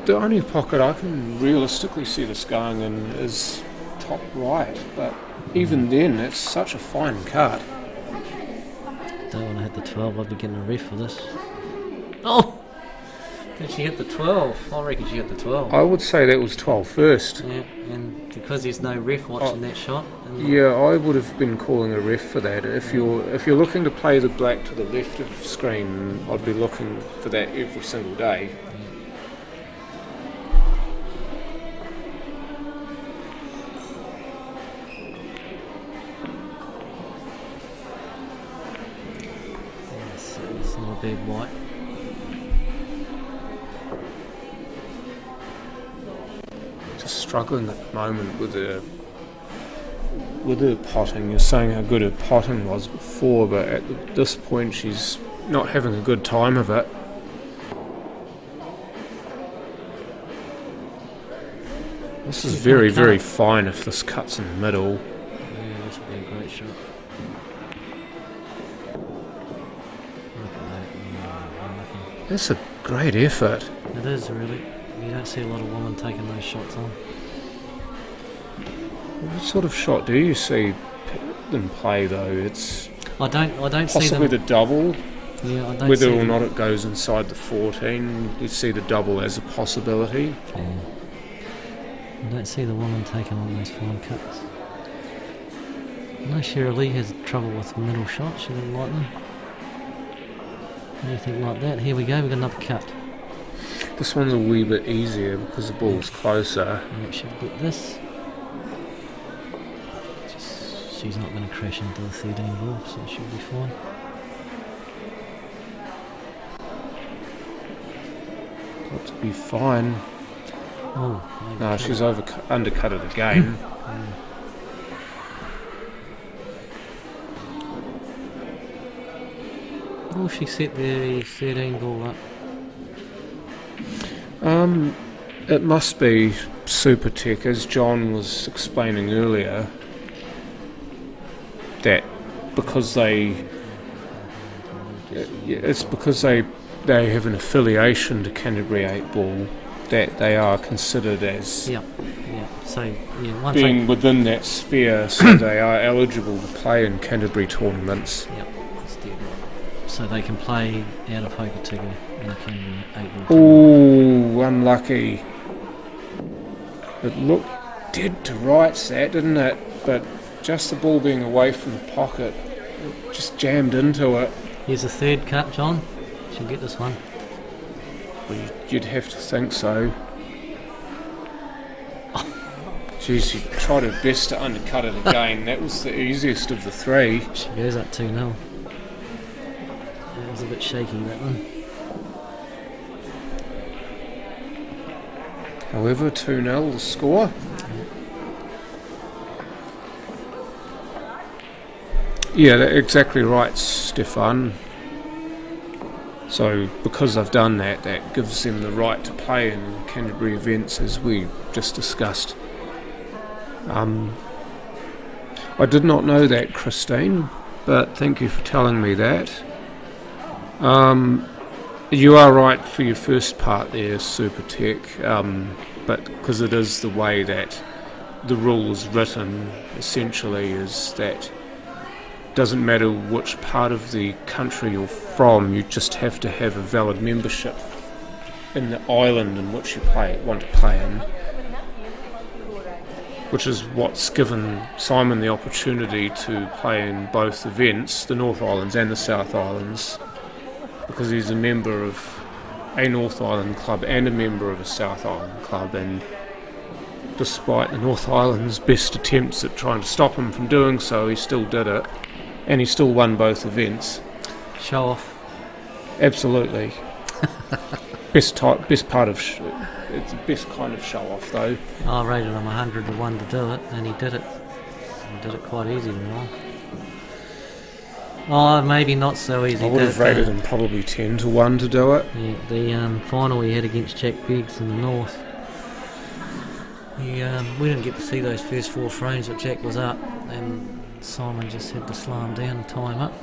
the only pocket I can realistically see this going in is top right, but even then, it's such a fine cut. Don't want to hit the 12, I'd be getting a ref for this. Oh! Did she hit the 12? I reckon she hit the 12. I would say that was 12 first. Yeah, and because there's no ref watching that shot. And Yeah, I would have been calling a ref for that. If you're looking to play the black to the left of the screen, I'd be looking for that every single day. It's not a bad white. Just struggling at the moment with her potting. You're saying how good her potting was before, but at this point she's not having a good time of it. This is very, very fine if this cuts in the middle. Yeah, this would be a great shot. Look at that. Yeah, unlucky. That's a great effort. It is really. You don't see a lot of women taking those shots on. What sort of shot do you see them play though? It's I don't see possibly them. the double. Yeah, I don't Whether see or them. not it goes inside the 14, you see the double as a possibility. Yeah. I don't see the woman taking on those fine cuts. I know Shirley has trouble with middle shots. She doesn't like them. Anything like that. Here we go. We've got another cut. This one's a wee bit easier because the ball's closer. Yeah, she'll get this. She's not going to crash into the 13 ball, so she'll be fine. Got to be fine. Oh, No, she's undercut it again. Oh, she set the 13 ball up. It must be super tech, as John was explaining earlier, that because it's because they have an affiliation to Canterbury 8 ball, that they are considered as Yeah. So, yeah, once being within that sphere, so they are eligible to play in Canterbury tournaments. Yep, that's dead right. So they can play out of Hokitika in a Canterbury 8 ball. Ooh, unlucky. It looked dead to rights, that, didn't it? But just the ball being away from the pocket, it just jammed into it. Here's a third cut, John. She'll get this one. Well, you'd have to think so. Geez, she tried her best to undercut it again. That was the easiest of the three. She goes up 2-0. That was a bit shaky, that one. However, 2-0 the score. Yeah, exactly right, Stefan. So, because they've done that, that gives them the right to play in Canterbury events, as we just discussed. I did not know that, Christine, but thank you for telling me that. You are right for your first part there, Super Tech, but because it is the way that the rule is written, essentially, is that doesn't matter which part of the country you're from, you just have to have a valid membership in the island in which you want to play in, which is what's given Simon the opportunity to play in both events, the North Islands and the South Islands, because he's a member of a North Island club and a member of a South Island club, and despite the North Island's best attempts at trying to stop him from doing so, he still did it. And he still won both events. Show off. Absolutely. best part of it's the best kind of show off though. I rated him 100 to 1 to do it, and he did it. He did it quite easy, you know. Oh, maybe not so easy. I would have rated him probably 10 to 1 to do it. Yeah, the final he had against Jack Biggs in the north. We didn't get to see those first 4 frames, but Jack was up, and Simon just had to slow him down and tie him up.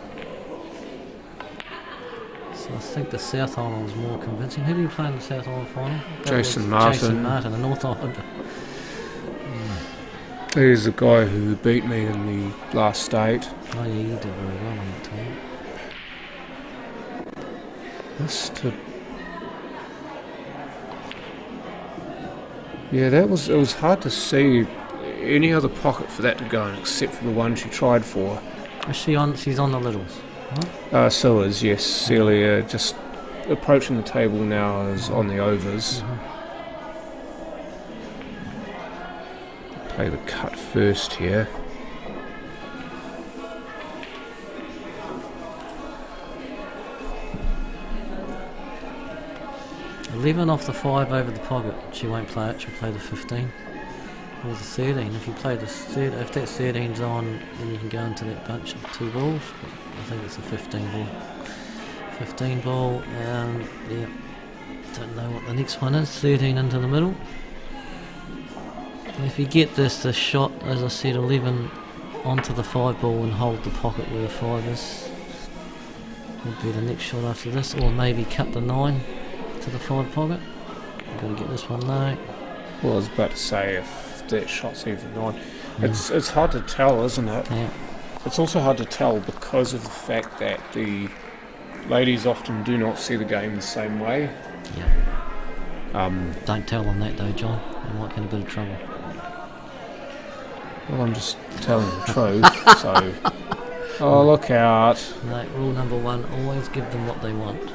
So I think the South Island was more convincing. Who did he play in the South Island final? Jason Martin. Jason Martin, the North Island. He's the guy who beat me in the last state. Oh yeah, he did very well on that tournament. Yeah, it was hard to see any other pocket for that to go in except for the one she tried for. Is she on? She's on the littles. Right? Silla's, yes. Celia just approaching the table now is on the overs. Play the cut first here. 11 off the 5 over the pocket. She won't play it. She'll play the 15 or the 13. If you play the if that 13's on, then you can go into that bunch of 2 balls. But I think it's a 15 ball. 15 ball. Yeah. Don't know what the next one is. 13 into the middle. If you get this shot, as I said, 11 onto the 5 ball and hold the pocket where the 5 is, would be the next shot after this, or maybe cut the 9 to the 5 pocket. I've got to get this one low. Well, I was about to say if that shot's even 9. It's hard to tell, isn't it? Yeah. It's also hard to tell because of the fact that the ladies often do not see the game the same way. Yeah. Don't tell them that though, John. You might get in a bit of trouble. Well, I'm just telling the truth, so... Oh, look out. No, rule number 1, always give them what they want.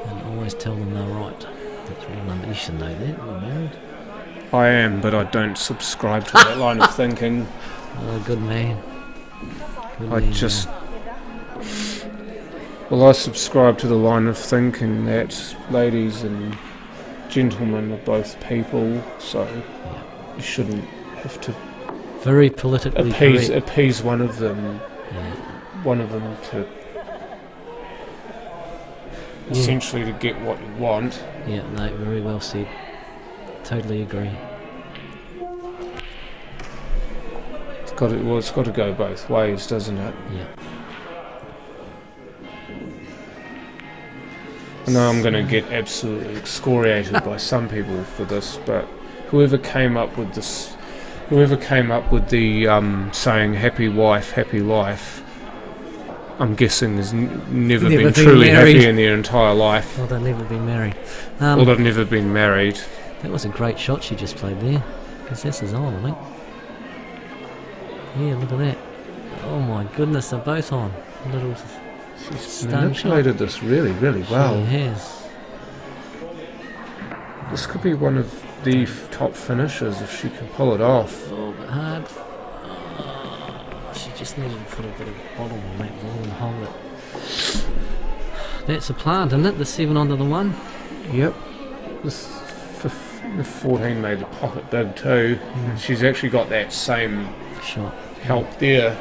And always tell them they're right. That's rule number... You should know that, you're married. I am, but I don't subscribe to that line of thinking. Oh, good man. Well, I subscribe to the line of thinking that ladies and gentlemen are both people, so you shouldn't have to very politically appease one of them. Yeah. One of them to essentially to get what you want. Yeah, no, very well said. Totally agree. It's got to go both ways, doesn't it? Yeah. I know I'm going to get absolutely excoriated by some people for this, but whoever came up with the saying "happy wife, happy life," I'm guessing has never been truly married. happy in their entire life. Or they've never been married. Or they've never been married. That was a great shot she just played there. Because this is on, I think. Yeah, look at that. Oh my goodness, they're both on. Little She's manipulated this really, really well. She has. This could be one of the top finishes if she can pull it off. Oh, but hard. She just needed to put a bit of bottom on that ball and hold it. That's a plant, isn't it? The 7 onto the 1. Yep. This 14 made the pocket big too. She's actually got that same shot help there.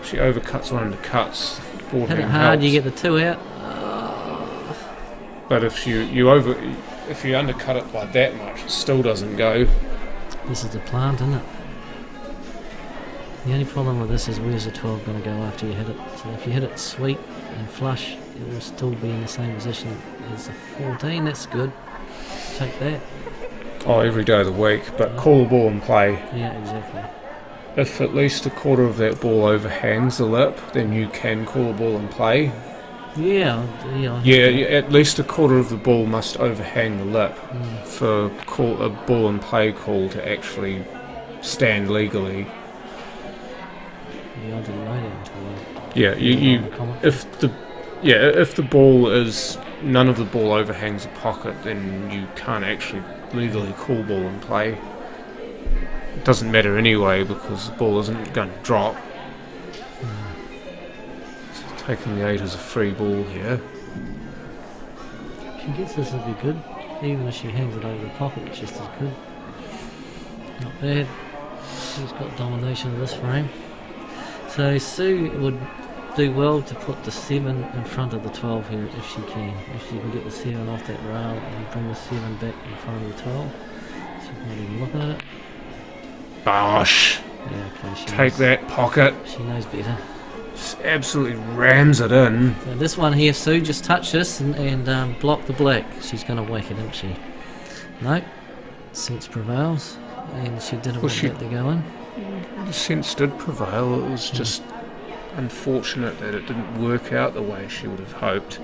She overcuts one into cuts. 14 hit it hard, helps. you get the 2 out. But if you undercut it by that much, it still doesn't go. This is the plant, isn't it? The only problem with this is where's the 12 going to go after you hit it. So if you hit it sweet and flush, it will still be in the same position as the 14. That's good. Take that. Oh, every day of the week. But call the ball and play. Yeah, exactly. If at least a quarter of that ball overhangs the lip, then you can call the ball and play. Yeah. At least a quarter of the ball must overhang the lip for a ball and play call to actually stand legally. Yeah, I didn't know that until if the ball is none of the ball overhangs the pocket, then you can't actually legally call ball and play. It doesn't matter anyway because the ball isn't going to drop. So taking the 8 as a free ball here. If she gets this, it'll be good. even if she hangs it over the pocket, it's just as good. Not bad. She's got domination of this frame. So Sue would do well to put the 7 in front of the 12 here if she can. If she can get the 7 off that rail and bring the 7 back in front of the 12. She's not even looking at it. Bosh! Yeah, okay, Take that, pocket. She knows better. Just absolutely rams it in. So this one here, Sue, just touch this and block the black. She's going to whack it, isn't she? No. Sense prevails. And she didn't want that to go in. The sense did prevail. It was just unfortunate that it didn't work out the way she would have hoped.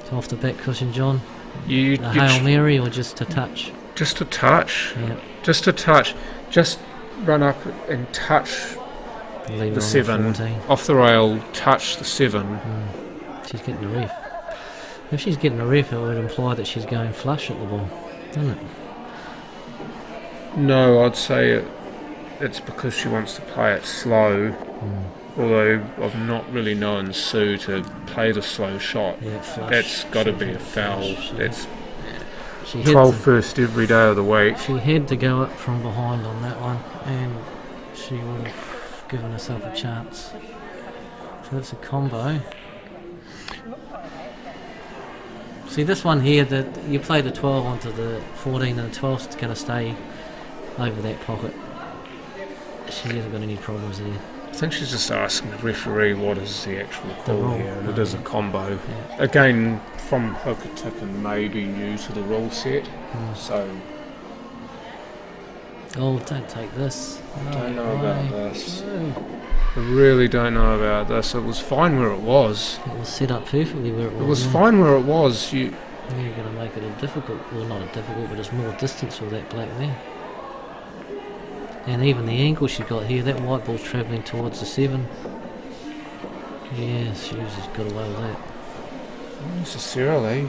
So off the back cushion, John. You A Hail Mary or just a touch? Just a touch. Yeah. Just a touch. Just run up and touch Leave the it on 7 14. off the rail. Touch the 7. She's getting a ref. If she's getting a ref, it would imply that she's going flush at the ball, doesn't it? No, I'd say it's because she wants to play it slow. Although I've not really known Sue to play the slow shot. Yeah, flush. That's got to be a foul. Flush, That's She had 12 to- first every day of the week. She had to go up from behind on that one, and she would have given herself a chance. So that's a combo. See this one here, that you play the 12 onto the 14, and the 12's going to stay over that pocket. She hasn't got any problems there. I think she's just asking the referee what is the actual The call rule. here, and it is a combo. Yeah. Again, from hooker tip and maybe new to the rule set, so Oh, don't take this. I don't know about this. No. I really don't know about this. It was fine where it was. It was set up perfectly where it was. It was yeah. fine where it was. You're going to make it a difficult, well not a difficult, but it's more distance with that black there. And even the angle she got here, that white ball's travelling towards the 7. Yeah, she's just got away with that. Not necessarily.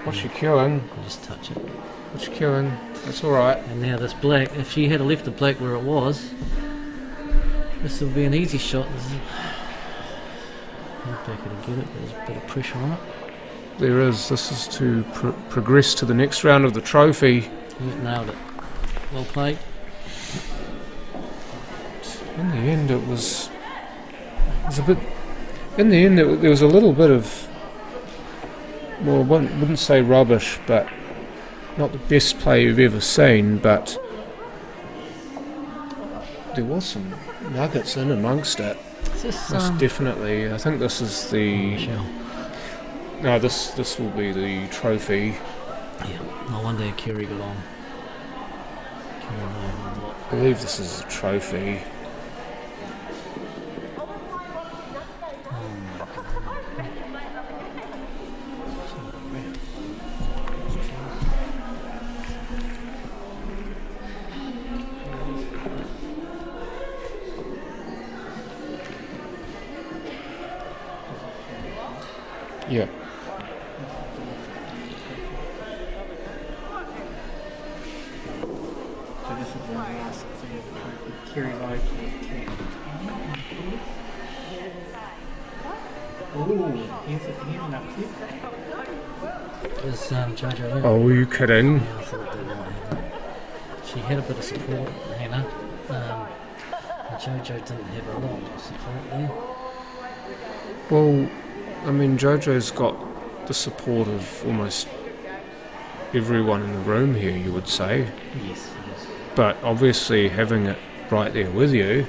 What's she queuing? You just touch it. What's she queuing? That's alright. And now this black, if she had left the black where it was, this would be an easy shot. Not back to get it, but there's a bit of pressure on it. There is. This is to progress to the next round of the trophy. Yeah, nailed it. Well played. In the end, it was a bit. In the end, there was a little bit of. Well, I wouldn't say rubbish, but not the best play you've ever seen. But there was some nuggets in amongst it. Is this, Most definitely. I think this is the. Michelle? No, this will be the trophy. Yeah, no wonder Kerry got on. Kerry got on a lot. I believe this is the trophy. Yeah. So this is the last thing of Kerry Lowe with 10. Ooh, here's an upset. Is Jojo in? Oh, were you kidding? Yeah, I thought they might have it. She had a bit of support, Hannah. And Jojo didn't have a lot of support there. Well, I mean, Jojo's got the support of almost everyone in the room here, you would say. Yes, yes. But obviously having it right there with you,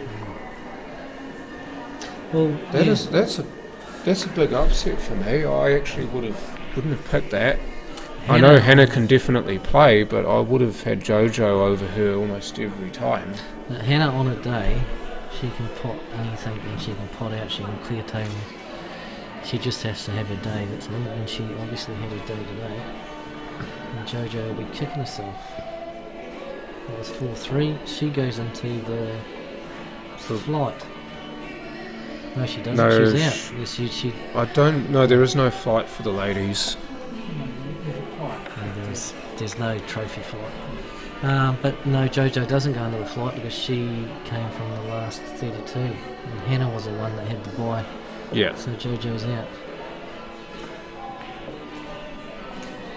Well, that's a big upset for me. I actually wouldn't have picked that. I know Hannah can definitely play, but I would have had Jojo over her almost every time. Hannah on a day, she can pot anything and she can pot out, she can clear table. She just has to have a day, that's all, and she obviously had a day today. And Jojo will be kicking herself. It was 4-3. She goes into the flight. No, she doesn't. No, She's out. Yes, she I don't know. There is no flight for the ladies. there's no trophy flight. But no, Jojo doesn't go into the flight because she came from the last 32. And Hannah was the one that had the bye. Yeah. So Jojo's out.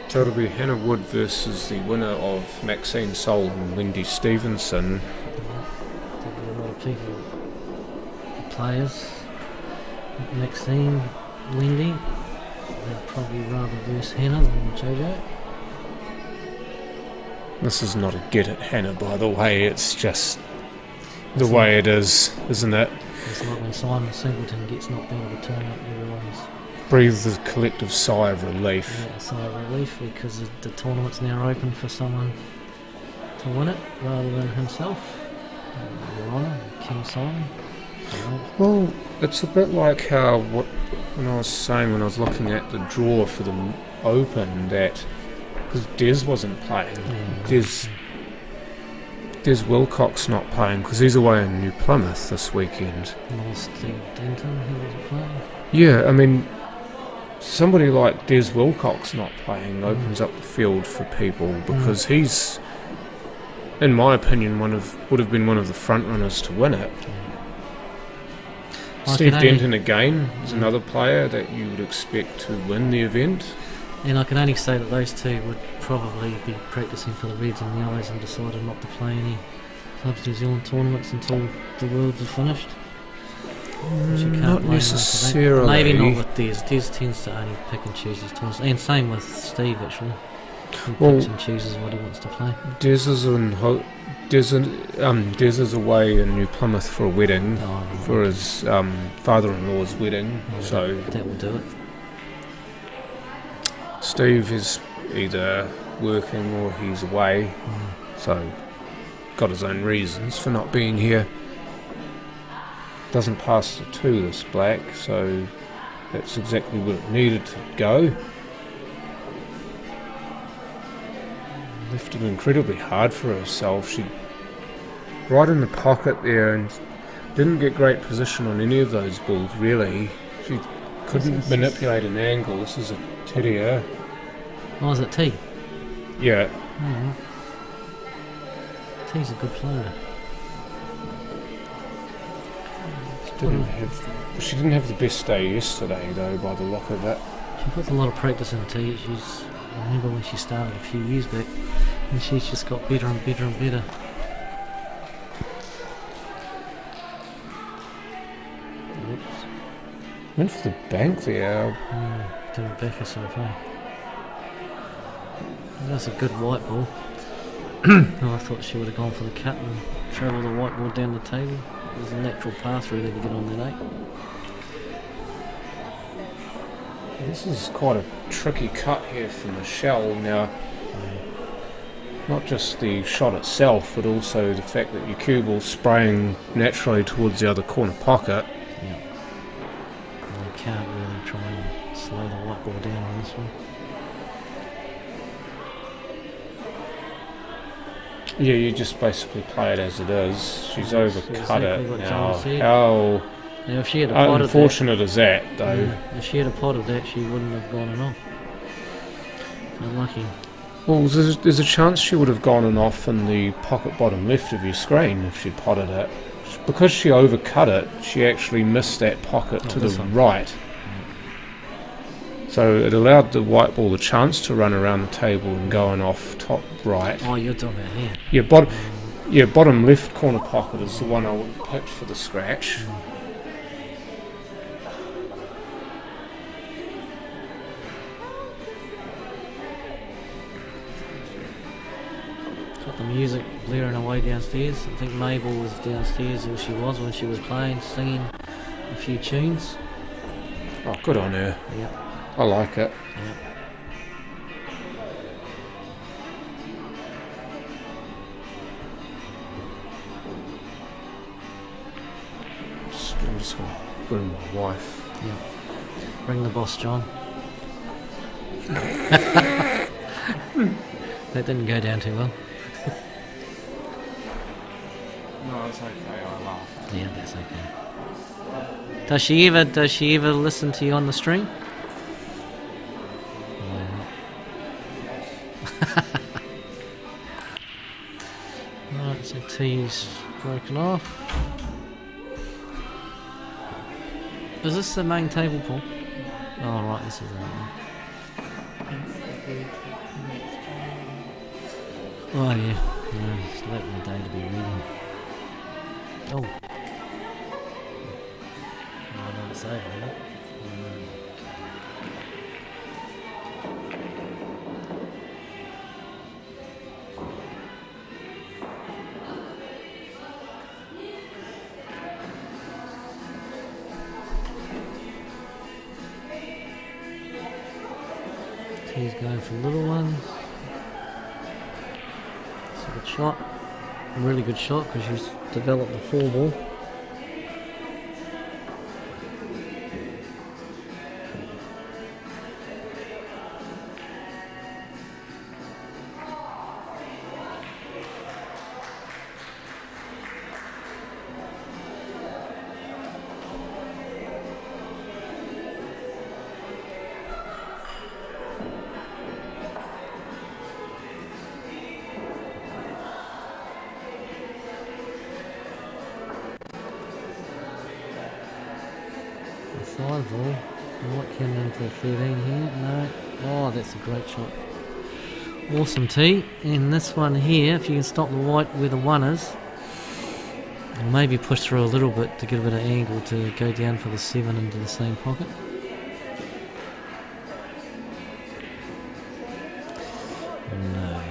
So it'll be Hannah Wood versus the winner of Maxine Soul and Wendy Stevenson. There'll be a lot of people, players. Maxine, Wendy. They'd probably rather verse Hannah than JoJo. This is not a get at Hannah, by the way, it's just the way it is, isn't it? It's like when Simon Singleton gets knocked out of a tournament, everyone's Breathe a collective sigh of relief. a sigh of relief because the tournament's now open for someone to win it rather than himself. Your Honour, King Simon. Well, it's a bit like how when I was saying when I was looking at the draw for the Open that because Des wasn't playing, Des Wilcox not playing because he's away in New Plymouth this weekend. Nor Steve Denton, who wasn't playing. Yeah, I mean, somebody like Des Wilcox not playing opens up the field for people because he's, in my opinion, would have been one of the front runners to win it. Steve Denton again is another player that you would expect to win the event. And I can only say that those two would probably be practising for the Reds and Yellows and decided not to play any Clubs New Zealand tournaments until the Worlds are finished. Not necessarily. Maybe not with Des. Des tends to only pick and choose his tournaments. And same with Steve actually. He picks and chooses what he wants to play. Des is away in New Plymouth for a wedding, for his father-in-law's wedding. So that will do it. Steve is either working or he's away, so got his own reasons for not being here. Doesn't pass the 2 this black, so that's exactly what it needed to go. Left it incredibly hard for herself. She right in the pocket there and didn't get great position on any of those balls really. She couldn't manipulate an angle. This is a terrier. Oh, is it T? Yeah. Oh. T's a good player. She didn't have the best day yesterday though, by the look of it. She puts a lot of practice in T. I remember when she started a few years back, and she's just got better and better and better. Oops. Went for the bank there. Didn't back herself, eh? That's a good white ball. I thought she would have gone for the cut and travelled the white ball down the table. There's a natural path through there to get on that 8. This is quite a tricky cut here for Michelle. Now, not just the shot itself, but also the fact that your cue ball's spraying naturally towards the other corner pocket. Yeah. And you can't really try and slow the white ball down on this one. Yeah, you just basically play it as it is. She's overcut exactly it what now. John said. How Now, if she had a pot unfortunate is that, though? if she had a pot of that, she wouldn't have gone and off. Unlucky. Well, there's a chance she would have gone and off in the pocket bottom left of your screen if she'd potted it. Because she overcut it, she actually missed that pocket to the right. So it allowed the white ball the chance to run around the table and going off top right. Oh, you're talking about here. Yeah, bottom left corner pocket is the one I would have picked for the scratch. Got the music blaring away downstairs. I think Mabel was downstairs, or she was when she was playing, singing a few tunes. Oh, good on her. Yeah. I like it. Yeah. I'm just going to bring my wife. Yeah. Bring the boss, John. That didn't go down too well. No, it's okay. I laughed. Yeah, that's okay. Does she ever listen to you on the stream? Right, so T's broken off. Is this the main table, Paul? Oh, right, this is it. Oh yeah, no, it's late in the day to be reading. Oh. Oh no, it's over, isn't it? He's going for little ones. It's a good shot. A really good shot because she's developed the 4 ball. Five ball. Might come in for 13 here. No. Oh, that's a great shot. Awesome tee. And this one here, if you can stop the white where the 1 is, or maybe push through a little bit to get a bit of angle to go down for the 7 into the same pocket. No.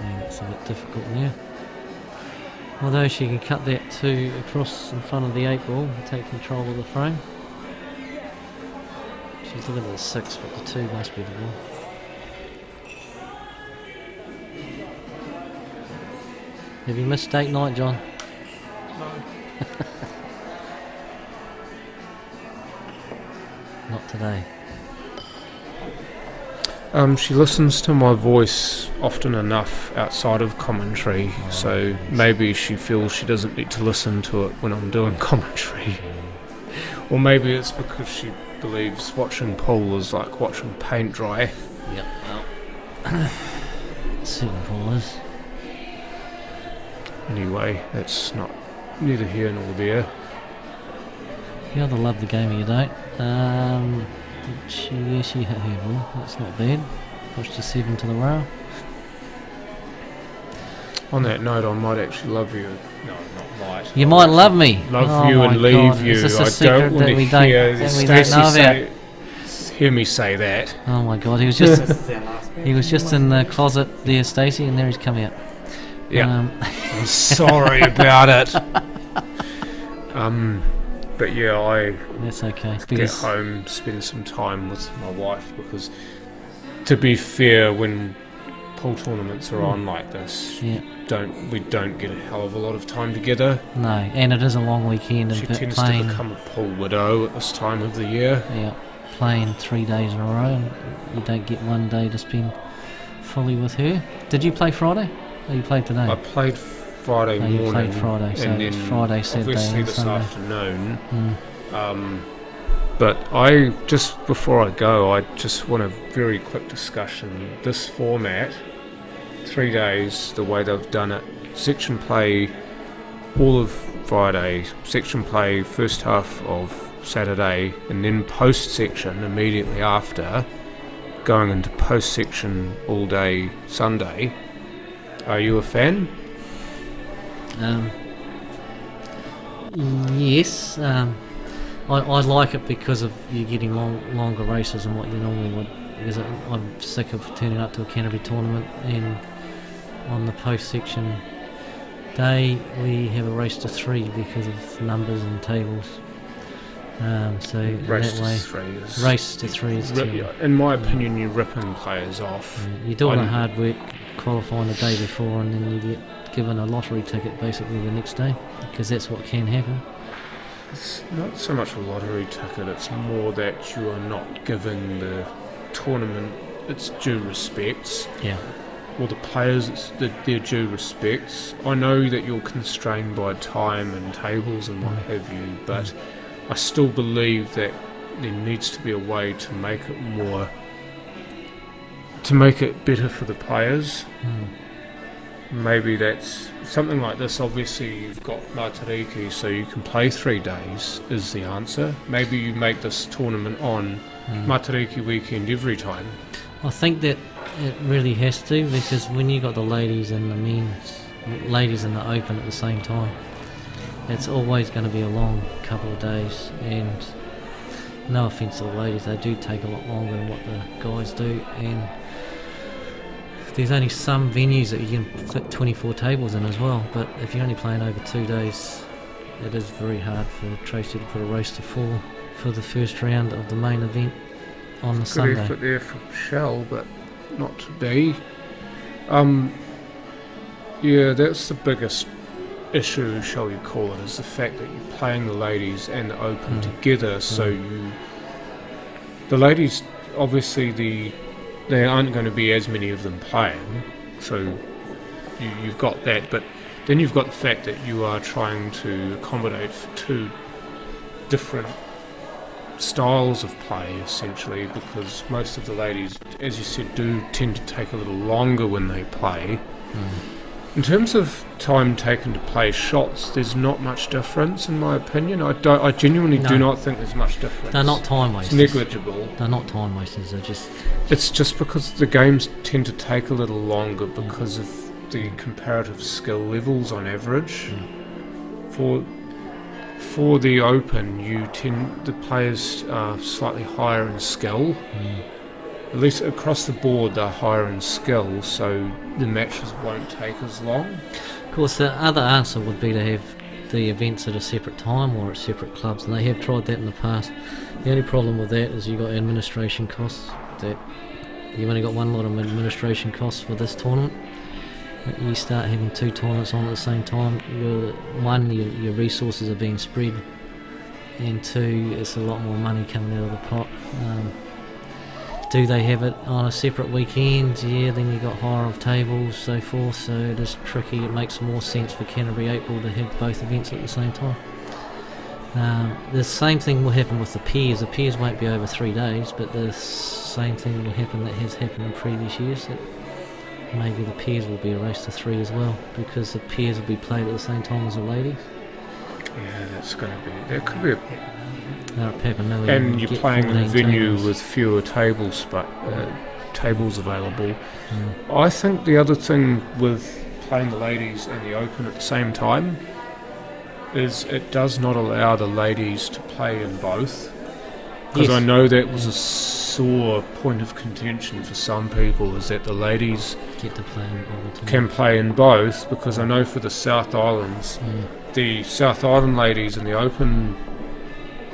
Yeah, that's a bit difficult now. Although she can cut that 2 across in front of the 8 ball and take control of the frame. She's looking at the 6, but the 2 must be the ball. Have you missed date night, John? No. Not today. She listens to my voice often enough outside of commentary, so maybe she feels she doesn't need to listen to it when I'm doing commentary. Or maybe it's because she believes watching pool is like watching paint dry. Yep, well, certain poolers. Anyway, that's not neither here nor there. You either love the game or you don't. She hit her ball. That's not bad. Pushed to 7 to the rail. On that note, I might actually love you. No, not might. You might love me. Love you and leave God. you. Is this a I secret don't want that we to don't, hear that we don't know Stacey about? hear me say that. Oh my God, he was just in the closet there, Stacey, and there he's come out. Yeah, I'm sorry about it. But yeah, That's okay. get home, spend some time with my wife, because to be fair, when pool tournaments are on like this, yeah. we don't get a hell of a lot of time together. No, and it is a long weekend. She And tends playing, to become a pool widow at this time of the year. Yeah, playing 3 days in a row, and you don't get one day to spend fully with her. Did you play Friday? Or you played today? I played Friday morning. You played Friday, so and it's then Friday, Saturday, obviously and this Sunday. afternoon. But I just before I go, I just want a very quick discussion. This format, 3 days, the way they've done it, section play all of Friday, section play first half of Saturday, and then post section immediately after, going into post section all day Sunday. Are you a fan? Yes. I like it because of you getting longer races than what you normally would. Because I'm sick of turning up to a Canterbury tournament and on the post section day we have a race to 3 because of numbers and tables. So Race that to way, 3 is race to 3 is too. in my opinion, you're ripping players off. You're doing the hard work qualifying the day before, and then you get given a lottery ticket basically the next day, because that's what can happen. It's not so much a lottery ticket, it's more that you are not giving the tournament its due respects. Yeah. Or the players their due respects. I know that you're constrained by time and tables and what have you, but I still believe that there needs to be a way to make it better for the players. maybe that's something like this. Obviously, you've got Matariki, so you can play 3 days, is the answer. Maybe you make this tournament on Matariki weekend every time. I think that it really has to, because when you got the ladies and the ladies and the open at the same time, it's always going to be a long couple of days. And no offence to the ladies, they do take a lot longer than what the guys do. And there's only some venues that you can fit 24 tables in as well. But if you're only playing over 2 days, it is very hard for Tracy to put a race to 4 for the first round of the main event on the Sunday. Good effort there from Shell, but not to be. Yeah, that's the biggest issue, shall we call it, is the fact that you're playing the ladies and the open together. So the ladies, obviously, there aren't going to be as many of them playing. So you've got that, but then you've got the fact that you are trying to accommodate for 2 different styles of play, essentially, because most of the ladies, as you said, do tend to take a little longer when they play. In terms of time taken to play shots, there's not much difference, in my opinion. I genuinely do not think there's much difference. They're not time wasters. It's negligible. They're not time wasters. They're just. It's just because the games tend to take a little longer because of the comparative skill levels on average. For the Open, the players are slightly higher in skill. At least across the board, they're higher in skill, so the matches won't take as long. Of course, the other answer would be to have the events at a separate time or at separate clubs, and they have tried that in the past. The only problem with that is you've got administration costs. That you've only got one lot of administration costs for this tournament. You start having 2 tournaments on at the same time. Your resources are being spread, and 2, it's a lot more money coming out of the pot. Do they have it on a separate weekend? Yeah, then you've got hire of tables, so forth, so it is tricky. It makes more sense for Canterbury 8 Ball to have both events at the same time. The same thing will happen with the pairs. The pairs won't be over 3 days, but the same thing will happen that has happened in previous years. That maybe the pairs will be a race to 3 as well, because the pairs will be played at the same time as the ladies. Yeah, that could be a... And you're playing in a venue with fewer tables available. I think the other thing with playing the ladies and the Open at the same time is it does not allow the ladies to play in both. Because I know that was a sore point of contention for some people, is that the ladies can play in both, because I know for the South Islands, the South Island ladies and the Open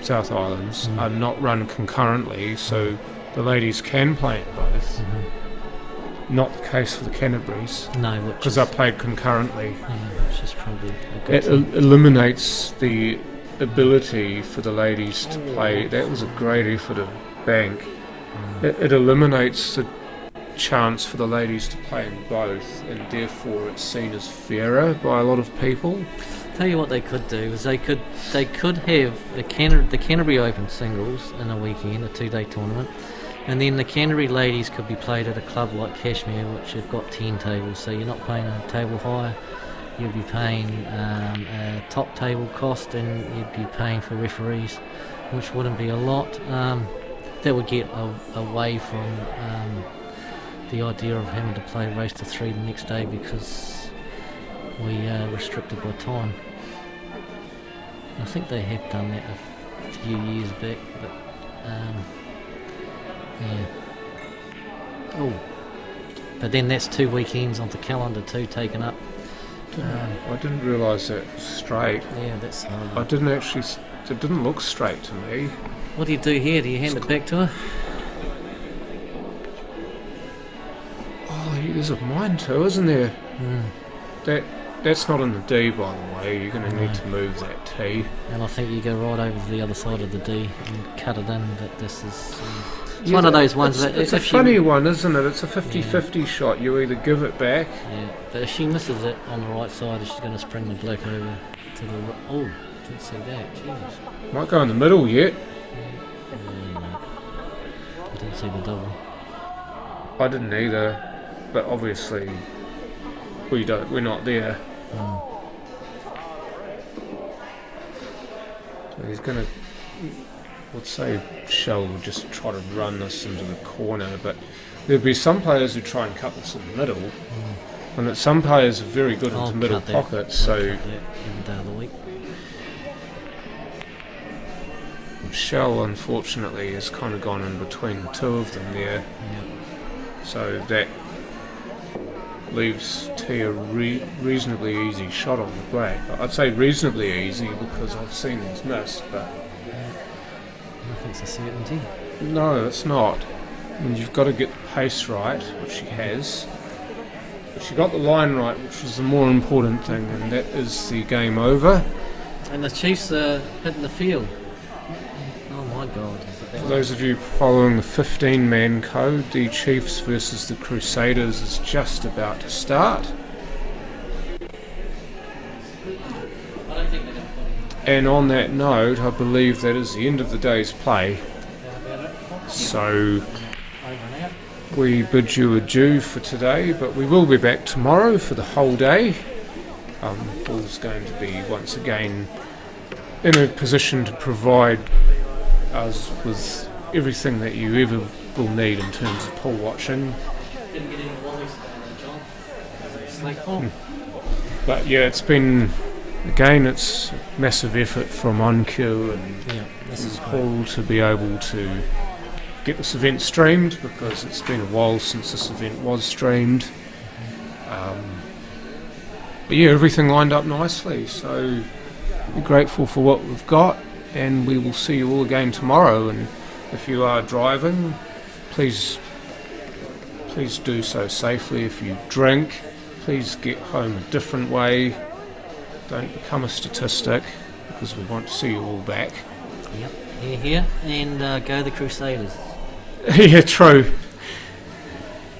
South Islands are not run concurrently, so the ladies can play in both. Not the case for the Canterburys. No, because they're played concurrently. Which is probably a good it eliminates the ability for the ladies to play. That was a great effort of Bank. It eliminates the chance for the ladies to play in both, and therefore it's seen as fairer by a lot of people. Tell you what they could do is they could have the Canterbury Open singles in a weekend, a 2-day tournament, and then the Canterbury ladies could be played at a club like Cashmere, which have got 10 tables, so you're not paying a table hire, you'll be paying a top table cost, and you'd be paying for referees, which wouldn't be a lot. That would get away from the idea of having to play race to 3 the next day, because we are restricted by time. I think they have done that a few years back, but yeah. Oh, but then that's 2 weekends on the calendar too taken up. I didn't realise that straight. Yeah, that's horrible. I didn't actually. It didn't look straight to me. What do you do here? Do you hand it back to her? Oh, there's a mine too, isn't there? That's not in the D, by the way. You're going to need to move that T. And I think you go right over to the other side of the D and cut it in, but this is... It's one of those ones that... It's a funny one, isn't it? It's a 50-50 shot. You either give it back... Yeah, but if she misses it on the right side, she's going to spring the black over to the... Oh, didn't see that. Jeez. Might go in the middle yet. No. I didn't see the double. I didn't either, but obviously... we're not there. So he's going to, would say Shell would just try to run this into the corner, but there'll be some players who try and cut this in the middle, and that some players are very good into middle pockets. So every day of the week. Shell, unfortunately, has kind of gone in between the two of them there. So that leaves T a reasonably easy shot on the black. I'd say reasonably easy because I've seen these missed, but Nothing's a certainty. no, it's not. I mean, you've got to get the pace right, which she has. But she got the line right, which was the more important thing, and that is the game over. And the Chiefs are hitting the field. Oh my God. For those of you following the 15-man code, the Chiefs versus the Crusaders is just about to start. And on that note, I believe that is the end of the day's play. So we bid you adieu for today, but we will be back tomorrow for the whole day. Paul's going to be once again in a position to provide us with everything that you ever will need in terms of pool watching. But yeah, it's been, again, it's massive effort from OnQ and Paul to be able to get this event streamed, because it's been a while since this event was streamed. But yeah, everything lined up nicely, so we're grateful for what we've got, and we will see you all again tomorrow. And if you are driving, please do so safely. If you drink, please get home a different way. Don't become a statistic, because we want to see you all back. Yep, here, and go the Crusaders. Yeah, true.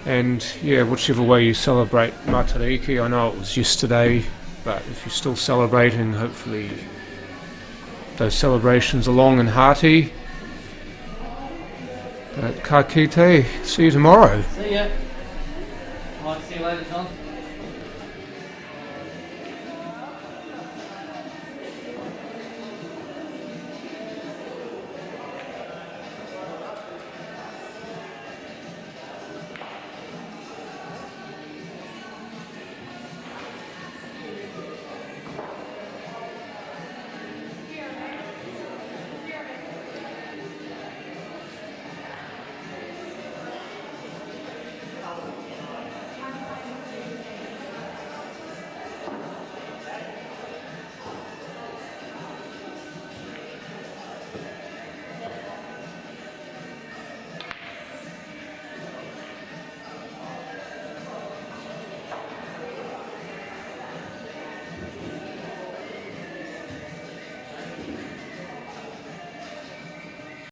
And yeah, whichever way you celebrate Matariki, I know it was yesterday, but if you're still celebrating, hopefully those celebrations are long and hearty. But ka kite, see you tomorrow. See ya. Might see you later, John.